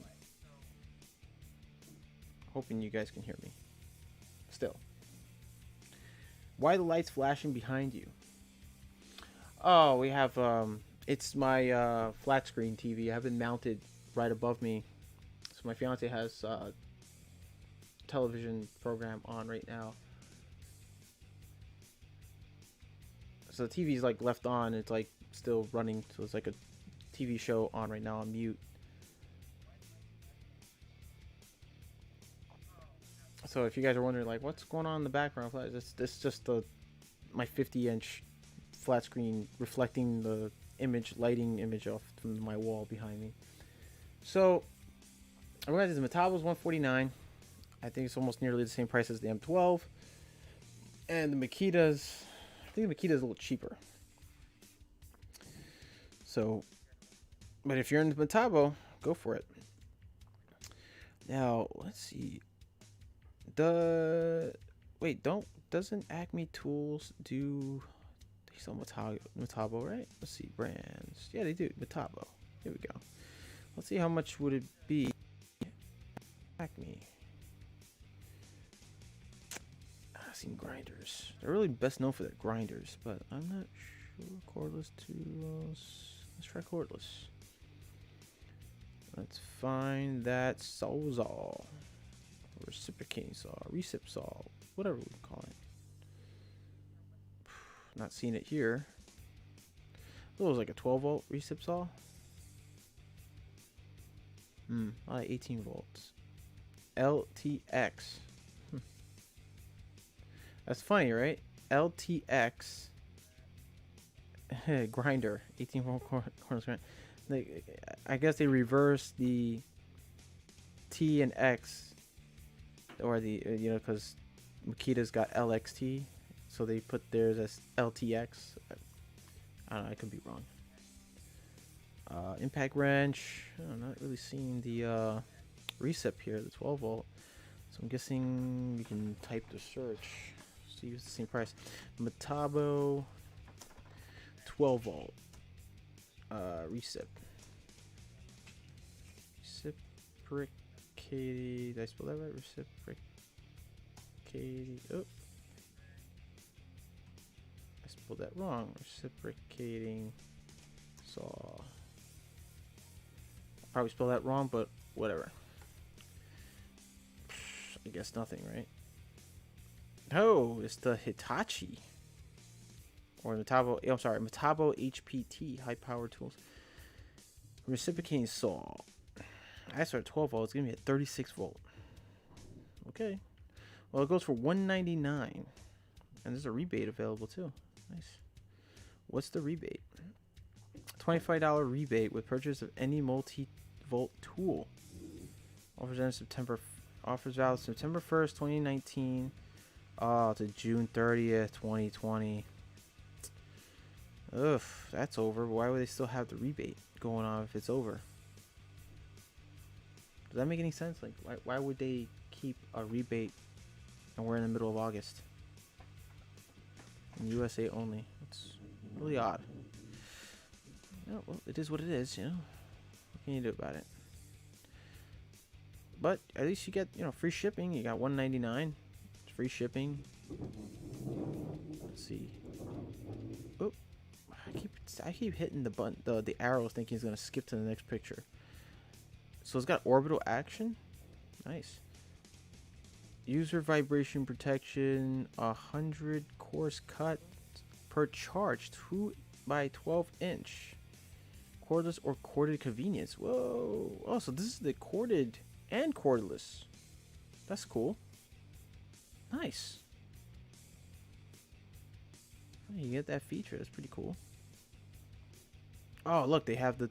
Hoping you guys can hear me. Still. Why are the lights flashing behind you? Oh, we have it's my flat screen TV. I have it mounted right above me. So my fiance has television program on right now. So the TV is like left on. It's like still running. So it's like a TV show on right now on mute. So if you guys are wondering like what's going on in the background, this just my 50-inch flat screen reflecting the lighting image off from my wall behind me. So I'm going to do the Metabo's $149. I think it's almost nearly the same price as the M12. And the Makita's, I think the Makita's a little cheaper. So, but if you're in the Metabo, go for it. Now, let's see. Doesn't Acme Tools do, they sell Metabo, right? Let's see, brands. Yeah, they do, Metabo. Here we go. Let's see how much would it be. Acme. I've seen grinders. They're really best known for their grinders, but I'm not sure. Cordless tools. Let's try cordless. Let's find that Sawzall. Reciprocating saw, recip saw, whatever we call it. Not seeing it here. It was like a 12 volt recip saw. I like 18 volts. LTX. That's funny, right? LTX grinder, 18 volt corners. I guess they reversed the T and X, or the because Makita's got LXT, so they put theirs as LTX. I don't know. I could be wrong. Impact wrench. I'm not really seeing the recip here, the 12 volt. So I'm guessing we can type the search. See if it's the same price. Metabo 12 volt. Recip. Reciprocating. Did I spell that right? Reciprocating. Oh. I spelled that wrong. Reciprocating saw. Probably spelled that wrong, but whatever. I guess nothing, right? No, it's the Hitachi. Or Metabo, I'm sorry, Metabo HPT, high power tools. Reciprocating saw. I started 12 volt, it's gonna be a 36 volt. Okay. Well, it goes for $199. And there's a rebate available too. Nice. What's the rebate? $25 rebate with purchase of any multi-volt tool. Offers valid September 1st, 2019 to June 30th, 2020. Ugh, that's over. Why would they still have the rebate going on if it's over? Does that make any sense? Like, why would they keep a rebate and we're in the middle of August? In USA only. It's really odd. Well, it is what it is, you know. What can you do about it? But at least you get, free shipping. You got $199. It's free shipping. Let's see. Oh, I keep hitting the button, the arrows, thinking it's gonna skip to the next picture. So it's got orbital action. Nice. User vibration protection. 100 coarse cut per charge. 2 by 12 inch. Cordless or corded convenience. Whoa. Oh, so this is the corded and cordless. That's cool. Nice. You get that feature. That's pretty cool. Oh, look, they have the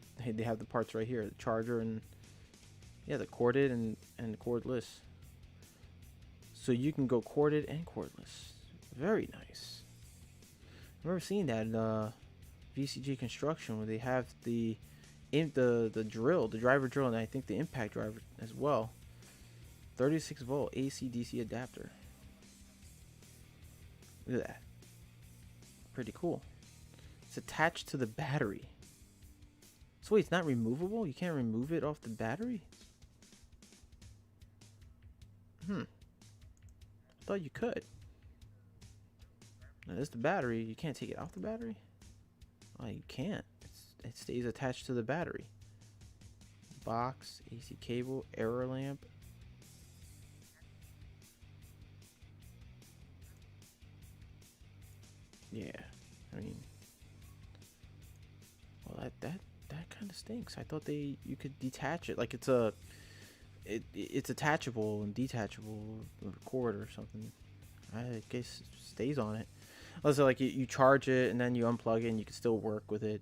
parts right here. The charger and the corded and the cordless. So you can go corded and cordless. Very nice. I remember seeing that in VCG construction where they have the drill, the driver drill, and I think the impact driver as well. 36 volt AC DC adapter. Look at that. Pretty cool. It's attached to the battery. So wait, it's not removable? You can't remove it off the battery? I thought you could. Now, this is the battery. You can't take it off the battery? Oh, you can't. It stays attached to the battery. Box, AC cable, error lamp. Yeah, I mean, well, that kind of stinks. I thought you could detach it, like it's attachable and detachable with a cord or something. I guess it stays on it. Also, like you charge it and then you unplug it and you can still work with it.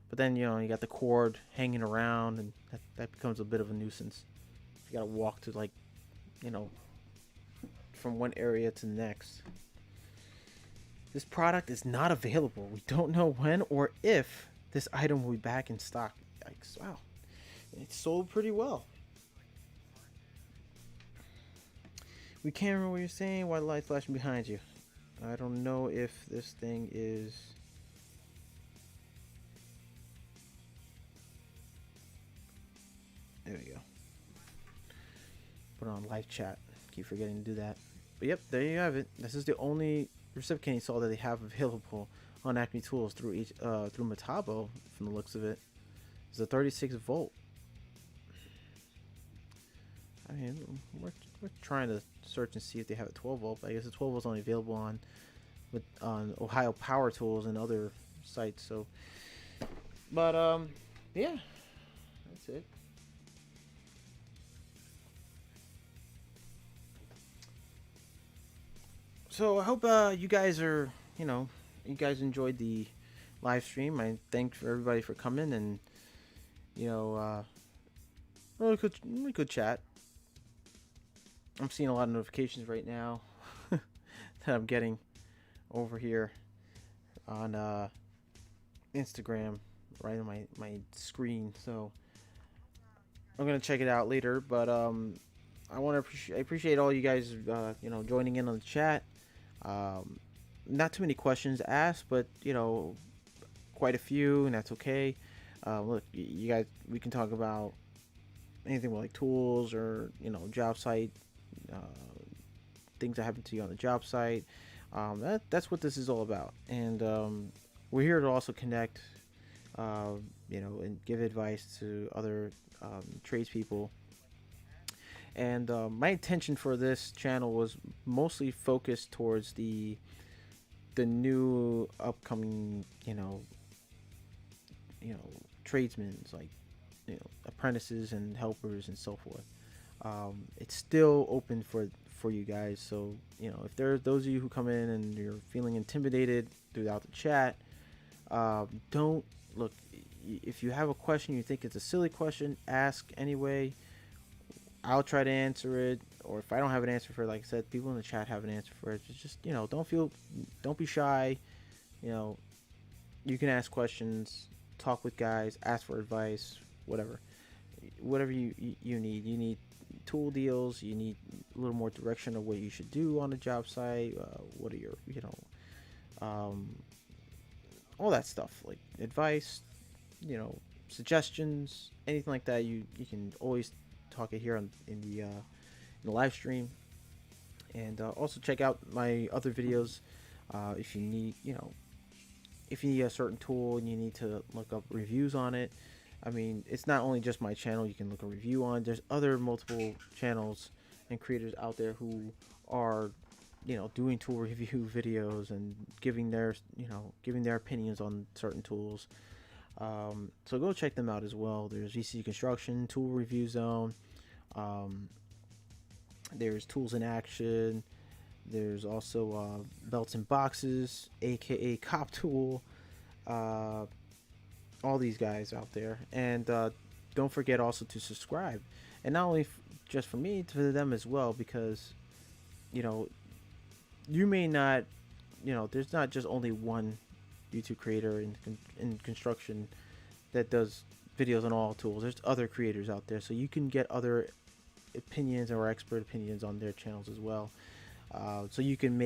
But then you got the cord hanging around and that becomes a bit of a nuisance. You gotta walk to from one area to the next. This product is not available. We don't know when or if this item will be back in stock. Yikes. Wow. It sold pretty well. We can't remember what you're saying. Why the light's flashing behind you? I don't know if this thing is... There we go. Put it on live chat. Keep forgetting to do that. But yep, there you have it. This is the only reciprocating saw that they have available on Acme Tools through Metabo, from the looks of it. It's a 36 volt. I mean, we're trying to search and see if they have a 12 volt, but I guess the 12 volt is only available on Ohio Power Tools and other sites. So, but yeah, that's it. So I hope you guys are, you guys enjoyed the live stream. I thank for everybody for coming and you know, uh, really good chat. I'm seeing a lot of notifications right now that I'm getting over here on Instagram, right on my screen. So I'm gonna check it out later. But I appreciate all you guys, joining in on the chat. Um, Not too many questions asked, but quite a few, and that's okay. Look, you guys, we can talk about anything with like tools or job site uh, things that happen to you on the job site. That's what this is all about, and we're here to also connect, and give advice to other tradespeople. And my intention for this channel was mostly focused towards the new upcoming, tradesmen, like apprentices and helpers and so forth. It's still open for you guys. So if there are those of you who come in and you're feeling intimidated throughout the chat, don't look. If you have a question you think it's a silly question, ask anyway. I'll try to answer it, or if I don't have an answer for it, like I said, people in the chat have an answer for it. Just don't be shy. You can ask questions, talk with guys, ask for advice, whatever you need. You need tool deals. You need a little more direction of what you should do on a job site. What are your all that stuff, like advice, suggestions, anything like that. You can always talk it here in the live stream, and also check out my other videos if you need if you need a certain tool and you need to look up reviews on it. I mean, it's not only just my channel you can look a review on. There's other multiple channels and creators out there who are doing tool review videos and giving their opinions on certain tools. So go check them out as well. There's VC Construction, Tool Review Zone. There's Tools in Action. There's also Belts and Boxes, aka Cop Tool. All these guys out there. And don't forget also to subscribe. And not only just for me, to them as well, because you may not, there's not just only one YouTube creator in construction that does videos on all tools. There's other creators out there, so you can get other opinions or expert opinions on their channels as well. So you can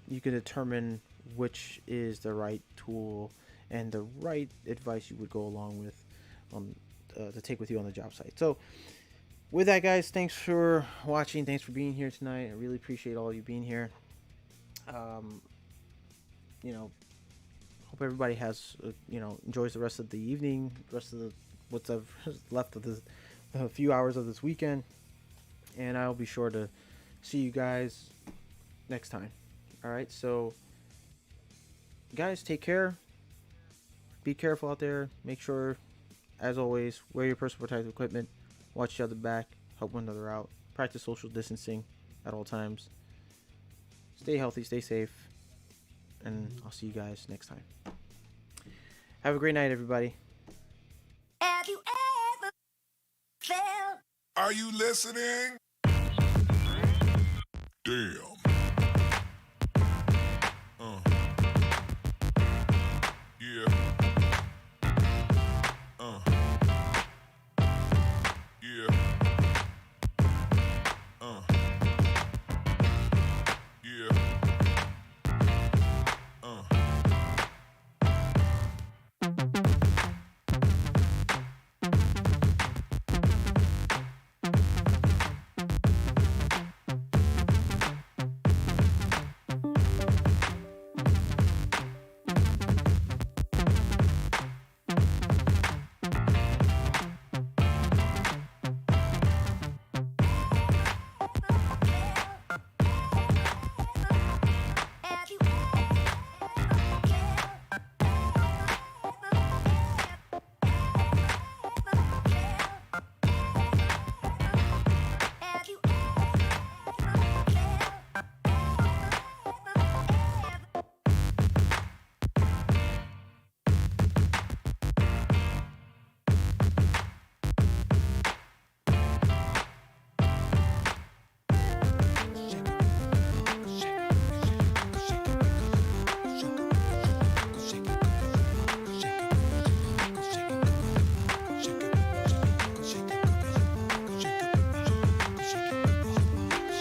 determine which is the right tool and the right advice you would go along with to take with you on the job site. So with that, guys, thanks for watching. Thanks for being here tonight. I really appreciate all of you being here. Hope everybody has enjoys the rest of the evening, rest of the what's left of the few hours of this weekend, and I'll be sure to see you guys next time. All right, so guys, take care, be careful out there, make sure, as always, wear your personal protective equipment, watch each other back, help one another out, practice social distancing at all times, stay healthy, stay safe, and I'll see you guys next time. Have a great night, everybody. Have you ever felt? Are you listening? Damn. Yeah. Yeah. Yeah.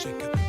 shake it.